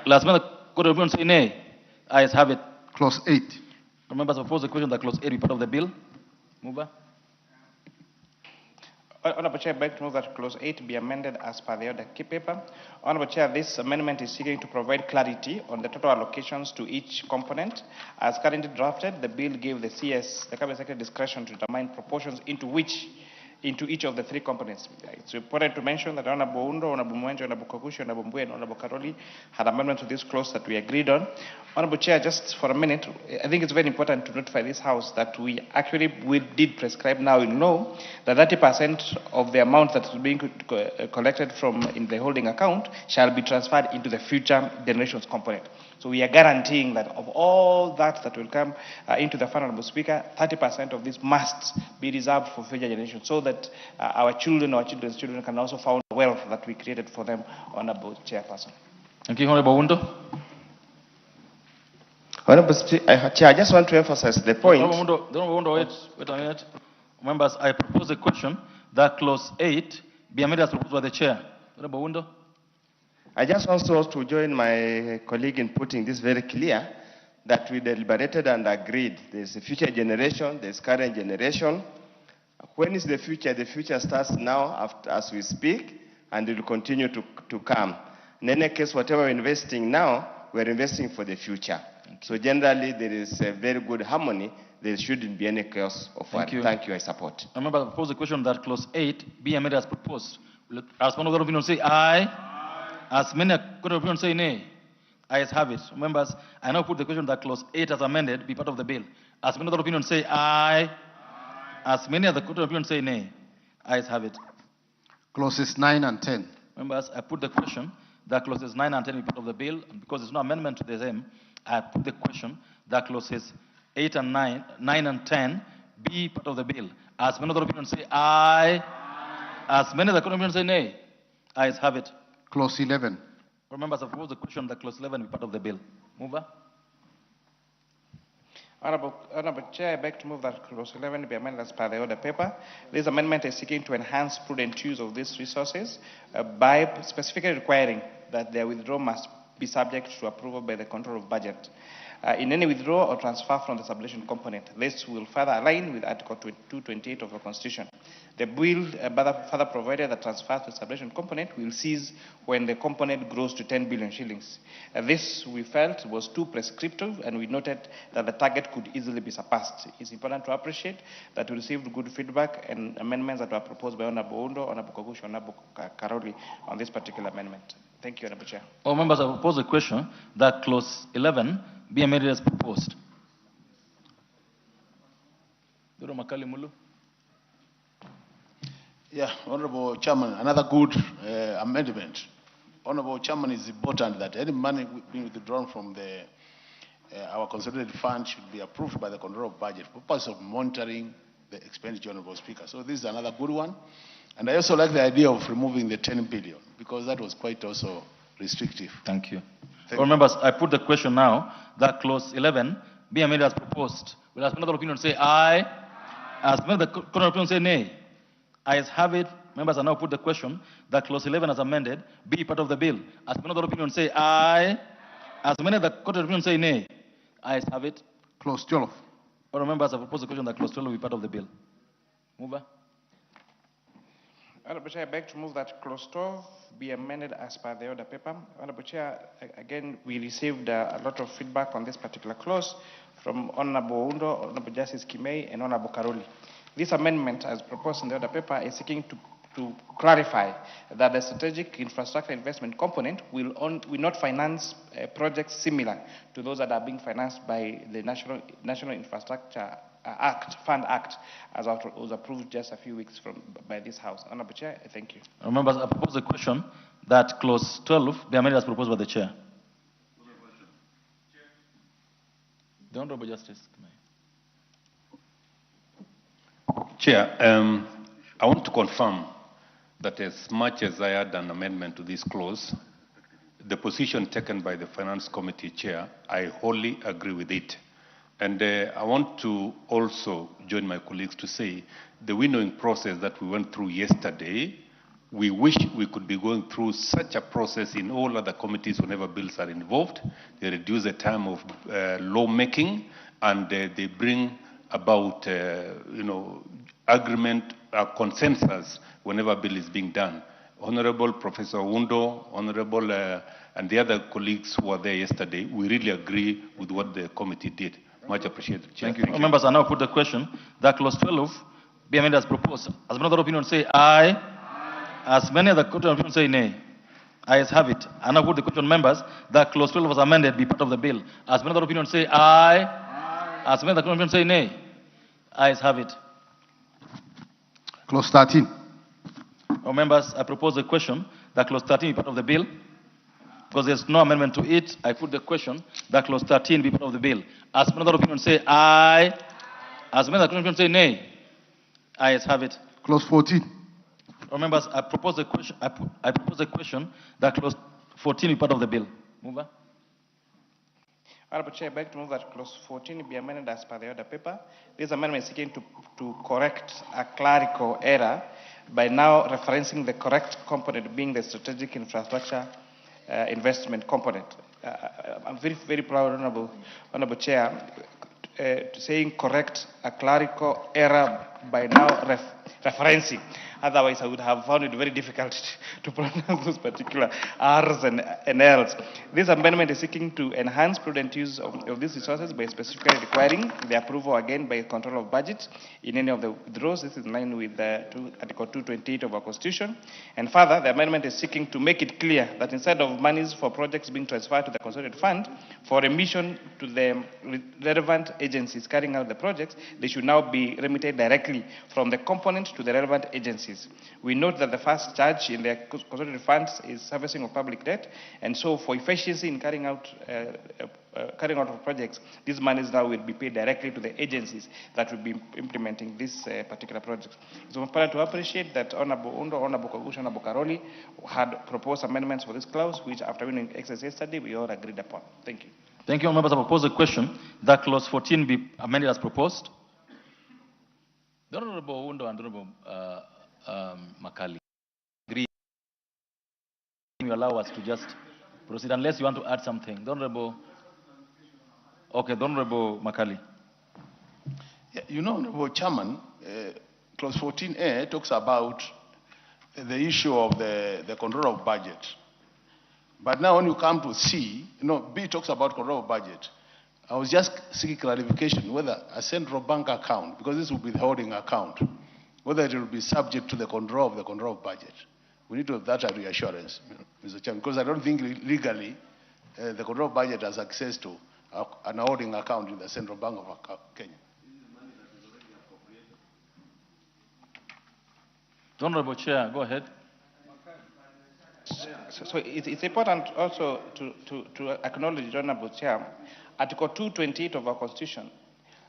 Will another opinion say nay? Ayes have it. Clause 8. Members, I propose a question that clause 8 be part of the bill. Mover. Honorable Chair, I beg to move that clause 8 be amended as per the order paper. Honorable Chair, this amendment is seeking to provide clarity on the total allocations to each component. As currently drafted, the bill gave the CS, the Cabinet Secretary, discretion to determine proportions into each of the three components. It's important to mention that Honorable Undo, Honorable Mwenje, Honorable Kakushi, Honorable Mbuye, and Honorable Karoli had amendments to this clause that we agreed on. Honorable Chair, just for a minute, I think it's very important to notify this House that we did prescribe now in law that 30% of the amount that is being collected from in the holding account shall be transferred into the future generations component. So we are guaranteeing that of all that will come into the fund, Honorable Speaker, 30% of this must be reserved for future generations, so that our children's children can also found the wealth that we created for them, Honorable Chairperson. Thank you, Honorable Undo. Honorable Chair, I just want to emphasize the point. Honorable Undo, wait a minute. Members, I propose a question that clause 8 be amended as proposed by the chair. Honorable Wundo. I just also to join my colleague in putting this very clear that we deliberated and agreed. There's a future generation, there's current generation. When is the future? The future starts now as we speak, and it will continue to come. In any case, whatever we're investing now, we're investing for the future. So generally, there is a very good harmony. There shouldn't be any chaos of Thank you. Thank you, I support. Remember, I propose the question that clause 8 be amended as proposed. As one of the opinion say aye. As many opinion say nay. Ayes have it. Members, I now put the question that clause 8 as amended be part of the bill. As many other opinion say aye. As many other opinion say nay. Ayes have it. Clauses 9 and 10. Members, I put the question that clauses 9 and 10 be part of the bill, and because there's no amendment to the same, I put the question that clauses 8 and 9, 9 and 10 be part of the bill. As many other opinions say aye. As many other opinions say nay. Ayes have it. Clause 11. Members, I propose the question that clause 11 be part of the bill. Mover. Honorable Chair, I beg to move that clause 11 be amended as per the order paper. This amendment is seeking to enhance prudent use of these resources by specifically requiring that their withdrawal must be subject to approval by the control of budget. In any withdrawal or transfer from the subvention component, this will further align with Article 228 of the Constitution. The bill further provided that transfer to the subvention component will cease when the component grows to 10 billion shillings. This, we felt, was too prescriptive, and we noted that the target could easily be surpassed. It's important to appreciate that we received good feedback and amendments that were proposed by Honorable Undo, Honorable Kogushi, Honorable Karoli on this particular amendment. Thank you, Honorable Chair. All members, I propose a question that clause 11 be amended as proposed. Duro Makali Mulu. Yeah, Honorable Chairman, another good amendment. Honorable Chairman, it's important that any money being withdrawn from our consolidated fund should be approved by the control of budget for purpose of monitoring the expenditure, Honorable Speaker. So this is another good one. And I also like the idea of removing the 10 billion because that was quite also restrictive. Thank you. All members, I put the question now that clause 11 be amended as proposed. Will as another opinion say aye? As another opinion say nay? Ayes have it. Members, I now put the question that clause 11 as amended be part of the bill. As another opinion say aye. As many the court opinion say nay. Ayes have it. Clause 12. All members, I propose the question that clause 12 be part of the bill. Mover. Honorable Chair, I beg to move that clause 12 be amended as per the order paper. Honorable Chair, again, we received a lot of feedback on this particular clause from Honorable Undo, Honorable Justice Kimei, and Honorable Karoli. This amendment, as proposed in the order paper, is seeking to clarify that the strategic infrastructure investment component will not finance projects similar to those that are being financed by the National Infrastructure Fund Act, as was approved just a few weeks by this House. Honorable Chair, thank you. Members, I propose the question that clause 12 be amended as proposed by the chair. The Honorable Justice. Chair, I want to confirm that as much as I had an amendment to this clause, the position taken by the Finance Committee Chair, I wholly agree with it. And I want to also join my colleagues to say the winnowing process that we went through yesterday, we wish we could be going through such a process in all other committees whenever bills are involved. They reduce the time of lawmaking, and they bring about, agreement, consensus whenever a bill is being done. Honorable Professor Wundo, Honorable, and the other colleagues who were there yesterday, we really agree with what the committee did. Much appreciated, Chair. Thank you. Members, I now put the question that clause 12 be amended as proposed. As many other opinions say aye. As many other opinions say nay. Ayes have it. I now put the question, members, that clause 12 was amended be part of the bill. As many other opinions say aye. As many other opinions say nay. Ayes have it. Clause 13. Members, I propose the question that clause 13 be part of the bill. Because there's no amendment to it, I put the question that clause 13 be part of the bill. As another opinion say aye. As another opinion say nay. Ayes have it. Clause 14. Members, I propose the question. I propose the question that clause 14 be part of the bill. Mover. Honorable Chair, I beg to move that clause 14 be amended as per the order paper. This amendment is seeking to correct a clerical error by now referencing the correct component being the strategic infrastructure investment component. I'm very, very proud, Honorable Chair, saying correct a clerical error by now referencing. Otherwise, I would have found it very difficult to pronounce those particular R's and L's. This amendment is seeking to enhance prudent use of these resources by specifically requiring the approval again by control of budget in any of the withdrawals. This is in line with Article 228 of our Constitution. And further, the amendment is seeking to make it clear that instead of monies for projects being transferred to the consolidated fund for remission to the relevant agencies carrying out the projects, they should now be remitted directly from the component to the relevant agencies. We note that the first charge in the consolidated funds is servicing of public debt, and so for efficiency in carrying out of projects, these monies now will be paid directly to the agencies that will be implementing this particular project. So I'm proud to appreciate that Honorable Undo, Honorable Kogusha, Honorable Karoli had proposed amendments for this clause, which after winning exercise yesterday, we all agreed upon. Thank you. Thank you, members. I propose a question that clause 14 be amended as proposed. The Honorable Undo and Honorable Makali agree. You allow us to just proceed unless you want to add something. The Honorable Makali. Yeah, you know, Honorable Chairman, clause 14A talks about the issue of the control of budget. But now when you come to C, B talks about control of budget. I was just seeking clarification whether a central bank account, because this will be the holding account, whether it will be subject to the control of budget. We need to have that reassurance, Mr. Chairman, because I don't think legally the control of budget has access to an holding account in the Central Bank of Kenya. Honorable Chair, go ahead. So it's important also to acknowledge, Honorable Chair, Article 228 of our Constitution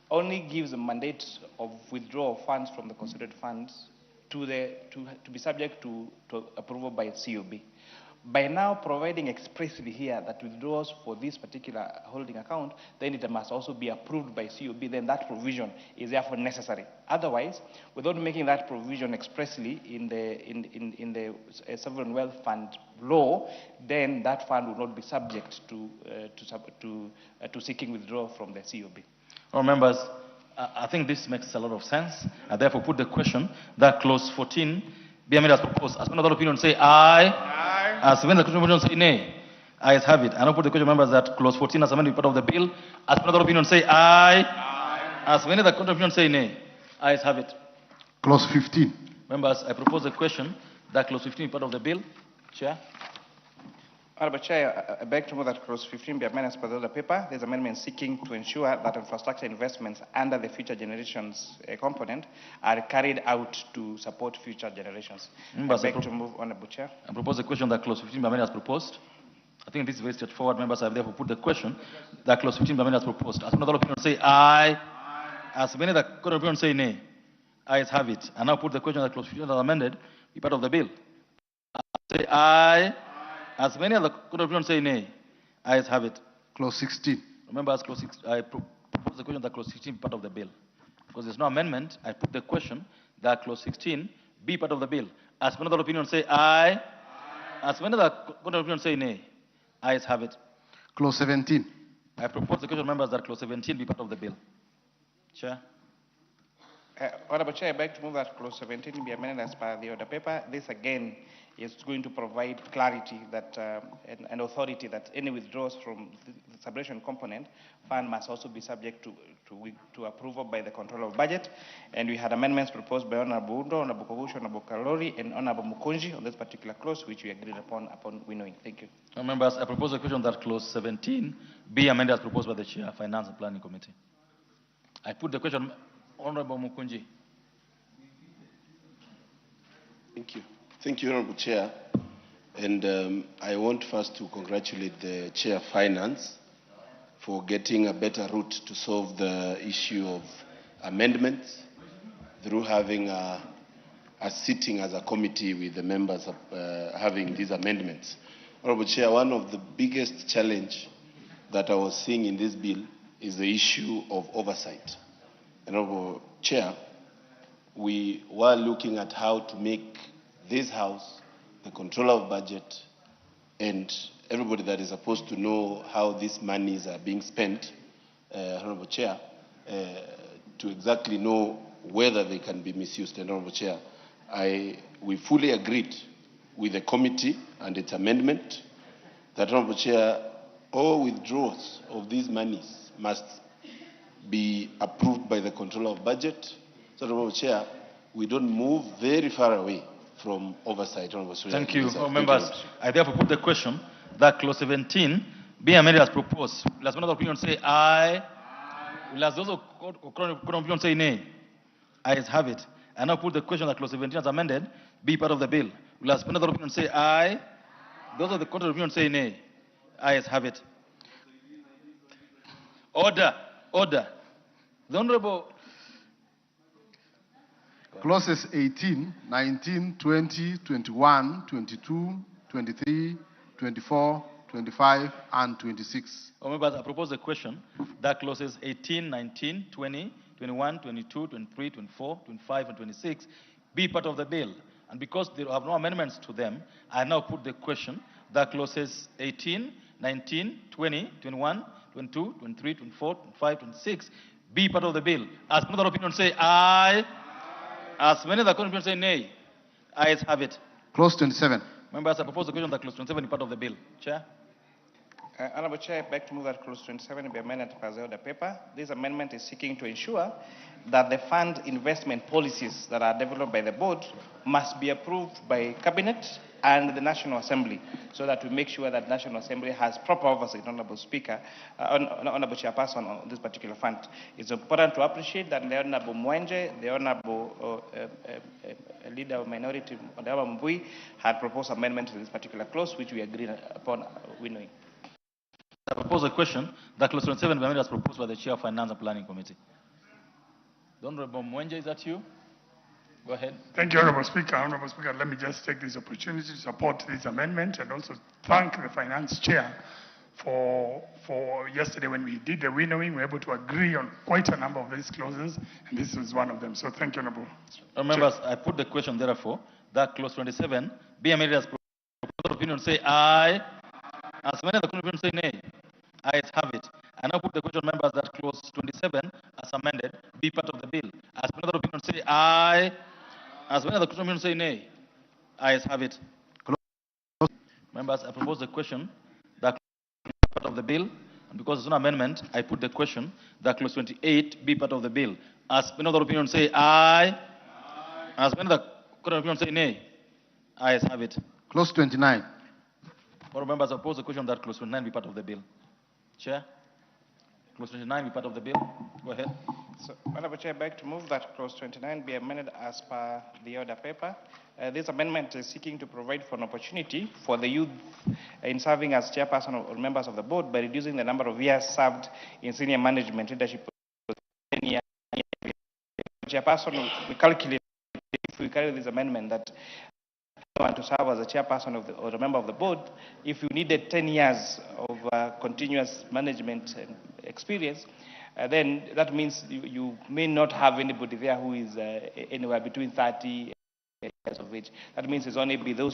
only gives a mandate of withdrawal of funds from the consolidated funds to be subject to approval by COB. By now providing expressly here that withdrawals for this particular holding account, then it must also be approved by COB, then that provision is therefore necessary. Otherwise, without making that provision expressly in the sovereign wealth fund law, then that fund will not be subject to seeking withdrawal from the COB. All members, I think this makes a lot of sense. I therefore put the question that clause 14 be amended as proposed. As another opinion say aye. Aye. As when the opinion say nay. Ayes have it. I now put the question, members, that clause 14 as amended be part of the bill. As another opinion say aye. Aye. As when the opinion say nay. Ayes have it. Clause 15. Members, I propose a question that clause 15 be part of the bill. Chair. Honorable Chair, I beg to move that clause 15 be amended as per the other paper. There's amendment seeking to ensure that infrastructure investments under the future generations component are carried out to support future generations. Members, I beg to move, Honorable Chair. I propose a question that clause 15 be amended as proposed. I think this is very straightforward. Members, I have therefore put the question that clause 15 be amended as proposed. As another opinion say aye. Aye. As many that could opinion say nay. Ayes have it. I now put the question that clause 15 as amended be part of the bill. Say aye. As many of the court of opinion say nay, ayes have it. Clause 16. Remember, as clause 16, I propose the question that clause 16 be part of the bill. Because there's no amendment, I put the question that clause 16 be part of the bill. As many of the opinion say aye. As many of the court of opinion say nay, ayes have it. Clause 17. I propose the question, members, that clause 17 be part of the bill. Chair. Honorable Chair, I beg to move that clause 17 be amended as per the order paper. This again is going to provide clarity that and authority that any withdrawals from the subvention component fund must also be subject to approval by the control of budget. And we had amendments proposed by Honorable Undo, Honorable Kogusha, Honorable Karoli, and Honorable Mukonji on this particular clause, which we agreed upon winnowing. Thank you. Members, I propose a question that clause 17 be amended as proposed by the Chair, Finance and Planning Committee. I put the question, Honorable Mukonji. Thank you. Thank you, Honorable Chair. And I want first to congratulate the Chair of Finance for getting a better route to solve the issue of amendments through having a sitting as a committee with the members of, having these amendments. Honorable Chair, one of the biggest challenge that I was seeing in this bill is the issue of oversight. Honorable Chair, we were looking at how to make this House, the controller of budget, and everybody that is supposed to know how these monies are being spent, Honorable Chair, to exactly know whether they can be misused. Honorable Chair, we fully agreed with the committee and its amendment that, Honorable Chair, all withdrawals of these monies must be approved by the controller of budget. So, Honorable Chair, we don't move very far away from oversight. Honorable Chair. Thank you. Thank Members, I therefore put the question that clause 17 be amended as proposed. Will another opinion say aye? Will those opinion say nay? Ayes have it. I now put the question that clause 17 as amended be part of the bill. Will another opinion say aye? Those of the contrary opinion say nay. Ayes have it. Order. Order. The Honorable Clauses 18, 19, 20, 21, 22, 23, 24, 25, and 26. Members, I propose the question that clauses 18, 19, 20, 21, 22, 23, 24, 25, and 26 be part of the bill. And because there are no amendments to them, I now put the question that clauses 18, 19, 20, 21, 22, 23, 24, 25, 26 be part of the bill. As another opinion say aye. As many of the opinion say nay. Ayes have it. Clause 27. Members, I propose the question that clause 27 be part of the bill. Chair. Honorable Chair, I beg to move that clause 27 be amended as the order paper. This amendment is seeking to ensure that the fund investment policies that are developed by the board must be approved by Cabinet and the National Assembly, so that we make sure that the National Assembly has proper oversight, Honorable Speaker, Honorable Chairperson, on this particular fund. It's important to appreciate that the Honorable Mwenje, the Honorable Leader of Minority, the Honorable Mbui, had proposed amendment to this particular clause, which we agreed upon winnowing. I propose a question that clause 27 be amended as proposed by the Chair of Finance and Planning Committee. The Honorable Mwenje, is that you? Go ahead. Thank you, Honorable Speaker. Honorable Speaker, let me just take this opportunity to support this amendment and also thank the Finance Chair for yesterday when we did the winnowing. We were able to agree on quite a number of these clauses, and this was one of them. So thank you, Honorable Members, I put the question, therefore, that clause 27 be amended as proposed. Opinion say aye. As many of the opinion say nay. Ayes have it. I now put the question, members, that clause 27 as amended be part of the bill. As many of the opinion say aye. As many of the opinion say nay. Ayes have it. Members, I propose the question that part of the bill, and because it's an amendment, I put the question that clause 28 be part of the bill. As many of the opinion say aye. As many of the opinion say nay. Ayes have it. Clause 29. All members, I propose the question that clause 29 be part of the bill. Chair, clause 29 be part of the bill. Go ahead. So, Honorable Chair, I beg to move that clause 29 be amended as per the order paper. This amendment is seeking to provide for an opportunity for the youth in serving as chairperson or members of the board by reducing the number of years served in senior management leadership. Chairperson, we calculate, if we carry this amendment, that want to serve as a chairperson of or a member of the board, if you needed 10 years of continuous management experience, then that means you may not have anybody there who is anywhere between 30 years of age. That means it's only be those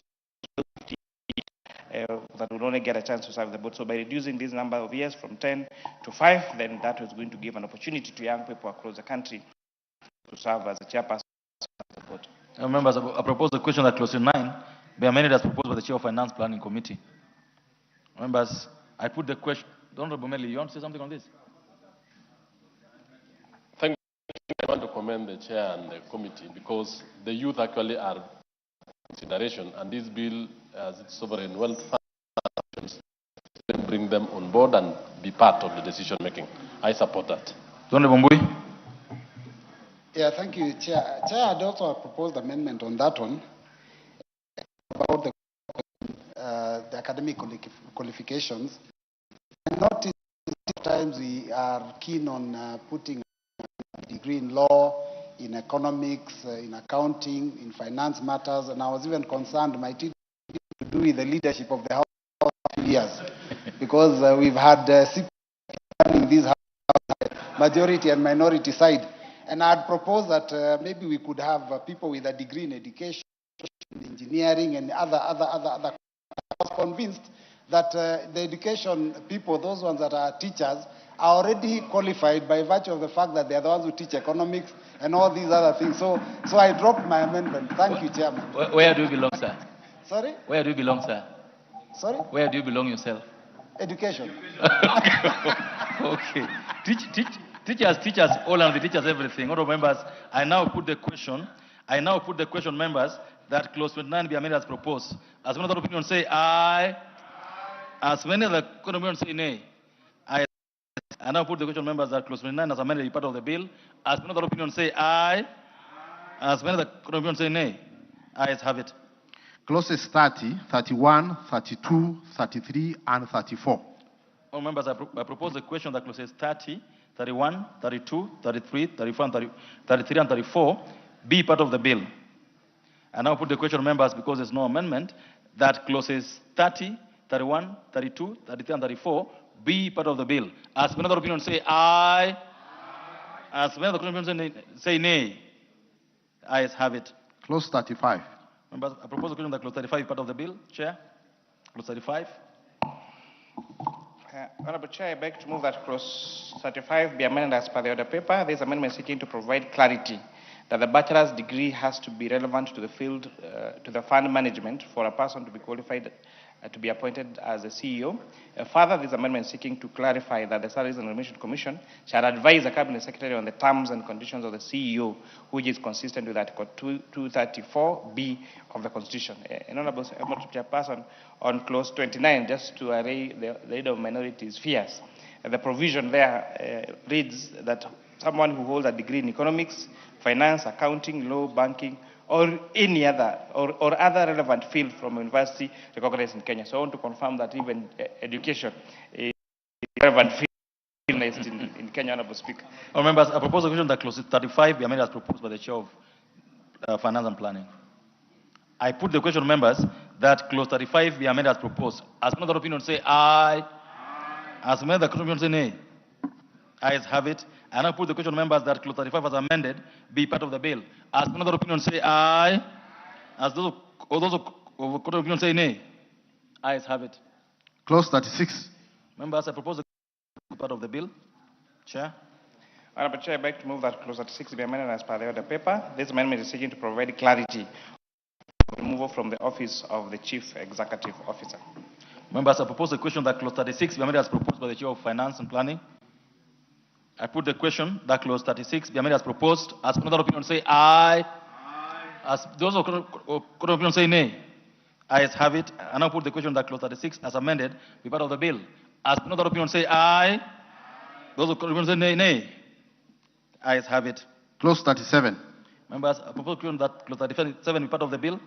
that will only get a chance to serve the board. So by reducing this number of years from 10 to 5, then that was going to give an opportunity to young people across the country to serve as a chairperson of the board. Members, I propose the question that clause 9 be amended as proposed by the Chair of Finance Planning Committee. Members, I put the question. Honorable Meli, you want to say something on this? Thank you. I want to commend the Chair and the committee because the youth actually are consideration, and this bill, as its sovereign wealth functions, bring them on board and be part of the decision making. I support that. Honorable Mbui. Yeah, thank you, Chair. Chair had also proposed amendment on that one about the academic qualifications. I noticed sometimes we are keen on putting a degree in law, in economics, in accounting, in finance matters, and I was even concerned might it to do with the leadership of the House for 2 years. because we've had in these majority and minority side. And I'd propose that maybe we could have people with a degree in education, engineering, and other. I was convinced that the education people, those ones that are teachers, are already qualified by virtue of the fact that they are the ones who teach economics and all these other things. So I dropped my amendment. Thank you, Chairman. Where do you belong, sir? Sorry? Where do you belong, sir? Sorry? Where do you belong yourself? Education. Okay. Teachers, all of the teachers, everything. Honorable members, I now put the question, members, that clause 29 be amended as proposed. As many other opinions say aye. As many other opinions say nay. I now put the question, members, that clause 29 as amended be part of the bill. As many other opinions say aye. As many other opinions say nay. Ayes have it. Clauses 30, 31, 32, 33, and 34. All members, I propose the question that clauses 30, 31, 32, 33, 34, 33, and 34 be part of the bill. I now put the question, members, because there's no amendment, that clauses 30, 31, 32, 33, and 34 be part of the bill. As many other opinions say aye. As many other opinions say nay. Ayes have it. Clause 35. Members, I propose the question that clause 35 is part of the bill. Chair. Clause 35. Honorable Chair, I beg to move that clause 35 be amended as per the order paper. This amendment is seeking to provide clarity that the bachelor's degree has to be relevant to the field, to the fund management for a person to be qualified to be appointed as a CEO. Further, this amendment is seeking to clarify that the Salaries and Remuneration Commission shall advise the Cabinet Secretary on the terms and conditions of the CEO, which is consistent with Article 234B of the Constitution. Honorable Chairperson, on clause 29, just to array the leader of minorities' fears, the provision there reads that someone who holds a degree in economics, finance, accounting, law, banking, or any other, or other relevant field from a university recognized in Kenya. So I want to confirm that even education is a relevant field in Kenya, Honorable Speaker. All members, I propose a question that clause 35 be amended as proposed by the Chair of Finance and Planning. I put the question, members, that clause 35 be amended as proposed. As another opinion say aye. As another opinion say nay. Ayes have it. And I put the question, members, that clause 35 as amended be part of the bill. As another opinion say aye. As those opinion say nay. Ayes have it. Clause 36. Members, I propose the part of the bill. Chair. Honorable Chair, I beg to move that clause 36 be amended as per the order paper. This amendment is seeking to provide clarity for removal from the office of the Chief Executive Officer. Members, I propose the question that clause 36 be amended as proposed by the Chair of Finance and Planning. I put the question that clause 36 be amended as proposed. As another opinion say aye. As those opinion say nay. Ayes have it. And I put the question that clause 36 as amended be part of the bill. As another opinion say aye. Those opinion say nay. Ayes have it. Clause 37. Members, I propose the question that clause 37 be part of the bill.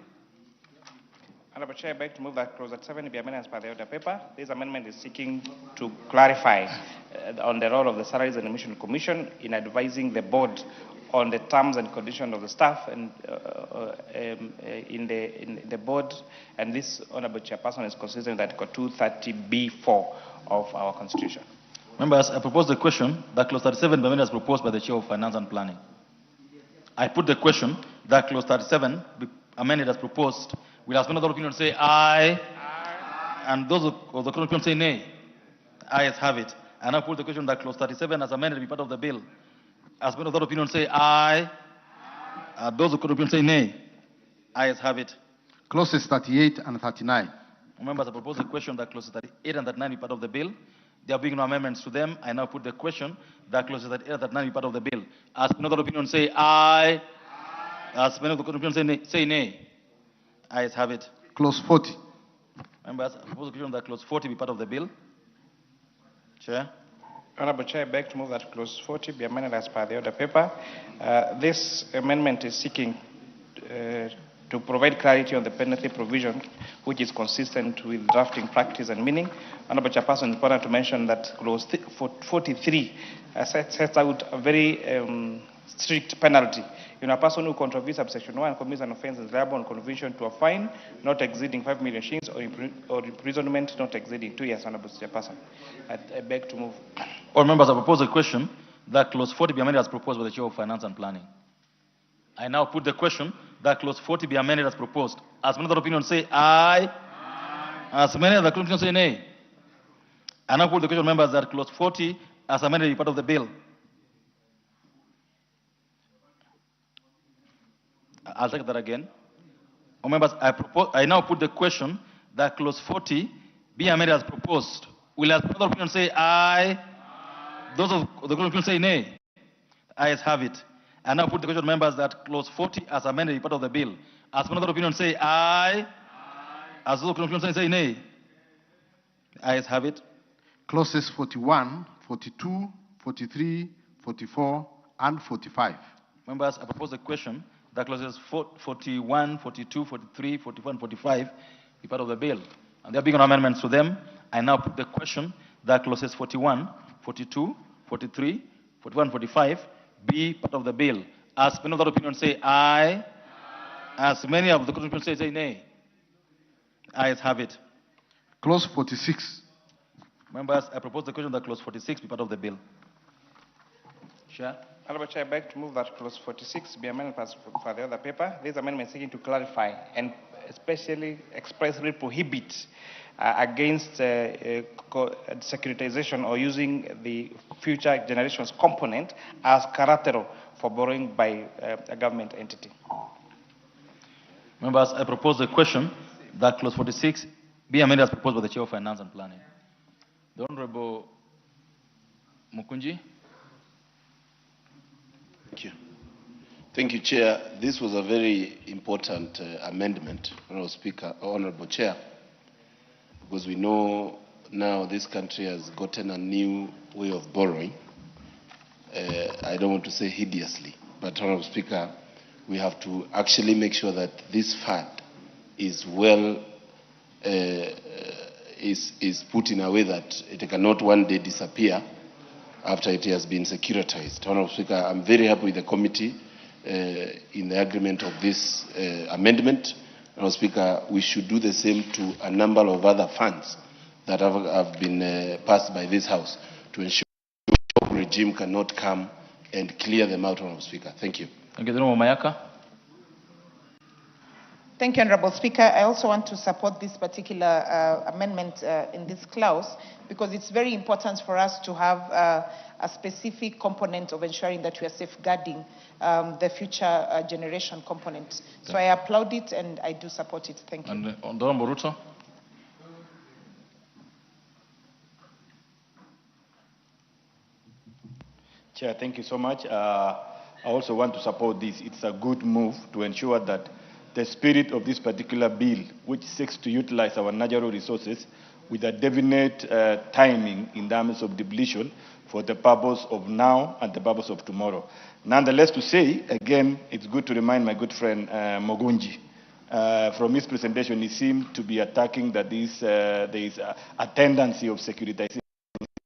Honorable Chair, I beg to move that clause 37 be amended as per the order paper. This amendment is seeking to clarify on the role of the Salaries and Remuneration Commission in advising the board on the terms and conditions of the staff and in the board. And this, Honorable Chairperson, is consistent with Article 230B4 of our Constitution. Members, I propose the question that clause 37 be amended as proposed by the Chair of Finance and Planning. I put the question that clause 37 be amended as proposed. Will as another opinion say aye. And those of the opinion say nay. Ayes have it. And I put the question that clause 37 as amended be part of the bill. As another opinion say aye. Those of the opinion say nay. Ayes have it. Clauses 38 and 39. Members, I propose the question that clauses 38 and 39 be part of the bill. There being no amendments to them, I now put the question that clauses 38 and 39 be part of the bill. As another opinion say aye. As many of the opinion say nay. Ayes have it. Clause 40. Members, I propose the question that clause 40 be part of the bill. Chair. Honorable Chair, I beg to move that clause 40 be amended as per the order paper. This amendment is seeking to provide clarity on the penalty provision, which is consistent with drafting practice and meaning. Honorable Chairperson, it's important to mention that clause 43 sets out a very strict penalty a person who contravenes subsection 1 commits an offense is liable on conviction to a fine not exceeding 5 million shillings or imprisonment not exceeding 2 years, Honorable Chairperson. I beg to move. All members, I propose a question that clause 40 be amended as proposed by the Chair of Finance and Planning. I now put the question that clause 40 be amended as proposed. As many other opinions say aye. As many other opinions say nay. I now put the question, members, that clause 40 as amended be part of the bill. I'll take that again. All members, I now put the question that clause 40 be amended as proposed. Will as other opinions say aye? Those of the opinions say nay. Ayes have it. I now put the question, members, that clause 40 as amended be part of the bill. As another opinion say aye. As those opinions say nay. Ayes have it. Clauses 41, 42, 43, 44, and 45. Members, I propose the question that clauses 41, 42, 43, 44, and 45 be part of the bill. And there are big amendments to them. I now put the question that clauses 41, 42, 43, 41, and 45 be part of the bill. As many of the opinions say aye. As many of the opinions say nay. Ayes have it. Clause 46. Members, I propose the question that clause 46 be part of the bill. Chair. Honorable Chair, I beg to move that clause 46 be amended as for the other paper. This amendment is seeking to clarify and especially expressly prohibit against securitization or using the future generations component as collateral for borrowing by a government entity. Members, I propose the question that clause 46 be amended as proposed by the Chair of Finance and Planning. The Honorable Mukunji. Thank you. Thank you, Chair. This was a very important amendment, Honorable Speaker, Honorable Chair, because we know now this country has gotten a new way of borrowing. I don't want to say hideously, but Honorable Speaker, we have to actually make sure that this fund is well is put in a way that it cannot one day disappear after it has been securitized. Honorable Speaker, I'm very happy with the committee in the agreement of this amendment. Honorable Speaker, we should do the same to a number of other funds that have been passed by this House to ensure the regime cannot come and clear them out, Honorable Speaker. Thank you. Thank you, Honorable Mayaka. Thank you, Honorable Speaker. I also want to support this particular amendment in this clause because it's very important for us to have a specific component of ensuring that we are safeguarding the future generation component. So I applaud it and I do support it. Thank you. And Honorable Ruto. Chair, thank you so much. I also want to support this. It's a good move to ensure that the spirit of this particular bill, which seeks to utilize our natural resources with a definite timing in terms of depletion for the purpose of now and the purpose of tomorrow. Nonetheless, to say, again, it's good to remind my good friend Mogunji. From his presentation, he seemed to be attacking that there is a tendency of securitization.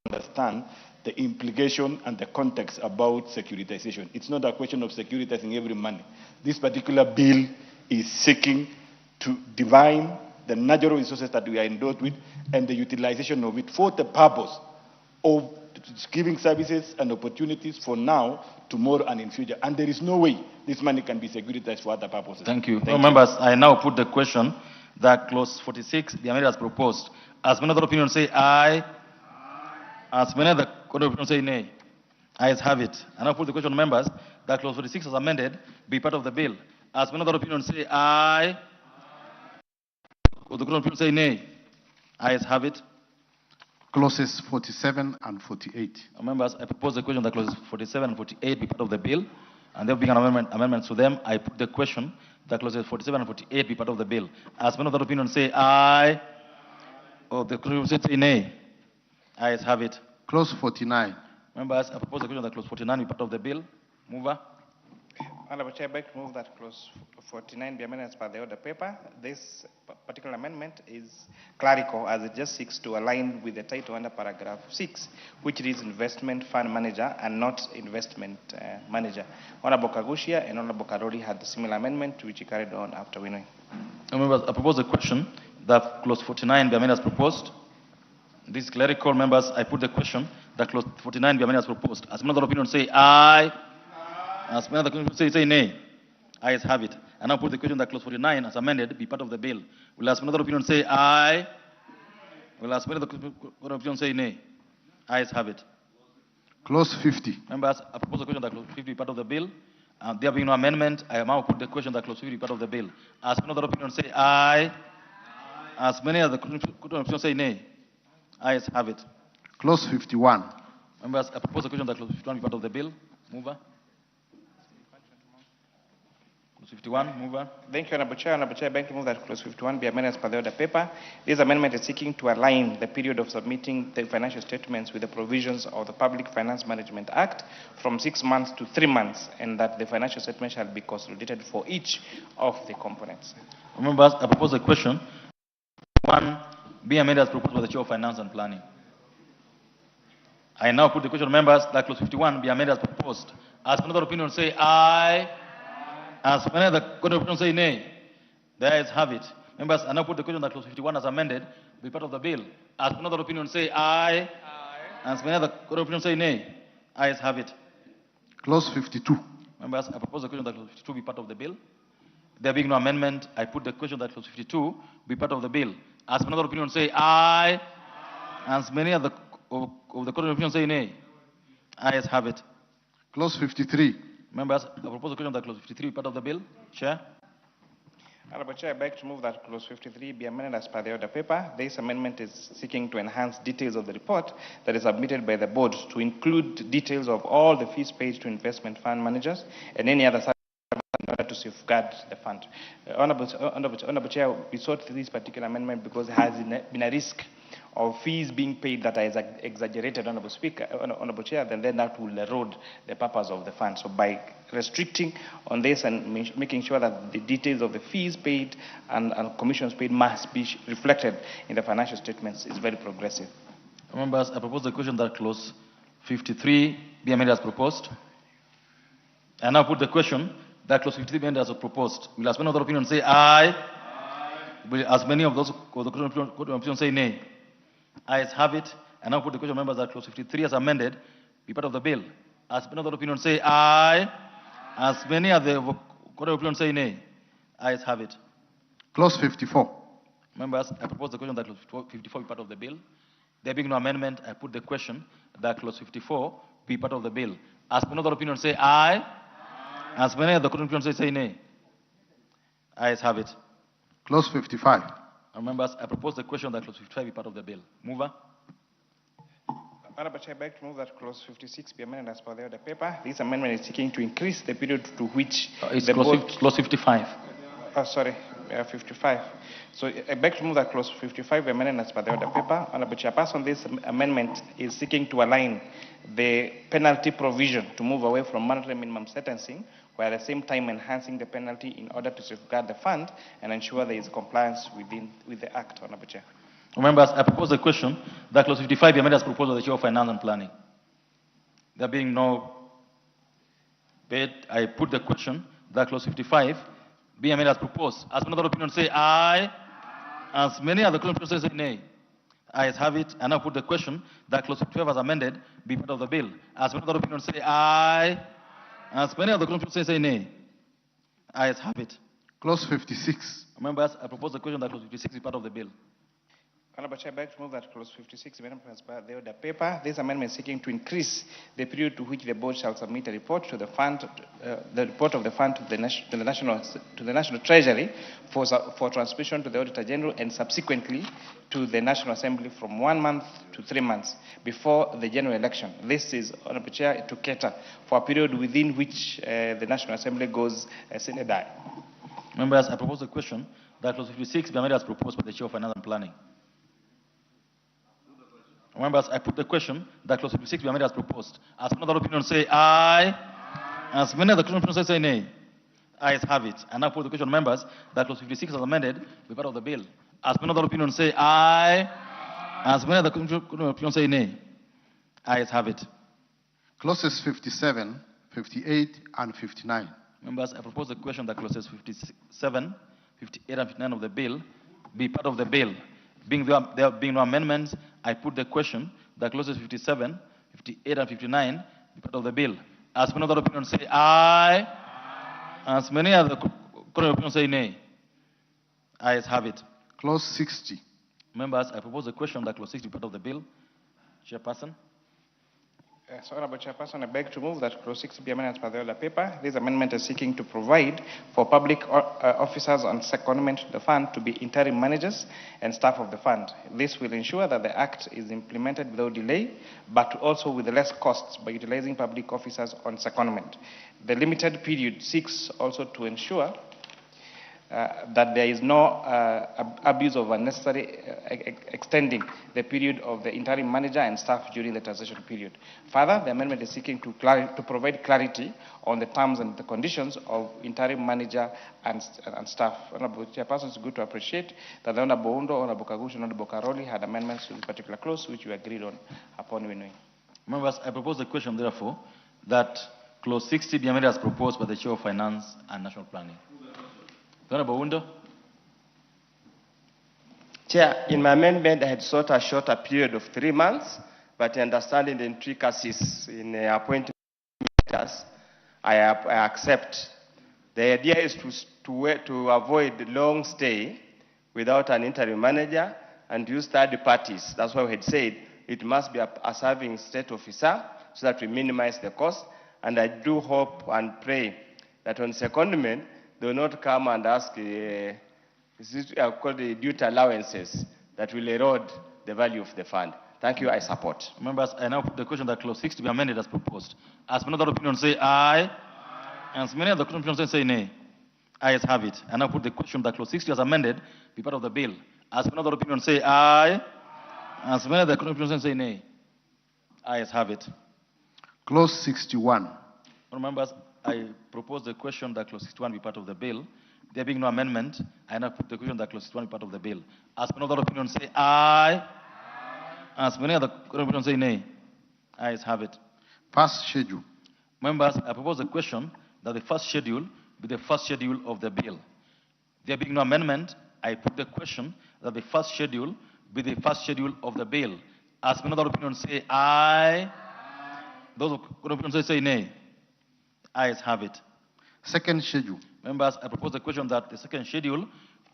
Understand the implication and the context about securitization. It's not a question of securitizing every money. This particular bill is seeking to divine the natural resources that we are endowed with and the utilization of it for the purpose of giving services and opportunities for now, tomorrow, and in future. And there is no way this money can be securitized for other purposes. Thank you. Members, I now put the question that clause 46, the amendment as proposed. As many other opinions say aye. As many other opinions say nay. Ayes have it. I now put the question, members, that clause 46 as amended be part of the bill. As many other opinions say aye. Or the opinions say nay. Ayes have it. Clauses 47 and 48. Members, I propose the question that clauses 47 and 48 be part of the bill. And there will be an amendments to them. I put the question that clauses 47 and 48 be part of the bill. As many other opinions say aye. Or the opinions say nay. Ayes have it. Clause 49. Members, I propose the question that clause 49 be part of the bill. Mover. Honorable Chair, I beg to move that clause 49 be amended as per the order paper. This particular amendment is clerical as it just seeks to align with the title under paragraph 6, which reads investment fund manager and not investment manager. Honorable Kagushia and Honorable Karori had the similar amendment which he carried on after winnowing. Members, I propose a question that clause 49 be amended as proposed. These clerical members, I put the question that clause 49 be amended as proposed. As another opinion say aye. As another opinion say nay. Ayes have it. And now put the question that clause 49 as amended be part of the bill. Will as another opinion say aye. Will as another opinion say nay. Ayes have it. Clause 50. Members, I propose the question that clause 50 be part of the bill. There being no amendment, I now put the question that clause 50 be part of the bill. As another opinion say aye. As many other opinions say nay. Ayes have it. Clause 51. Members, I propose the question that clause 51 be part of the bill. Mover. Clause 51, mover. Thank you, Honorable Chair. Honorable Chair, I beg to move that clause 51 be amended as per the order paper. This amendment is seeking to align the period of submitting the financial statements with the provisions of the Public Finance Management Act from 6 months to 3 months, and that the financial statement shall be consolidated for each of the components. Members, I propose the question 1 be amended as proposed by the Chair of Finance and Planning. I now put the question, members, that clause 51 be amended as proposed. As another opinion say aye. As many other opinion say nay. The ayes have it. Members, I now put the question that clause 51 as amended be part of the bill. As another opinion say aye. As many other opinion say nay. Ayes have it. Clause 52. Members, I propose the question that clause 52 be part of the bill. There being no amendment, I put the question that clause 52 be part of the bill. As another opinion say aye. As many of the opinion say nay. Ayes have it. Clause 53. Members, I propose the question that clause 53 be part of the bill. Chair. Honorable Chair, I beg to move that clause 53 be amended as per the order paper. This amendment is seeking to enhance details of the report that is submitted by the board to include details of all the fees paid to investment fund managers and any other in order to safeguard the fund. Honorable Chair, we sought this particular amendment because there has been a risk of fees being paid that are exaggerated, Honorable Chair, then that will erode the purpose of the fund. So by restricting on this and making sure that the details of the fees paid and commissions paid must be reflected in the financial statements is very progressive. Members, I propose the question that clause 53 be amended as proposed. I now put the question that clause 53 be amended as proposed. Will as many other opinions say aye? Will as many of those opinions say nay? Ayes have it. I now put the question, members, that clause 53 as amended be part of the bill. As many other opinions say aye. As many of the opinions say nay. Ayes have it. Clause 54. Members, I propose the question that clause 54 be part of the bill. There being no amendment, I put the question that clause 54 be part of the bill. As many other opinions say aye. As many of the opinions say nay. Ayes have it. Clause 55. Members, I propose the question that clause 55 be part of the bill. Mover. Honorable Chair, I beg to move that clause 56 be amended as per the order paper. This amendment is seeking to increase the period to which it's the clause 55. Oh, sorry, 55. So I beg to move that clause 55 be amended as per the order paper. Honorable Chairperson, this amendment is seeking to align the penalty provision to move away from mandatory minimum sentencing, while at the same time enhancing the penalty in order to safeguard the fund and ensure there is compliance with the Act, Honorable Chair. Members, I propose the question that clause 55 be amended as proposed by the Chair of Finance and Planning. There being no debate, I put the question that clause 55 be amended as proposed. As another opinion say aye. As many other opinions say nay. Ayes have it. And now put the question that clause 55 as amended be part of the bill. As many other opinions say aye. As many other opinions say nay. Ayes have it. Clause 56. Members, I propose the question that clause 56 be part of the bill. Honorable Chair, I beg to move that clause 56 be amended as per the order paper. This amendment is seeking to increase the period to which the board shall submit a report to the fund, the report of the fund to the National Treasury for transmission to the Auditor General and subsequently to the National Assembly from 1 month to 3 months before the general election. This is, Honorable Chair, to cater for a period within which the National Assembly goes sine die. Members, I propose the question that clause 56 be amended as proposed by the Chair of Finance and Planning. Members, I put the question that clause 56 be amended as proposed. As another opinion say aye. As many other opinions say nay. Ayes have it. And now put the question, members, that clause 56 as amended be part of the bill. As many other opinions say aye. As many other opinions say nay. Ayes have it. Clauses 57, 58, and 59. Members, I propose the question that clauses 57, 58, and 59 of the bill be part of the bill. There being no amendments, I put the question that clauses 57, 58, and 59 be part of the bill. As many other opinions say aye. As many other opinions say nay. Ayes have it. Clause 60. Members, I propose the question that clause 60 be part of the bill. Chairperson. So, Honorable Chairperson, I beg to move that clause 60 be amended as per the order paper. This amendment is seeking to provide for public officers on secondment to the fund to be interim managers and staff of the fund. This will ensure that the Act is implemented without delay, but also with less costs by utilizing public officers on secondment. The limited period seeks also to ensure that there is no abuse of unnecessary extending the period of the interim manager and staff during the transition period. Further, the amendment is seeking to provide clarity on the terms and the conditions of interim manager and staff. Honorable Chairperson, it's good to appreciate that the Honorable Undo, Honorable Kagushi, and Honorable Karoli had amendments to this particular clause, which we agreed on upon renewing. Members, I propose the question, therefore, that clause 60 be amended as proposed by the Chair of Finance and National Planning. Honorable Undo. Chair, in my amendment, I had sought a shorter period of 3 months, but understanding the intricacies in appointing managers, I accept. The idea is to avoid long stay without an interim manager and use third parties. That's why we had said it must be a serving state officer so that we minimize the cost. And I do hope and pray that on secondment, they will not come and ask called the duty allowances that will erode the value of the fund. Thank you, I support. Members, I now put the question that clause 60 be amended as proposed. As many other opinions say aye, and as many other opinions say nay. Ayes have it. I now put the question that clause 60 as amended be part of the bill. As many other opinions say aye, as many other opinions say nay. Ayes have it. Clause 61. Members, I propose the question that clause 61 be part of the bill. There being no amendment, I now put the question that clause 61 be part of the bill. As many other opinions say aye, as many other opinions say nay. Ayes have it. First schedule. Members, I propose the question that the first schedule be the first schedule of the bill. There being no amendment, I put the question that the first schedule be the first schedule of the bill. As many other opinions say aye, those opinions say nay. Ayes have it. Second schedule. Members, I propose the question that the second schedule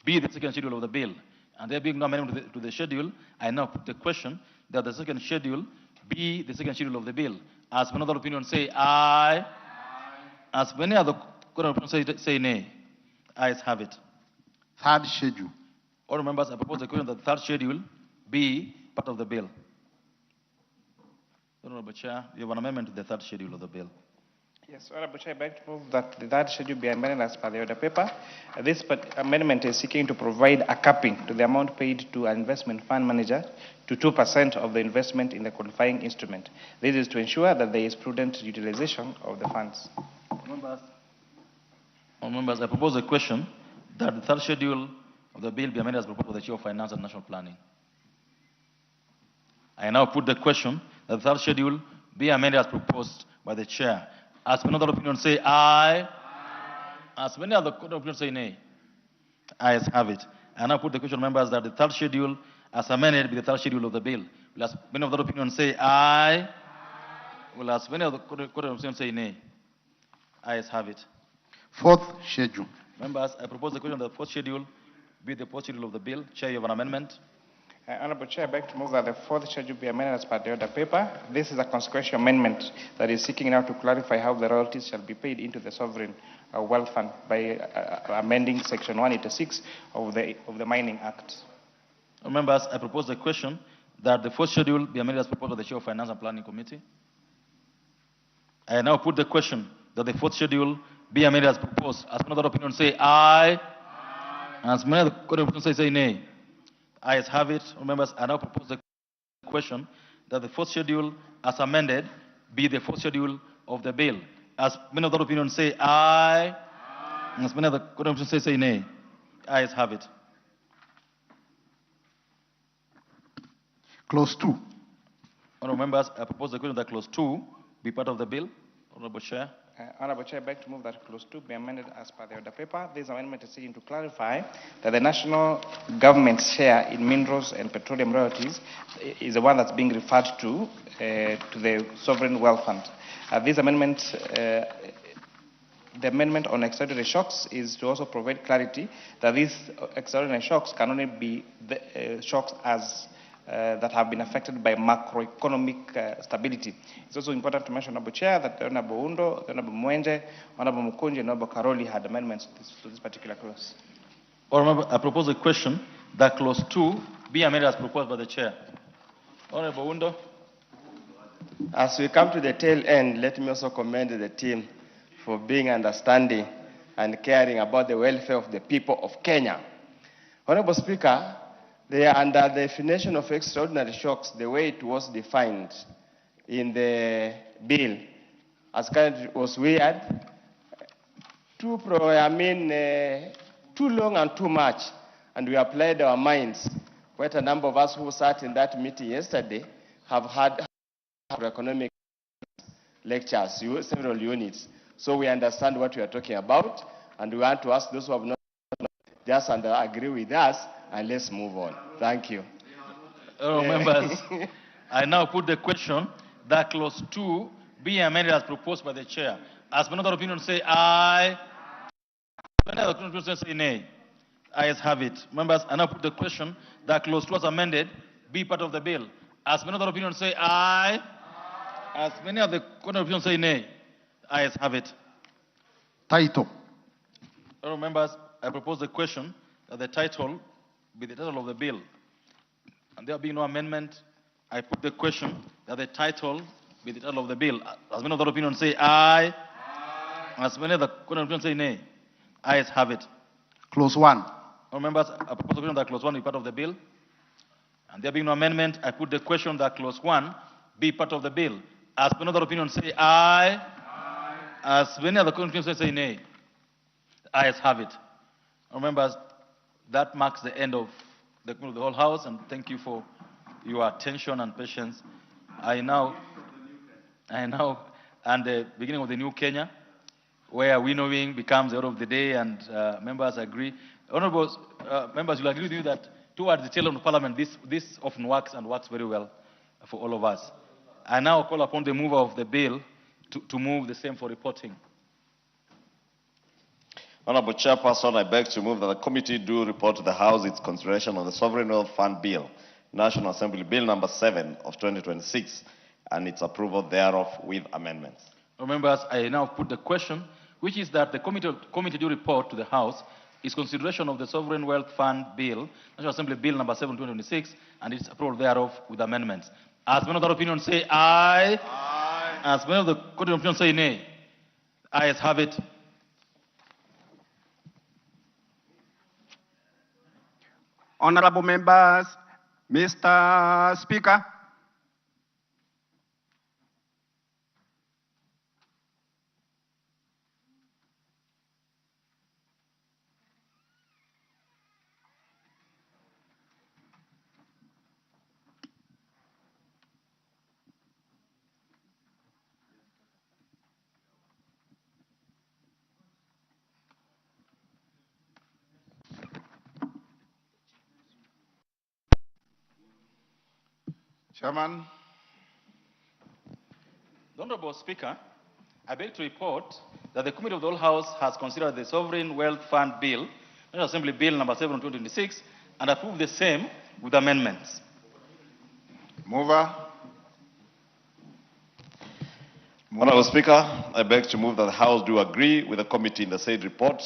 be the second schedule of the bill. And there being no amendment to the schedule, I now put the question that the second schedule be the second schedule of the bill. As many other opinions say aye, as many other opinions say nay. Ayes have it. Third schedule. All members, I propose the question that the third schedule be part of the bill. Honorable Chair, you have an amendment to the third schedule of the bill. Yes, Honorable Chair, I beg to move that the third schedule be amended as per the order paper. This amendment is seeking to provide a capping to the amount paid to an investment fund manager to 2% of the investment in the qualifying instrument. This is to ensure that there is prudent utilization of the funds. Members, I propose a question that the third schedule of the bill be amended as proposed by the Chair of Finance and National Planning. I now put the question that the third schedule be amended as proposed by the Chair. As many other opinions say aye, as many other opinions say nay. Ayes have it. I now put the question, members, that the third schedule as amended be the third schedule of the bill. Will as many other opinions say aye, will as many other opinions say nay. Ayes have it. Fourth schedule. Members, I propose the question that the fourth schedule be the fourth schedule of the bill. Chair, you have an amendment. Honorable Chair, I beg to move that the fourth schedule be amended as per the order paper. This is a consequential amendment that is seeking now to clarify how the royalties shall be paid into the sovereign wealth fund by amending section 186 of the Mining Act. Members, I propose the question that the fourth schedule be amended as proposed by the Chair of Finance and Planning Committee. I now put the question that the fourth schedule be amended as proposed. As many other opinions say aye, as many other opinions say nay. Ayes have it. Members, I now propose the question that the fourth schedule as amended be the fourth schedule of the bill. As many other opinions say aye, As many of the Court of Appeal say nay. Ayes have it. Clause 2. Honourable members, I propose the question that clause 2 be part of the bill. Honourable Chair. Honourable Chair, I beg to move that clause 2 be amended as per the order paper. This amendment is seeking to clarify that the national government's share in minerals and petroleum royalties is the one that's being referred to the Sovereign Wealth Fund. This amendment, the amendment on extraordinary shocks is to also provide clarity that these extraordinary shocks can only be the shocks as that have been affected by macroeconomic stability. It's also important to mention, Honourable Chair, that the Honourable Undo, the Honourable Mwenje, Honourable Mukunji, and Honourable Karoli had amendments to this particular clause. Honourable, I propose a question that clause 2 be amended as proposed by the Chair. Honourable Undo. As we come to the tail end, let me also commend the team for being understanding and caring about the welfare of the people of Kenya. Honourable Speaker, they are under the definition of extraordinary shocks, the way it was defined in the bill, as kind of was weird, too long and too much, and we applied our minds. Quite a number of us who sat in that meeting yesterday have had economic lectures, several units. So we understand what we are talking about, and we want to ask those who have not just agree with us, and let's move on. Thank you. Members, I now put the question that clause 2 be amended as proposed by the Chair. As many other opinions say aye, many other opinions say nay. Ayes have it. Members, I now put the question that clause 2 as amended be part of the bill. As many other opinions say aye, as many of the opinions say nay. Ayes have it. Title. Members, I propose the question that the title be the title of the bill. And there being no amendment, I put the question that the title be the title of the bill. As many other opinions say aye, as many other opinions say nay. Ayes have it. Clause 1. Members, I propose the question that clause 1 be part of the bill. And there being no amendment, I put the question that clause 1 be part of the bill. As many other opinions say aye, as many other opinions say nay. Ayes have it. Members, that marks the end of the whole House, and thank you for your attention and patience. I now, and the beginning of the new Kenya, where winnowing becomes the order of the day, and members agree. Honourable members will agree with you that towards the tail of Parliament, this often works and works very well for all of us. I now call upon the mover of the bill to move the same for reporting. Honourable Chairperson, I beg to move that the committee do report to the House its consideration of the Sovereign Wealth Fund Bill, National Assembly Bill number 7 of 2026, and its approval thereof with amendments. Members, I now put the question, which is that the committee do report to the House its consideration of the Sovereign Wealth Fund Bill, National Assembly Bill number 7 of 2026, and its approval thereof with amendments. As many of the opinions say aye, as many of the opinions say nay. Ayes have it. Honorable members, Mr. Speaker. Chairman. The Honourable Speaker, I beg to report that the Committee of the Whole House has considered the Sovereign Wealth Fund Bill, National Assembly Bill number 7 of 2026, and approved the same with amendments. Mover. Honourable Speaker, I beg to move that the House do agree with the committee in the said report,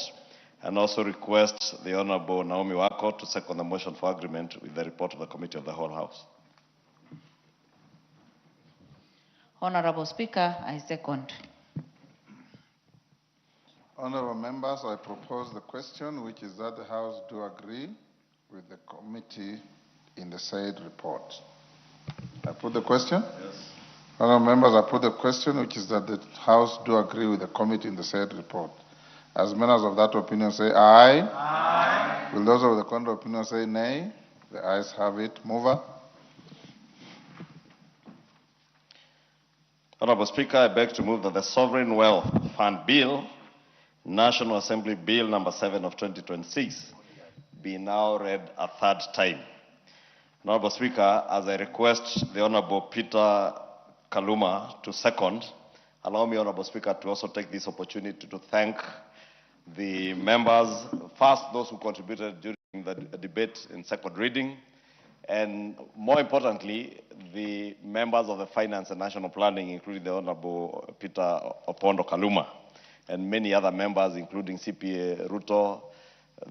and also request the Honourable Naomi Wako to second the motion for agreement with the report of the Committee of the Whole House. Honorable Speaker, I second. Honourable members, I propose the question, which is that the House do agree with the committee in the said report. I put the question? Yes. Honourable members, I put the question, which is that the House do agree with the committee in the said report. As members of that opinion say aye. Aye. Will those of the contrary opinion say nay? The ayes have it. Mover. Honorable Speaker, I beg to move that the Sovereign Wealth Fund Bill, National Assembly Bill number 7 of 2026, be now read a third time. Honorable Speaker, as I request the Honorable Peter Kaluma to second, allow me, Honorable Speaker, to also take this opportunity to thank the members, first those who contributed during the debate in second reading, and more importantly, the members of the Finance and National Planning, including the Honorable Peter Opondo Kaluma, and many other members, including CPA Ruto,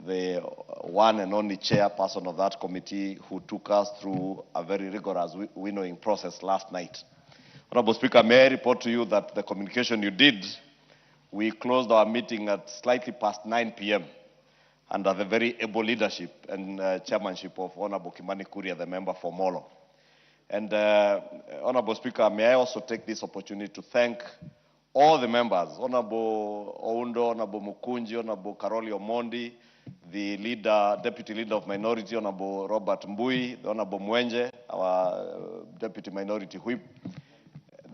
the one and only chairperson of that committee who took us through a very rigorous winnowing process last night. Honorable Speaker, may I report to you that the communication you did, we closed our meeting at slightly past 9 p.m. under the very able leadership and chairmanship of Honorable Kimani Kuria, the member for Molo. And Honorable Speaker, may I also take this opportunity to thank all the members, Honorable Oundo, Honorable Mukunji, Honorable Karoli Omondi, the leader, deputy leader of minority, Honorable Robert Mbui, the Honorable Mwenje, our deputy minority whip,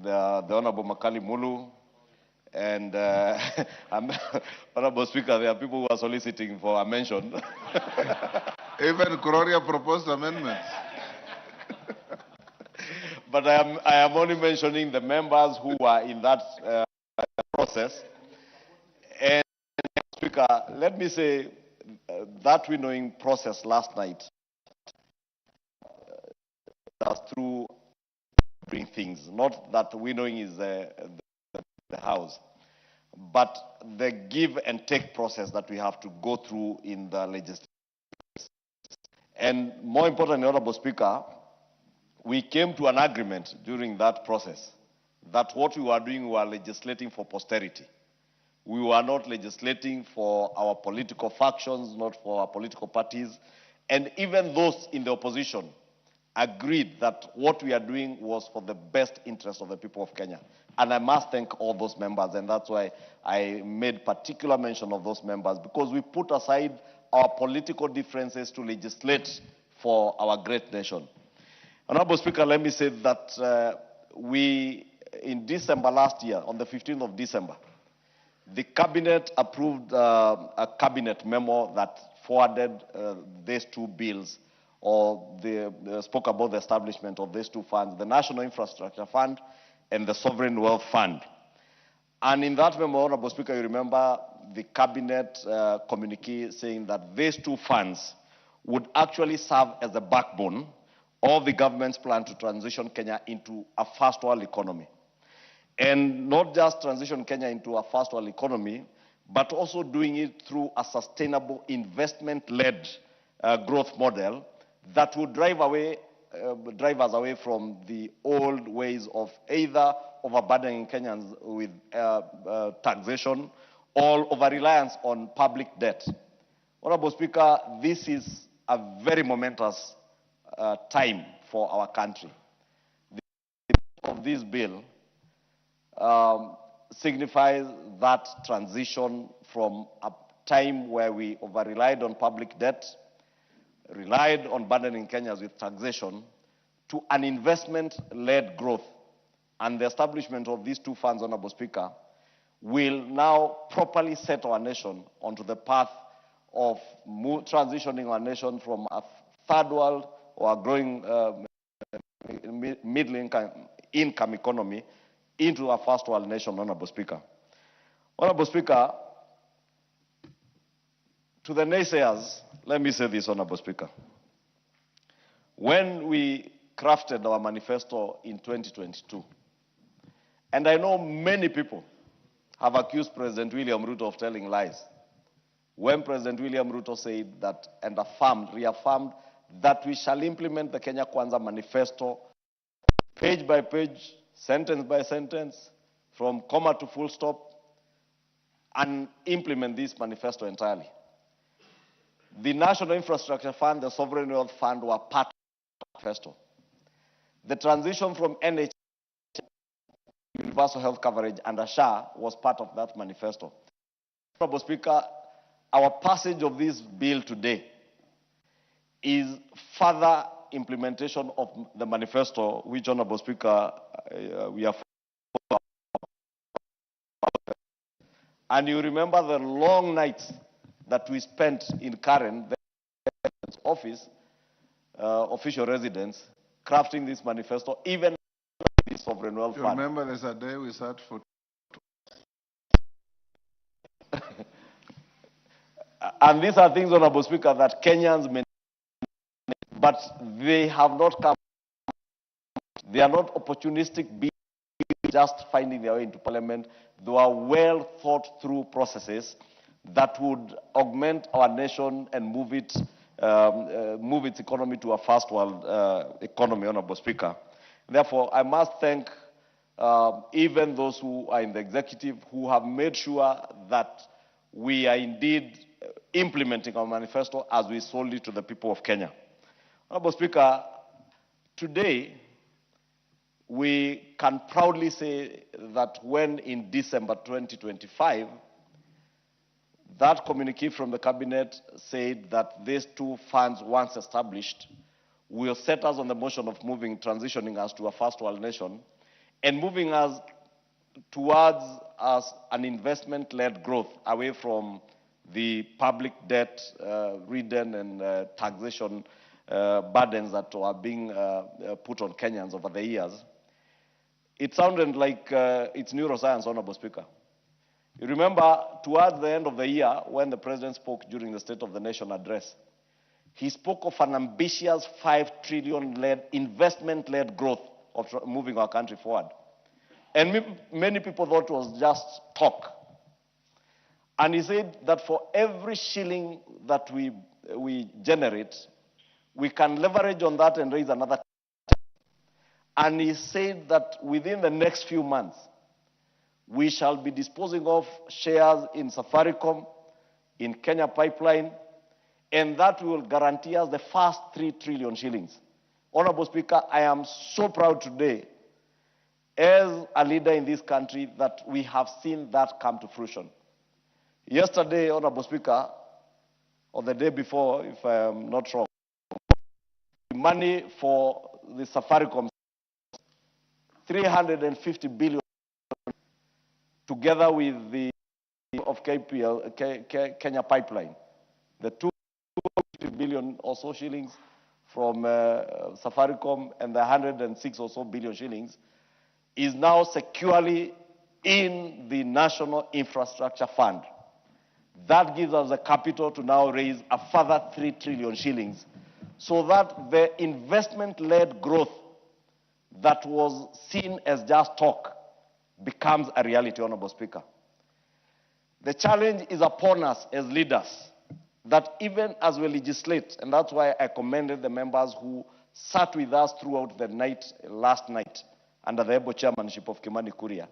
the Honorable Makali Mulu, and Honorable Speaker, there are people who are soliciting for a mention. Even Kuroria proposed amendments. But I am only mentioning the members who were in that process. And Speaker, let me say that winnowing process last night was through bring things. Not that winnowing is the House, but the give and take process that we have to go through in the legislature. And more importantly, Honorable Speaker, we came to an agreement during that process that what we were doing, we were legislating for posterity. We were not legislating for our political factions, not for our political parties. And even those in the opposition agreed that what we are doing was for the best interest of the people of Kenya. And I must thank all those members, and that's why I made particular mention of those members, because we put aside our political differences to legislate for our great nation. Honorable Speaker, let me say that in December last year, on the 15th of December, the Cabinet approved a Cabinet memo that forwarded these two bills, or spoke about the establishment of these two funds, the National Infrastructure Fund and the Sovereign Wealth Fund. And in that memo, Honorable Speaker, you remember the Cabinet communique saying that these two funds would actually serve as the backbone of the government's plan to transition Kenya into a first world economy. And not just transition Kenya into a first world economy, but also doing it through a sustainable investment-led growth model that would drive us away from the old ways of either overburdening Kenyans with taxation or over-reliance on public debt. Honorable Speaker, this is a very momentous time for our country. The of this bill signifies that transition from a time where we over-relied on public debt, relied on burdening Kenyans with taxation, to an investment-led growth. And the establishment of these two funds, Honorable Speaker, will now properly set our nation onto the path of transitioning our nation from a third world or a growing middle-income economy into a first world nation, Honorable Speaker. Honorable Speaker, to the naysayers, let me say this, Honorable Speaker. When we crafted our manifesto in 2022, and I know many people have accused President William Ruto of telling lies, when President William Ruto said that and reaffirmed that we shall implement the Kenya Kwanza manifesto page by page, sentence by sentence, from comma to full stop, and implement this manifesto entirely. The National Infrastructure Fund, the Sovereign Wealth Fund were part of the manifesto. The transition from NHS, universal health coverage, and SHA was part of that manifesto. Honorable Speaker, our passage of this bill today is further implementation of the manifesto, which, Honorable Speaker, we have. And you remember the long nights that we spent in Karen, the office, official residence, crafting this manifesto, even the sovereign wealth You fund. remember there's a day we sat for. And these are things, Honorable Speaker, that Kenyans may, but they have not come. They are not opportunistic bills just finding their way into Parliament. They are well thought through processes that would augment our nation and move its economy to a first world economy, Honorable Speaker. Therefore, I must thank even those who are in the executive who have made sure that we are indeed implementing our manifesto as we sold it to the people of Kenya. Honorable Speaker, today we can proudly say that when in December 2025, that communique from the cabinet said that these two funds, once established, will set us on the motion of transitioning us to a first world nation and moving us towards an investment-led growth away from the public debt ridden and taxation burdens that are being put on Kenyans over the years. It sounded like it's neuroscience, Honorable Speaker. You remember, towards the end of the year, when the President spoke during the State of the Nation address, he spoke of an ambitious 5 trillion investment-led growth of moving our country forward. And many people thought it was just talk. And he said that for every shilling that we generate, we can leverage on that and raise another. And he said that within the next few months, we shall be disposing of shares in Safaricom, in Kenya Pipeline, and that will guarantee us the first 3 trillion shillings. Honorable Speaker, I am so proud today, as a leader in this country, that we have seen that come to fruition. Yesterday, Honorable Speaker, or the day before, if I am not wrong, money for the Safaricom, 350 billion, together with the of Kenya Pipeline, the 250 billion or so shillings from Safaricom and the 106 or so billion shillings is now securely in the National Infrastructure Fund. That gives us the capital to now raise a further 3 trillion shillings so that the investment-led growth that was seen as just talk becomes a reality, Honorable Speaker. The challenge is upon us as leaders that even as we legislate, and that's why I commended the members who sat with us throughout the night, last night, under the able chairmanship of Kimani Kuria.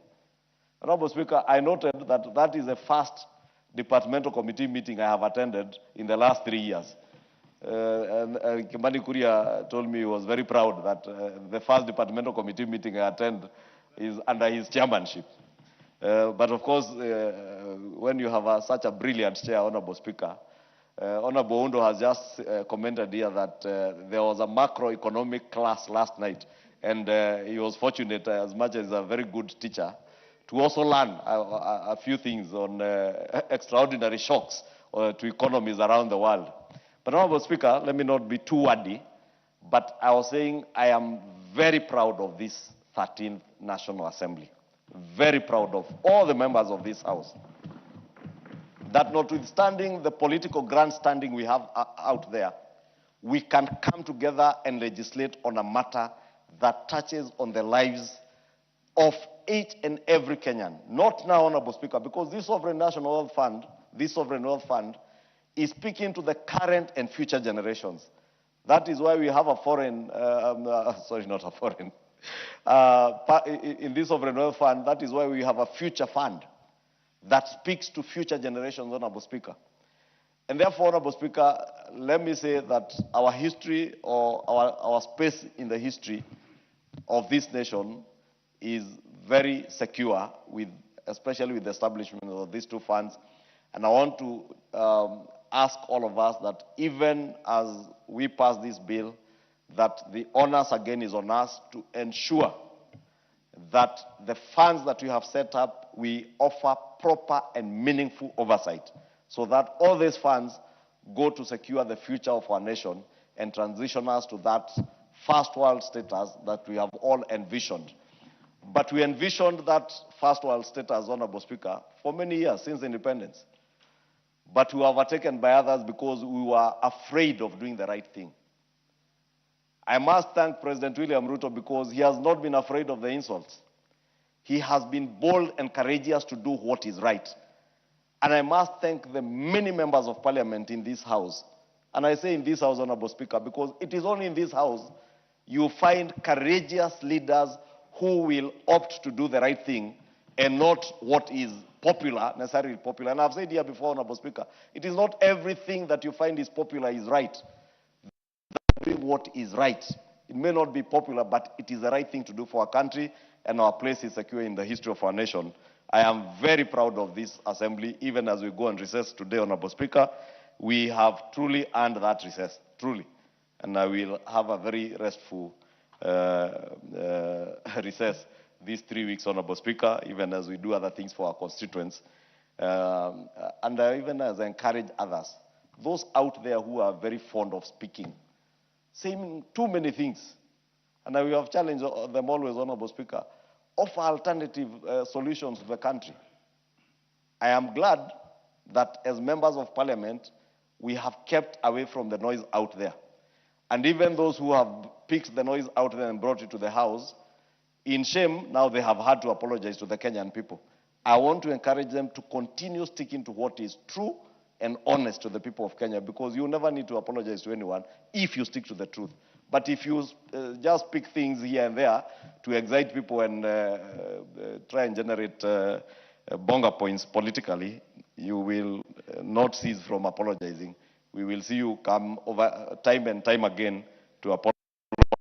Honorable Speaker, I noted that that is the first departmental committee meeting I have attended in the last 3 years. And Kimani Kuria told me he was very proud that the first departmental committee meeting I attend is under his chairmanship. But of course, when you have such a brilliant chair, Honorable Speaker, Honorable Undo has just commented here that there was a macroeconomic class last night, and he was fortunate, as much as a very good teacher, to also learn a few things on extraordinary shocks to economies around the world. But Honorable Speaker, let me not be too wordy, but I was saying I am very proud of this 13th National Assembly. Very proud of all the members of this House. That notwithstanding the political grandstanding we have out there, we can come together and legislate on a matter that touches on the lives of each and every Kenyan. Not now, Honorable Speaker, because this Sovereign National Wealth Fund, is speaking to the current and future generations. That is why we have a foreign, in this Sovereign Wealth Fund, that is why we have a future fund that speaks to future generations, Honorable Speaker. And therefore, Honorable Speaker, let me say that our history, or our space in the history of this nation is very secure, especially with the establishment of these two funds. And I want to ask all of us that even as we pass this bill, that the onus again is on us to ensure that the funds that we have set up, we offer proper and meaningful oversight, so that all these funds go to secure the future of our nation and transition us to that first world status that we have all envisioned. But we envisioned that first world status, Honorable Speaker, for many years since independence. But we were overtaken by others because we were afraid of doing the right thing. I must thank President William Ruto because he has not been afraid of the insults. He has been bold and courageous to do what is right. And I must thank the many members of parliament in this house. And I say in this house, Honorable Speaker, because it is only in this house you find courageous leaders who will opt to do the right thing and not what is popular, necessarily popular. And I've said here before, Honorable Speaker, it is not everything that you find is popular is right. Doing what is right. It may not be popular, but it is the right thing to do for our country, and our place is secure in the history of our nation. I am very proud of this assembly, even as we go on recess today, Honorable Speaker. We have truly earned that recess, truly. And I will have a very restful recess these 3 weeks, Honorable Speaker, even as we do other things for our constituents. And even as I encourage others, those out there who are very fond of speaking, saying too many things, and we have challenged them always, Honorable Speaker, offer alternative solutions to the country. I am glad that as members of parliament, we have kept away from the noise out there. And even those who have picked the noise out there and brought it to the house, in shame, now they have had to apologize to the Kenyan people. I want to encourage them to continue sticking to what is true and honest to the people of Kenya, because you never need to apologize to anyone if you stick to the truth. But if you just pick things here and there to excite people and try and generate bonga points politically, you will not cease from apologizing. We will see you come over time and time again to apologize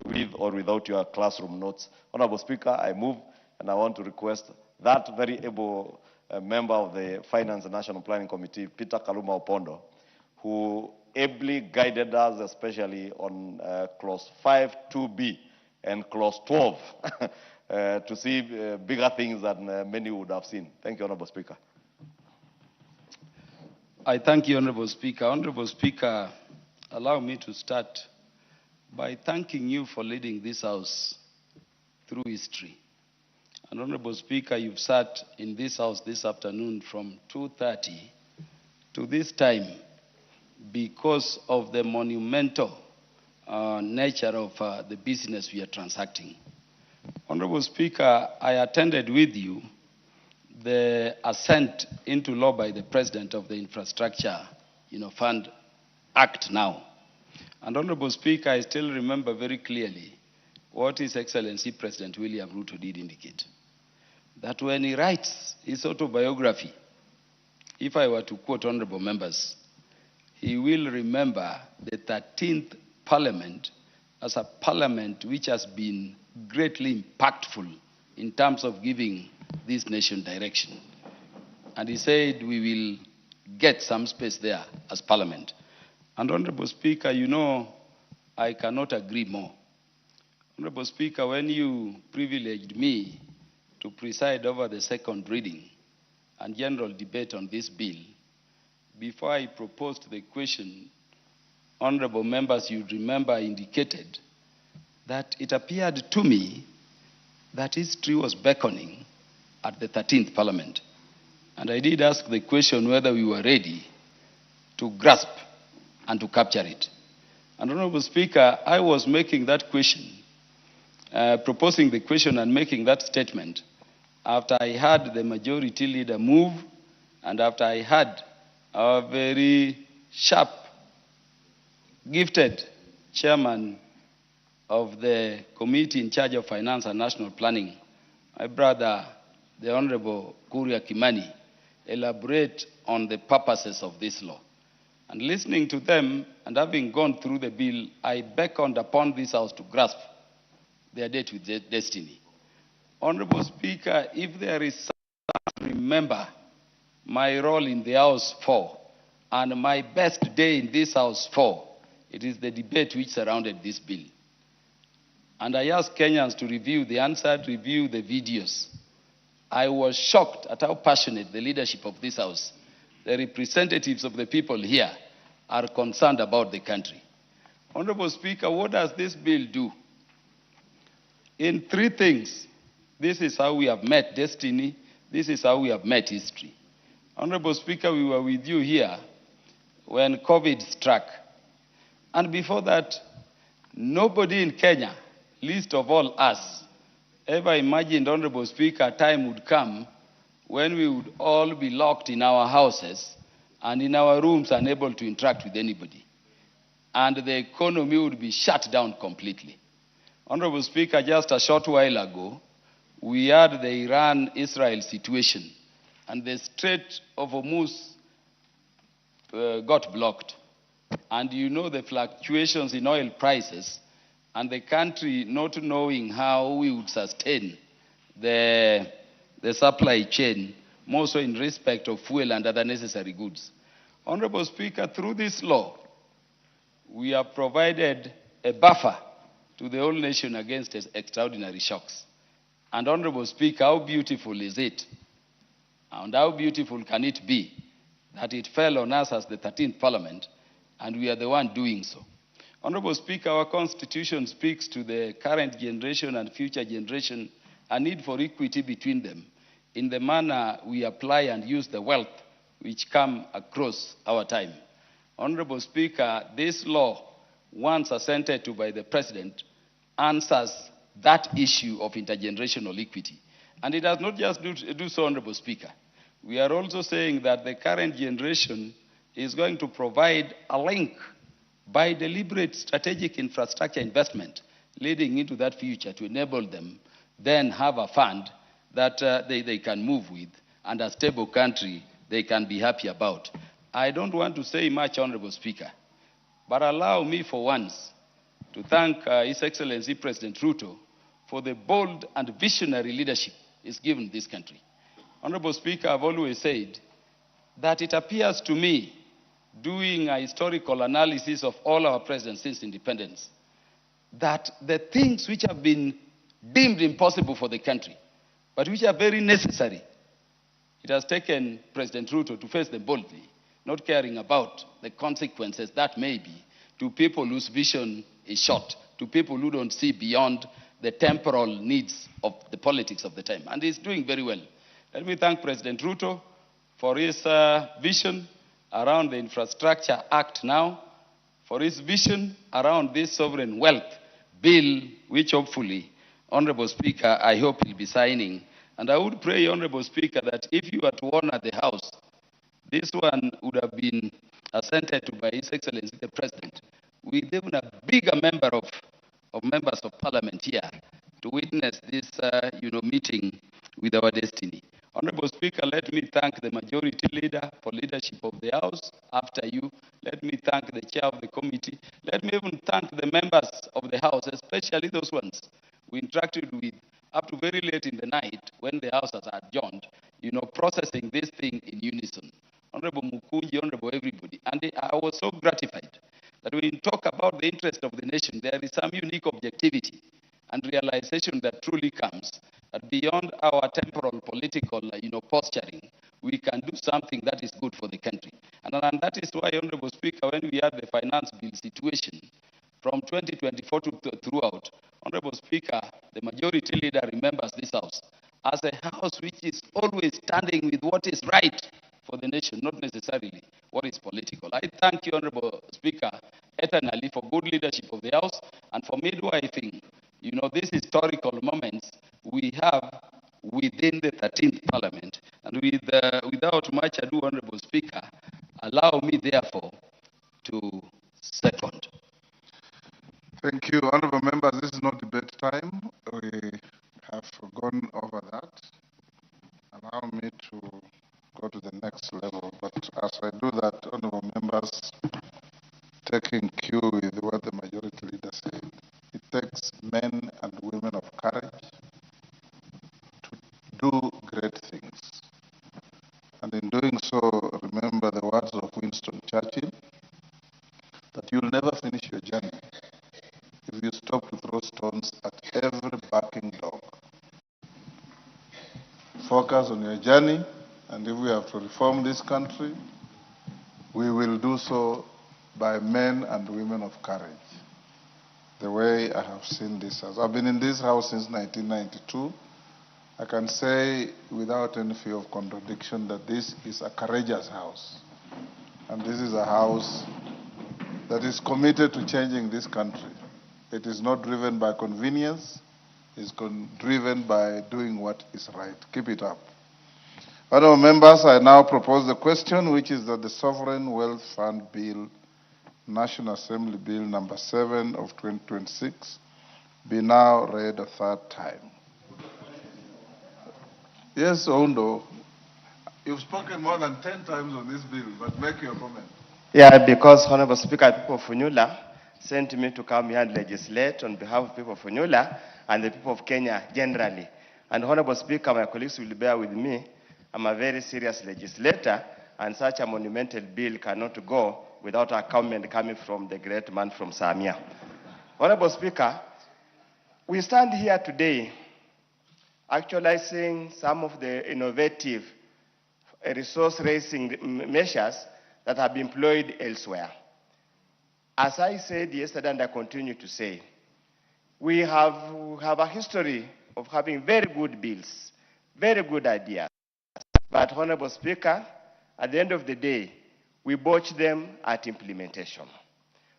with or without your classroom notes. Honorable Speaker, I move, and I want to request that very able member of the Finance and National Planning Committee, Peter Kaluma Opondo, who ably guided us, especially on clause 5, 2B, and clause 12, to see bigger things than many would have seen. Thank you, Honorable Speaker. I thank you, Honorable Speaker. Honorable Speaker, allow me to start by thanking you for leading this House through history. And Honorable Speaker, you've sat in this House this afternoon from 2:30 to this time because of the monumental nature of the business we are transacting. Honorable Speaker, I attended with you the assent into law by the President of the Infrastructure Fund Act now. And Honorable Speaker, I still remember very clearly what His Excellency President William Ruto did indicate. That when he writes his autobiography, if I were to quote honorable members, he will remember the 13th Parliament as a parliament which has been greatly impactful in terms of giving this nation direction. And he said we will get some space there as parliament. And Honorable Speaker, you know, I cannot agree more. Honorable Speaker, when you privileged me to preside over the second reading and general debate on this bill, before I proposed the question, honorable members, you remember, indicated that it appeared to me that history was beckoning at the 13th Parliament. And I did ask the question whether we were ready to grasp and to capture it. And Honorable Speaker, I was making that question, proposing the question and making that statement after I had the majority leader move and after I had our very sharp, gifted chairman of the committee in charge of finance and national planning, my brother, the Honorable Kuria Kimani, elaborate on the purposes of this law. And listening to them and having gone through the bill, I beckoned upon this House to grasp their date with their destiny. Honorable Speaker, if there is something to remember my role in the House 4, and my best day in this House 4, it is the debate which surrounded this bill. And I asked Kenyans to review the answer, review the videos. I was shocked at how passionate the leadership of this House, the representatives of the people here, are concerned about the country. Honorable Speaker, what does this bill do? In three things, this is how we have met destiny, this is how we have met history. Honorable Speaker, we were with you here when COVID struck. And before that, nobody in Kenya, least of all us, ever imagined, Honorable Speaker, a time would come when we would all be locked in our houses and in our rooms unable to interact with anybody. And the economy would be shut down completely. Honorable Speaker, just a short while ago, we had the Iran-Israel situation, and the Strait of Hormuz got blocked. And you know the fluctuations in oil prices, and the country not knowing how we would sustain the supply chain, more so in respect of fuel and other necessary goods. Honorable Speaker, through this law, we have provided a buffer to the whole nation against extraordinary shocks. And Honorable Speaker, how beautiful is it? And how beautiful can it be that it fell on us as the 13th Parliament, and we are the one doing so? Honorable Speaker, our Constitution speaks to the current generation and future generation a need for equity between them in the manner we apply and use the wealth which come across our time. Honorable Speaker, this law, once assented to by the President, answers that issue of intergenerational equity. And it does not just do so, Honorable Speaker. We are also saying that the current generation is going to provide a link by deliberate strategic infrastructure investment leading into that future to enable them then have a fund that they can move with and a stable country they can be happy about. I don't want to say much, Honorable Speaker, but allow me for once to thank His Excellency President Ruto for the bold and visionary leadership he's given this country. Honorable Speaker, I've always said that it appears to me, doing a historical analysis of all our presidents since independence, that the things which have been deemed impossible for the country, but which are very necessary, it has taken President Ruto to face them boldly, not caring about the consequences that may be to people whose vision is short, to people who don't see beyond the temporal needs of the politics of the time. And he's doing very well. Let me thank President Ruto for his vision around the Infrastructure Act now, for his vision around this sovereign wealth bill, which hopefully, Honorable Speaker, I hope he'll be signing. And I would pray, Honorable Speaker, that if you were to honor the House, this one would have been assented to by His Excellency the President, with even a bigger member of members of Parliament here to witness this, meeting with our destiny. Honorable Speaker, let me thank the Majority Leader for leadership of the House. After you, let me thank the Chair of the Committee. Let me even thank the members of the House, especially those ones we interacted with up to very late in the night when the House has adjourned, processing this thing in unison. Honorable Mukunji, Honorable everybody. And I was so gratified that when you talk about the interest of the nation, there is some unique objectivity and realization that truly comes that beyond our temporal political, posturing, we can do something that is good for the country. And that is why, Honorable Speaker, when we had the finance bill situation from 2024 throughout, Honorable Speaker, the Majority Leader remembers this House as a House which is always standing with what is right for the nation, not necessarily what is political. I thank you, Honorable Speaker, eternally for good leadership of the House and for midwifing, these historical moments we have within the 13th Parliament. And without much ado, Honorable Speaker, allow me therefore to second. Thank you, honorable members. This is not debate time. We have gone over that. Allow me to go to the next level. But as I do that, honorable members, taking cue with what the Majority Leader said, it takes men and women of courage to do great things. And in doing that you'll never finish your journey if you stop to throw stones at every barking dog. Focus on your journey, and if we have to reform this country, we will do so by men and women of courage, the way I have seen this house. I've been in this house since 1992. I can say without any fear of contradiction that this is a courageous house. And this is a house that is committed to changing this country. It is not driven by convenience. It's driven by doing what is right. Keep it up. Honourable members, I now propose the question, which is that the Sovereign Wealth Fund Bill, National Assembly Bill number 7 of 2026, be now read a third time. Yes, Oundo, you've spoken more than 10 times on this bill, but make your comment. Yeah, because Honorable Speaker, people of Funyula sent me to come here and legislate on behalf of people of Funyula and the people of Kenya generally. And Honorable Speaker, my colleagues will bear with me. I'm a very serious legislator, and such a monumental bill cannot go without a comment coming from the great man from Samia. Honorable Speaker, we stand here today actualizing some of the innovative resource-raising measures that have been employed elsewhere. As I said yesterday, and I continue to say, we have a history of having very good bills, very good ideas. But, Honorable Speaker, at the end of the day, we botch them at implementation.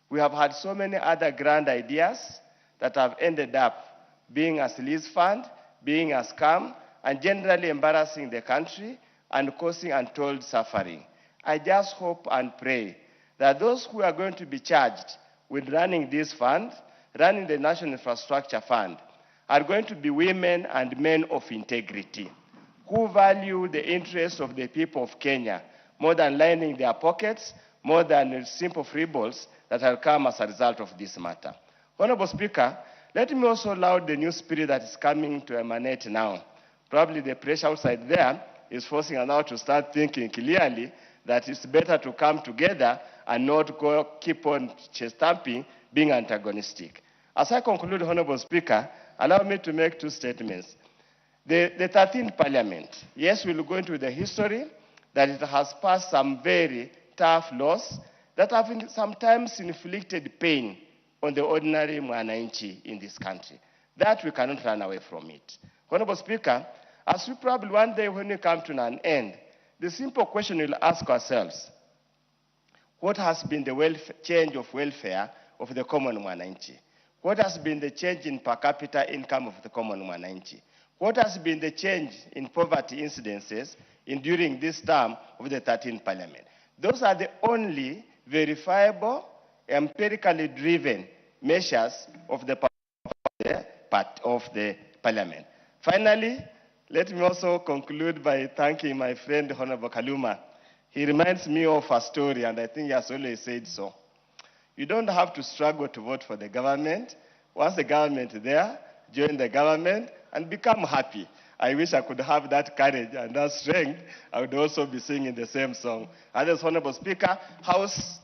We have had so many other grand ideas that have ended up being a sleaze fund, being a scam, and generally embarrassing the country and causing untold suffering. I just hope and pray that those who are going to be charged with running this fund, running the National Infrastructure Fund, are going to be women and men of integrity, who value the interests of the people of Kenya more than lining their pockets, more than simple freeballs that have come as a result of this matter. Honorable Speaker, let me also laud the new spirit that is coming to emanate now. Probably the pressure outside there is forcing us now to start thinking clearly that it's better to come together and not keep on chest-thumping, being antagonistic. As I conclude, Honorable Speaker, allow me to make two statements. The 13th Parliament, yes, we'll go into the history that it has passed some very tough laws that have sometimes inflicted pain on the ordinary mwananchi in this country. That we cannot run away from it. Honorable Speaker, as we probably one day when we come to an end, the simple question we'll ask ourselves, what has been the change of welfare of the common mwananchi? What has been the change in per capita income of the common mwananchi? What has been the change in poverty incidences during this term of the 13th Parliament? Those are the only verifiable, empirically driven measures of the Parliament. Finally, let me also conclude by thanking my friend Honorable Kaluma. He reminds me of a story, and I think he has always said so. You don't have to struggle to vote for the government. Once the government is there, join the government and become happy. I wish I could have that courage and that strength. I would also be singing the same song. Others, Honorable Speaker, House,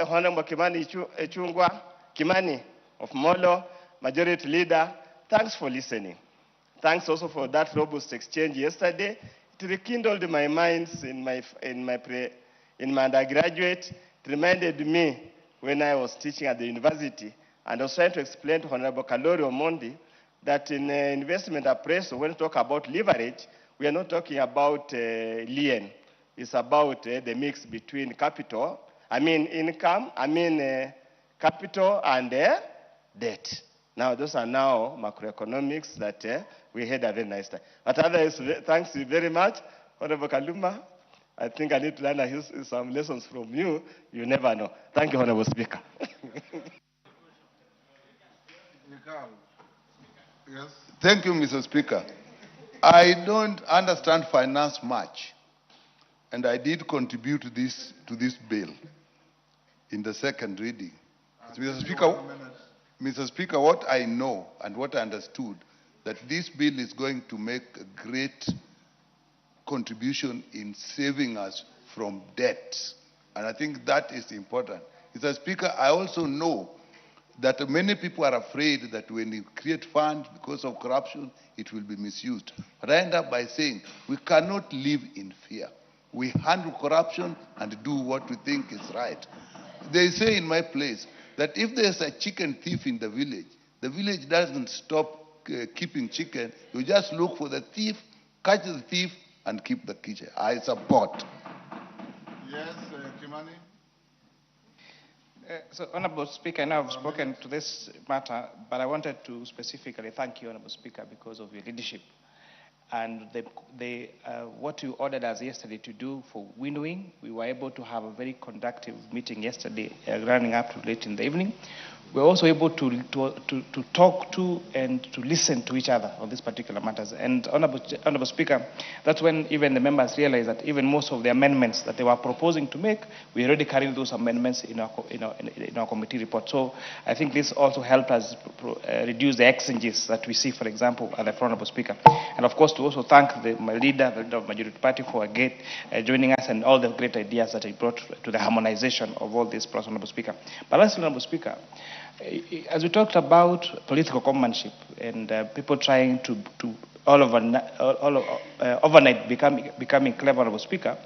Honorable Kimani Ichung'wah, Kimani of Molo, Majority Leader, thanks for listening. Thanks also for that robust exchange yesterday. It rekindled my minds in my undergraduate. It reminded me when I was teaching at the university, and I was trying to explain to Honorable Kalori Omondi that in investment appraisal, when we talk about leverage, we are not talking about lien. It's about the mix between capital, income, capital and debt. Now, those are now macroeconomics that we had a very nice time. But otherwise, thanks very much, Honorable Kaluma. I think I need to learn some lessons from you. You never know. Thank you, Honorable Speaker. Yes. Thank you, Mr. Speaker. I don't understand finance much, and I did contribute to this bill in the second reading. Mr. Speaker, what I know and what I understood, that this bill is going to make a great contribution in saving us from debt. And I think that is important. Mr. Speaker, I also know that many people are afraid that when you create funds because of corruption, it will be misused. But I end up by saying we cannot live in fear. We handle corruption and do what we think is right. They say in my place that if there's a chicken thief in the village doesn't stop keeping chicken. You just look for the thief, catch the thief, and keep the kitchen. I support. Yes, Kimani? So, Honorable Speaker, I know I've spoken to this matter, but I wanted to specifically thank you, Honorable Speaker, because of your leadership. And what you ordered us yesterday to do for winnowing, we were able to have a very conductive meeting yesterday, running up to late in the evening. We were also able to talk to and to listen to each other on these particular matters. And Honorable Speaker, that's when even the members realized that even most of the amendments that they were proposing to make, we already carried those amendments in our committee report. So I think this also helped us reduce the exchanges that we see, for example, at the Honorable Speaker. And of course, to also thank my leader, the leader of the Majority Party, for again joining us and all the great ideas that he brought to the harmonization of all this process, Honorable Speaker. But lastly, Honorable Speaker, as we talked about political companionship and people trying to overnight becoming clever, Honorable Speaker,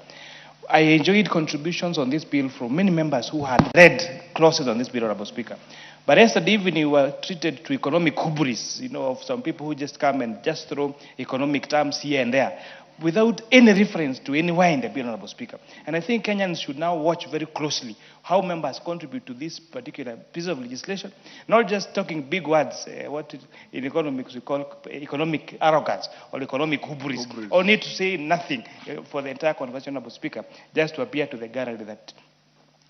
I enjoyed contributions on this bill from many members who had read clauses on this bill, Honorable Speaker. But yesterday evening, we were treated to economic hubris, of some people who just come and just throw economic terms here and there without any reference to anywhere in the bill, Honorable Speaker. And I think Kenyans should now watch very closely how members contribute to this particular piece of legislation, not just talking big words, what in economics we call economic arrogance or economic hubris, or need to say nothing for the entire conversation, Honorable Speaker, just to appear to the gallery that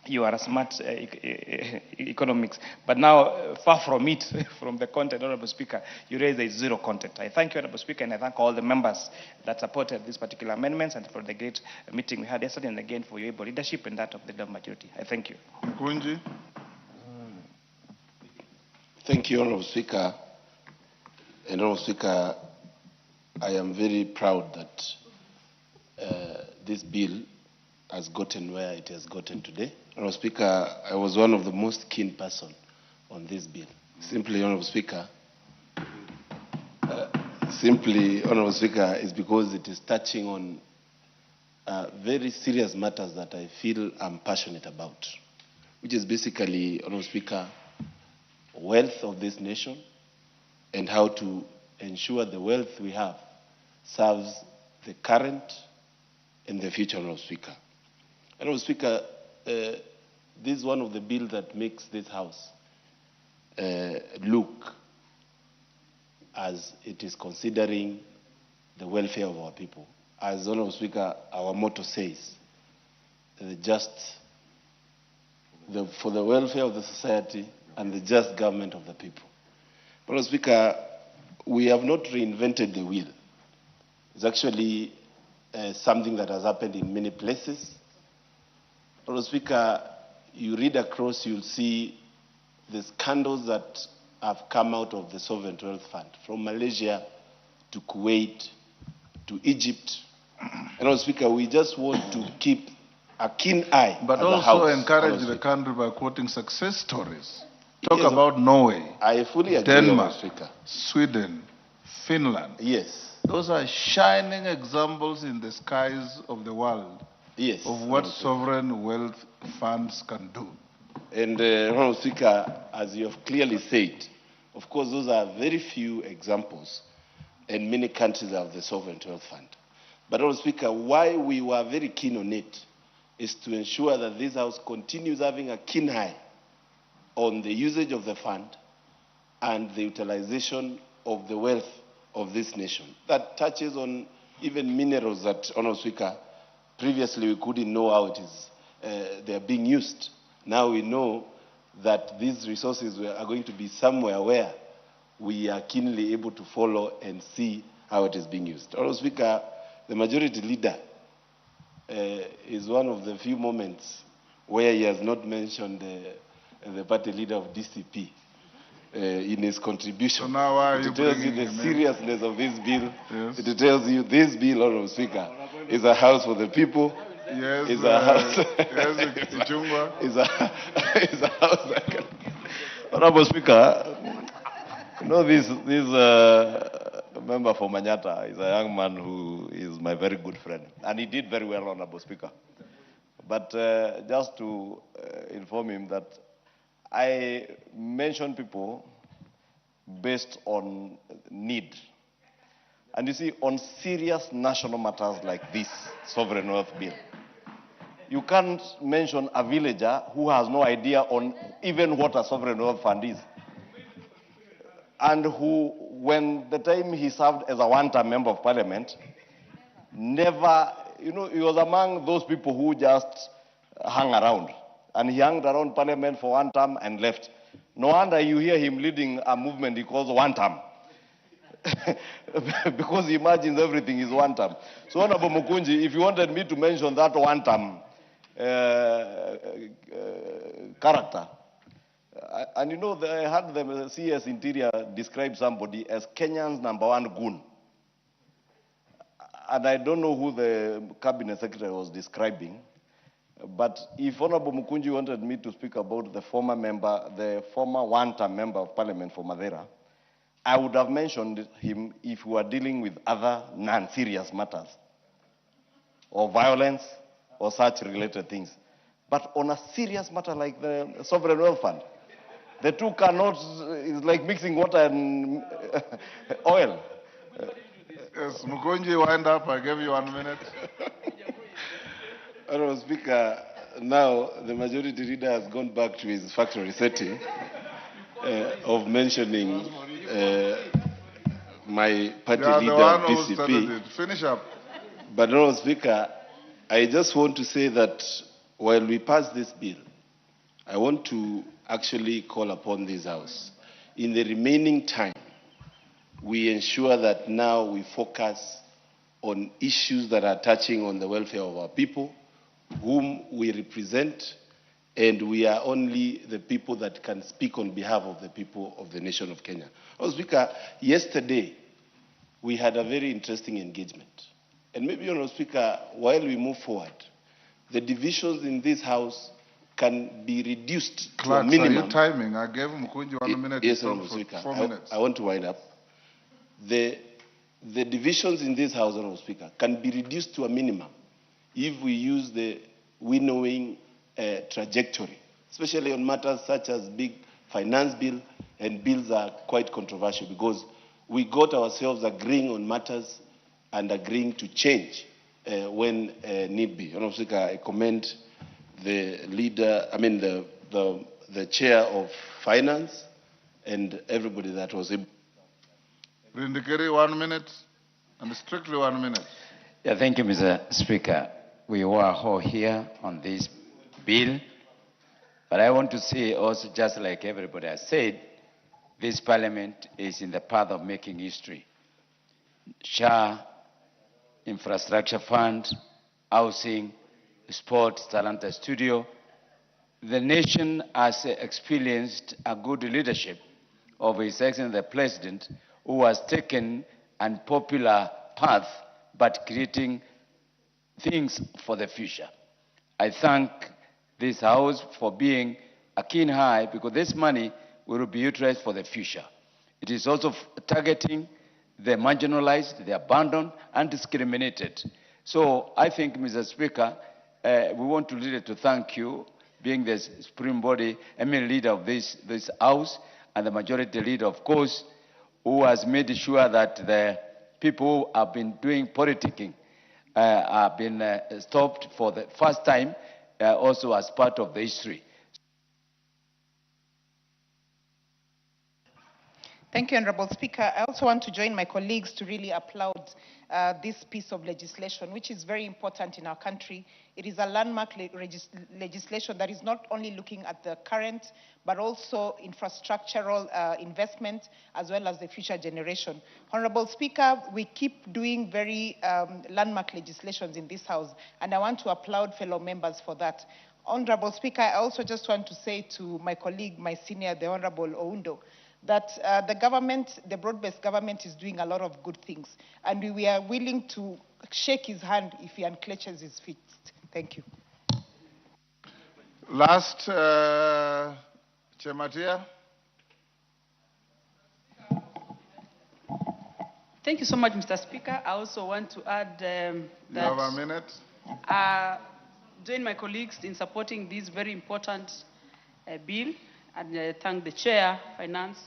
you are a smart economics. But now, far from it, from the content, Honorable Speaker, you raise a zero content. I thank you, Honorable Speaker, and I thank all the members that supported these particular amendments and for the great meeting we had yesterday, and again for your able leadership and that of the majority. I thank you. Kunji? Thank you, Honorable Speaker. And Honorable Speaker, I am very proud that this bill has gotten where it has gotten today. Honorable Speaker, I was one of the most keen person on this bill. Simply, Honorable Speaker, Honorable Speaker, is because it is touching on very serious matters that I feel I'm passionate about, which is basically, Honorable Speaker, wealth of this nation and how to ensure the wealth we have serves the current and the future, Honorable Speaker. Honorable Speaker, this is one of the bills that makes this House look as it is considering the welfare of our people. As Honorable Speaker, our motto says, for the welfare of the society and the just government of the people. Honorable Speaker, we have not reinvented the wheel. It's actually something that has happened in many places. Honorable Speaker, you read across, you'll see the scandals that have come out of the Sovereign Wealth Fund, from Malaysia to Kuwait to Egypt. Honorable Speaker, we just want to keep a keen eye. But also encourage the country by quoting success stories. Talk about Norway, I fully agree, Denmark, Speaker. Sweden, Finland. Yes. Those are shining examples in the skies of the world. Yes. Of what sovereign wealth funds can do. And, Honorable Speaker, as you have clearly said, of course, those are very few examples, and many countries have the Sovereign Wealth Fund. But, Honorable Speaker, why we were very keen on it is to ensure that this House continues having a keen eye on the usage of the fund and the utilization of the wealth of this nation. That touches on even minerals that, Honorable Speaker, previously we couldn't know how it is, they are being used. Now we know that these resources are going to be somewhere where we are keenly able to follow and see how it is being used. Honorable Speaker, the majority leader is one of the few moments where he has not mentioned the party leader of DCP in his contribution. So now why are you it tells you the seriousness of this bill. Yes. It tells you this bill, Honorable Speaker, is a house for the people, Yes, is a house. yes, Ichungwa. is a house that can. Honorable Speaker, you know this member for Manyata is a young man who is my very good friend, and he did very well, Honorable Speaker. But just to inform him that I mention people based on need. And you see, on serious national matters like this sovereign wealth bill, you can't mention a villager who has no idea on even what a sovereign wealth fund is. And who, when the time he served as a one-term member of parliament, never, you know, he was among those people who just hung around. And he hung around parliament for one term and left. No wonder you hear him leading a movement he calls one term. Because he imagines everything is one term. So Honorable Mukunji, if you wanted me to mention that one term character, and you know, I had the CS Interior describe somebody as Kenyan's #1 goon. And I don't know who the cabinet secretary was describing, but if Honorable Mukunji wanted me to speak about the former one-term member of parliament for Madeira, I would have mentioned him if we were dealing with other non-serious matters, or violence, or such related things. But on a serious matter like the sovereign wealth fund, the two cannot, it's like mixing water and oil. Yes, Mukunji, wind up. I gave you 1 minute. Honorable Speaker, now the majority leader has gone back to his factory setting of mentioning my party leader of DCP. Finish up. But Honorable Speaker, I just want to say that while we pass this bill, I want to actually call upon this House. In the remaining time, we ensure that now we focus on issues that are touching on the welfare of our people, whom we represent, and we are only the people that can speak on behalf of the people of the nation of Kenya. Mr. Speaker, yesterday we had a very interesting engagement. And maybe, Mr. Speaker, while we move forward, the divisions in this House can be reduced to a minimum. Are you timing? I gave Mukunji 1 minute. Yes, Mr. Speaker. 4 minutes. I want to wind up. The divisions in this House, Mr. Speaker, can be reduced to a minimum if we use the winnowing trajectory, especially on matters such as big finance bill, and bills are quite controversial because we got ourselves agreeing on matters and agreeing to change when need be. Mr. Speaker, I commend the leader, the chair of finance and everybody that was able. Rindikeri, 1 minute, and strictly 1 minute. Yeah, thank you, Mr. Speaker. We were all here on this bill, but I want to say also, just like everybody has said, this parliament is in the path of making history. SHA, infrastructure fund, housing, sport, Talanta Studio. The nation has experienced a good leadership of His Excellency the President, who has taken an unpopular path, but creating things for the future. I thank this House for being a keen eye, because this money will be utilized for the future. It is also targeting the marginalized, the abandoned, and discriminated. So I think, Mr. Speaker, we want to really to thank you, being the supreme body, leader of this House, and the majority leader, of course, who has made sure that the people who have been doing politicking have been stopped for the first time, also as part of the history. Thank you, Honorable Speaker. I also want to join my colleagues to really applaud this piece of legislation, which is very important in our country. It is a landmark legislation that is not only looking at the current, but also infrastructural investment, as well as the future generation. Honorable Speaker, we keep doing very landmark legislations in this House, and I want to applaud fellow members for that. Honorable Speaker, I also just want to say to my colleague, my senior, the Honorable Oundo, that the government, the broad-based government, is doing a lot of good things, and we are willing to shake his hand if he unclenches his fist. Thank you. Last, Chematia. Thank you so much, Mr. Speaker. I also want to add You have a minute. Join my colleagues in supporting this very important bill and thank the Chair, Finance,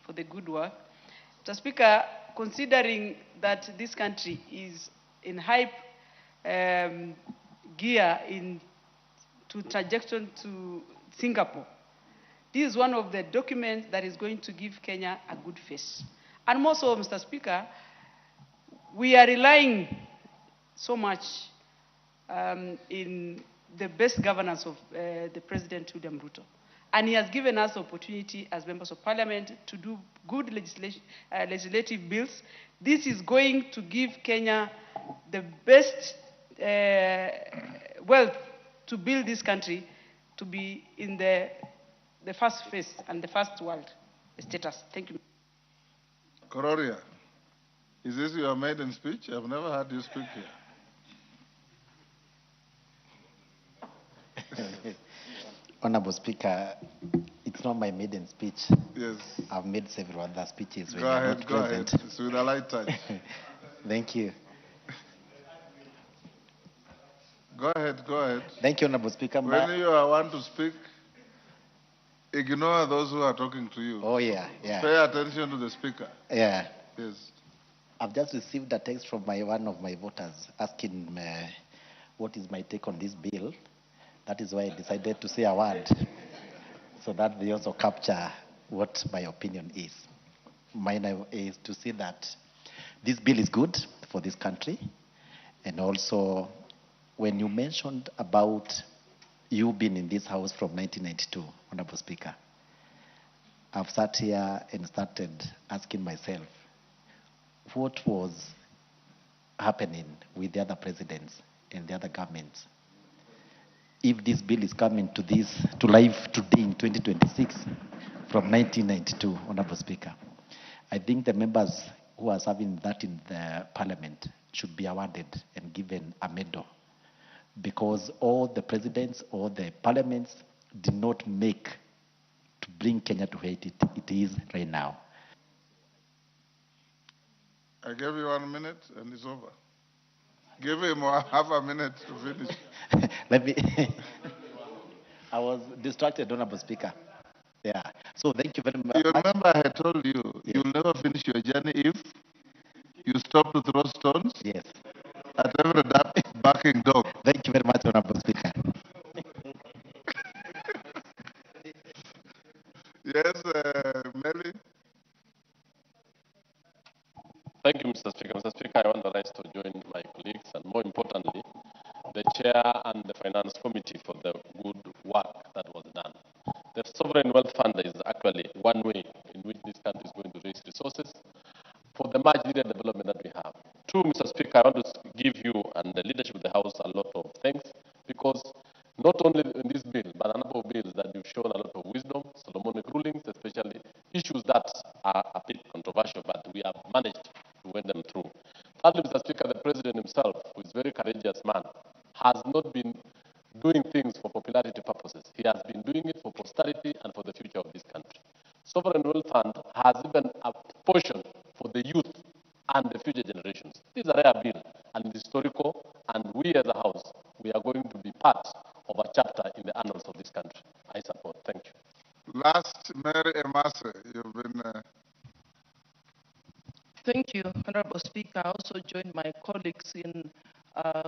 for the good work. Mr. Speaker, considering that this country is in high gear to trajectory to Singapore, this is one of the documents that is going to give Kenya a good face. And more so, Mr. Speaker, we are relying so much in the best governance of the President William Ruto. And he has given us the opportunity as members of parliament to do good legislative bills. This is going to give Kenya the best wealth to build this country to be in the first phase and the first world status. Thank you. Kororia, is this your maiden speech? I've never heard you speak here. Honorable Speaker, it's not my maiden speech. Yes. I've made several other speeches when Go you're ahead, not go present. ahead. It's with a light touch. Thank you. Go ahead, go ahead. Thank you, Honorable Speaker. When you want to speak, ignore those who are talking to you. Oh, yeah, yeah. Pay attention to the speaker. Yeah. Yes. I've just received a text from one of my voters asking what is my take on this bill. That is why I decided to say a word so that they also capture what my opinion is. Mine is to say that this bill is good for this country. And also, when you mentioned about you being in this house from 1992, Honorable Speaker, I've sat here and started asking myself, what was happening with the other presidents and the other governments? If this bill is coming to life today in 2026 from 1992, Honorable Speaker, I think the members who are serving that in the parliament should be awarded and given a medal, because all the presidents or the parliaments did not make to bring Kenya to where it is right now. I gave you 1 minute and it's over. Give him half a minute to finish. Let me. I was distracted, Honorable Speaker. Yeah. So thank you very much. You remember I had told you, you'll never finish your journey if you stop to throw stones? Yes. At every barking dog. Thank you very much, Honorable Speaker. Yes, Melly? Thank you, Mr. Speaker. Mr. Speaker, I want the rights to join my colleagues and, more importantly, the Chair and the Finance Committee for the good work that was done. The Sovereign Wealth Fund is actually one way in which this country is going to raise resources for the much needed development that we have. Two, Mr. Speaker, I want to give you and the leadership of the House a lot of thanks, because not only in this bill, but a number of bills that you've shown a lot of wisdom, Solomonic rulings, especially issues that are a bit controversial, but we have managed to win them through. Thirdly, Mr. Speaker, the President himself, who is a very courageous man, has not been doing things for popularity purposes. He has been doing it for posterity and for the future of this country. Sovereign Wealth Fund has even a portion for the youth and the future generations. This is a rare bill and historical, and we as a House, we are going to be part of a chapter in the annals of this country. I support. Thank you. Last, Mary Emase, you've been... Thank you, Honorable Speaker. I also join my colleagues in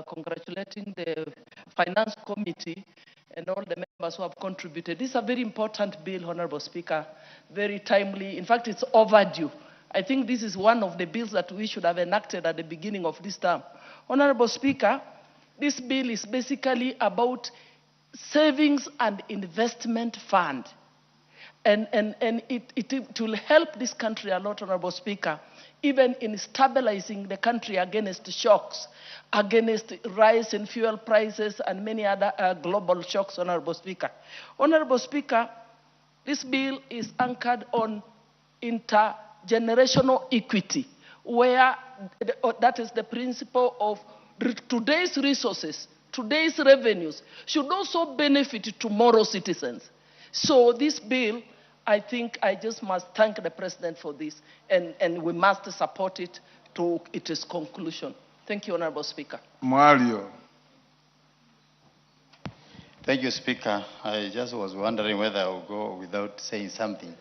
congratulating the Finance Committee and all the members who have contributed. This is a very important bill, Honorable Speaker, very timely. In fact, it's overdue. I think this is one of the bills that we should have enacted at the beginning of this term. Honorable Speaker, this bill is basically about savings and investment fund. And it will help this country a lot, Honorable Speaker, even in stabilizing the country against shocks, against rise in fuel prices and many other global shocks, Honorable Speaker. Honorable Speaker, this bill is anchored on intergenerational equity, where that is the principle of today's resources today's revenues should also benefit tomorrow's citizens. So this bill, I think I just must thank the President for this, and we must support it to its conclusion. Thank you, Honorable Speaker. Mario. Thank you, Speaker. I just was wondering whether I would go without saying something.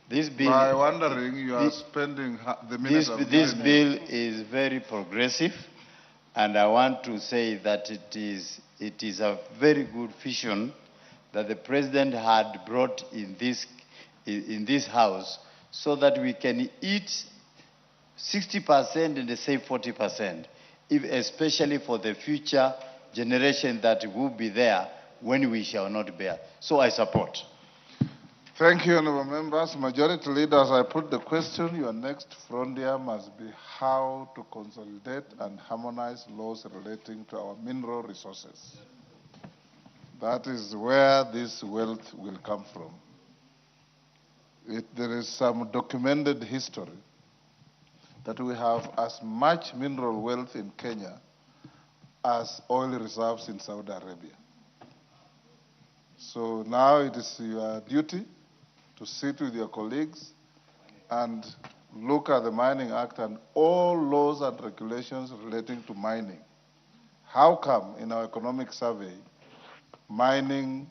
This bill, By wondering, you are spending the minutes of this bill is very progressive, and I want to say that it is a very good vision that the President had brought in this House, so that we can eat 60% and save 40%, especially for the future generation that will be there when we shall not bear. So I support. Thank you, honorable members. Majority leaders, I put the question. Your next frontier must be how to consolidate and harmonize laws relating to our mineral resources. That is where this wealth will come from. There is some documented history that we have as much mineral wealth in Kenya as oil reserves in Saudi Arabia. So now it is your duty to sit with your colleagues and look at the Mining Act and all laws and regulations relating to mining. How come in our economic survey, mining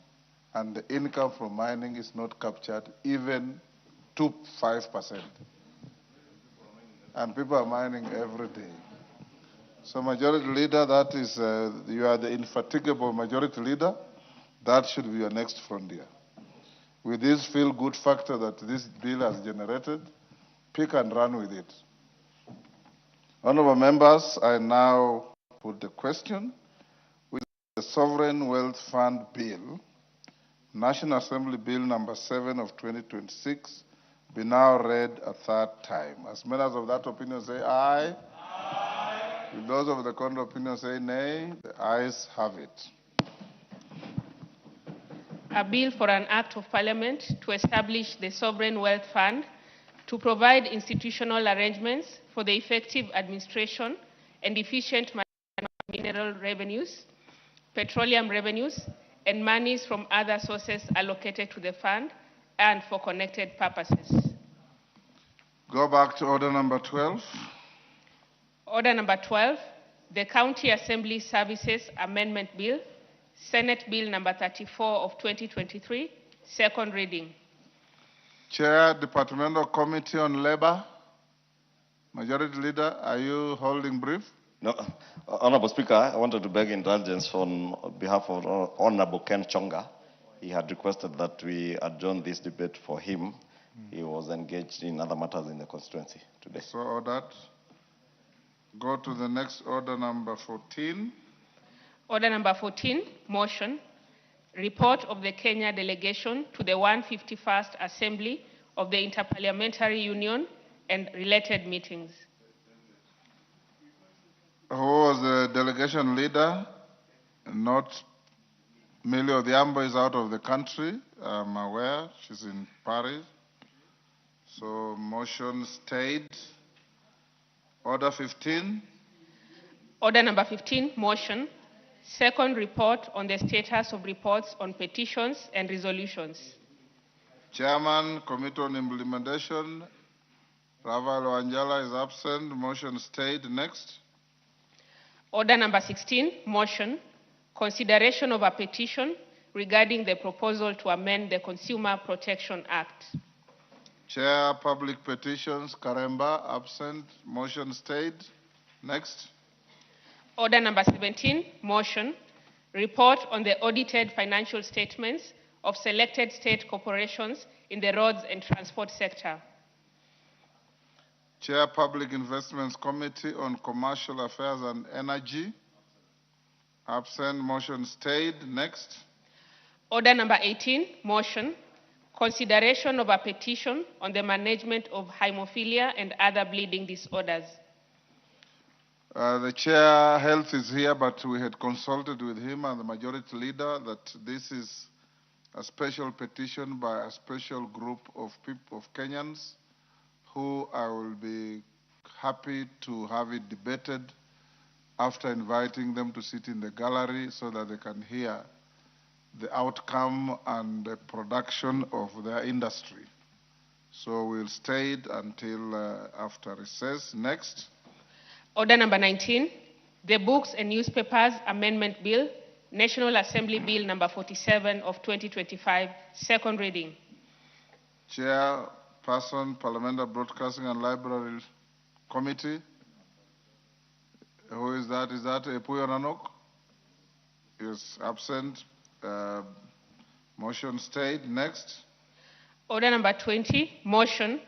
and the income from mining is not captured even to 5%? And people are mining every day. So Majority Leader, that is, you are the infatigable Majority Leader. That should be your next frontier. With this feel-good factor that this bill has generated, pick and run with it. Honorable members, I now put the question. With the Sovereign Wealth Fund Bill, National Assembly Bill number 7 of 2026, be now read a third time. As members of that opinion say aye. Aye. With those of the contrary opinion say nay. The ayes have it. A bill for an act of parliament to establish the Sovereign Wealth Fund to provide institutional arrangements for the effective administration and efficient management of mineral revenues, petroleum revenues, and monies from other sources allocated to the fund and for connected purposes. Go back to order number 12. Order number 12, the County Assembly Services Amendment Bill, Senate Bill number 34 of 2023, second reading. Chair, Departmental Committee on Labor. Majority Leader, are you holding brief? No, Honorable Speaker, I wanted to beg indulgence on behalf of Honorable Ken Chonga. He had requested that we adjourn this debate for him. He was engaged in other matters in the constituency today. So ordered. Go to the next order number 14. Order number 14, motion, report of the Kenya delegation to the 151st Assembly of the Interparliamentary Union and related meetings. Who was the delegation leader? Not Millie Odhiambo is out of the country, I'm aware. She's in Paris. So motion stayed. Order 15. Order number 15, motion, second report on the status of reports on petitions and resolutions. Chairman, Committee on Implementation, Raval Wanjala is absent. Motion stayed. Next. Order number 16, motion, consideration of a petition regarding the proposal to amend the Consumer Protection Act. Chair, Public Petitions, Karemba, absent. Motion stayed. Next. Order number 17, motion, report on the audited financial statements of selected state corporations in the roads and transport sector. Chair, Public Investments Committee on Commercial Affairs and Energy, absent. Motion stayed. Next. Order number 18, motion, consideration of a petition on the management of hemophilia and other bleeding disorders. The Chair, Health is here, but we had consulted with him and the Majority Leader that this is a special petition by a special group of people, of Kenyans, who I will be happy to have it debated after inviting them to sit in the gallery so that they can hear the outcome and the production of their industry. So we'll stay until after recess. Next. Order number 19, the Books and Newspapers Amendment Bill, National Assembly Bill number 47 of 2025, second reading. Chairperson, Parliamentary Broadcasting and Library Committee. Who is that? Is that Epuyo Nanok? Is absent. Motion stayed. Next. Order number 20, motion,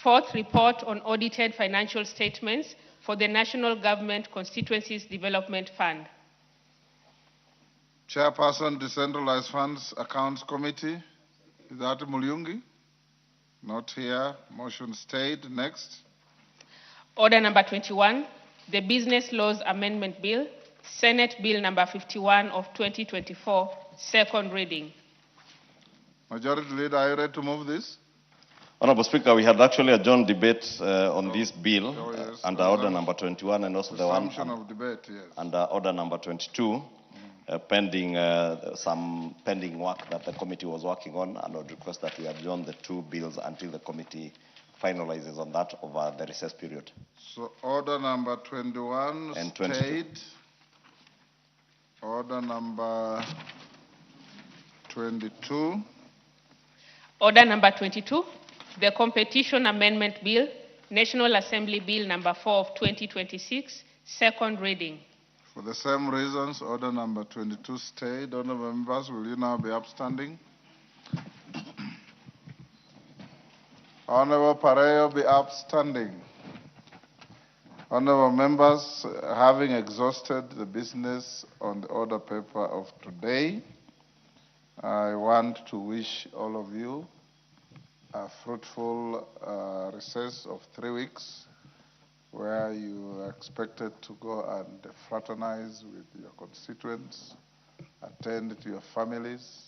fourth report on audited financial statements for the National Government Constituencies Development Fund. Chairperson, Decentralized Funds Accounts Committee. Is that Mulyungi? Not here. Motion stayed. Next. Order number 21, the Business Laws Amendment Bill, Senate Bill number 51 of 2024, second reading. Majority Leader, are you ready to move this? Honorable Speaker, we had actually adjourned debate on this bill under order number 21 and also the one of debate, yes. under order number 22, pending some pending work that the committee was working on, and would request that we adjourn the two bills until the committee finalizes on that over the recess period. So order number 21 and stayed. 22. Order number 22. Order number 22, the Competition Amendment Bill, National Assembly Bill number 4 of 2026, second reading. For the same reasons, order number 22 stayed. Honorable members, will you now be upstanding? Honorable Pareo, be upstanding. Honorable members, having exhausted the business on the order paper of today, I want to wish all of you a fruitful recess of 3 weeks where you are expected to go and fraternize with your constituents, attend to your families,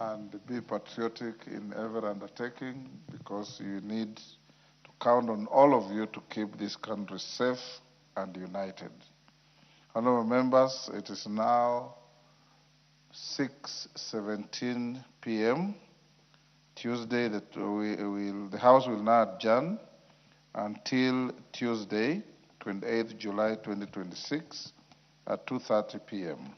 and be patriotic in every undertaking, because you need to count on all of you to keep this country safe and united. Honorable members, it is now 6:17 p.m. Tuesday, the House will now adjourn until Tuesday, 28th July 2026 at 2:30 p.m.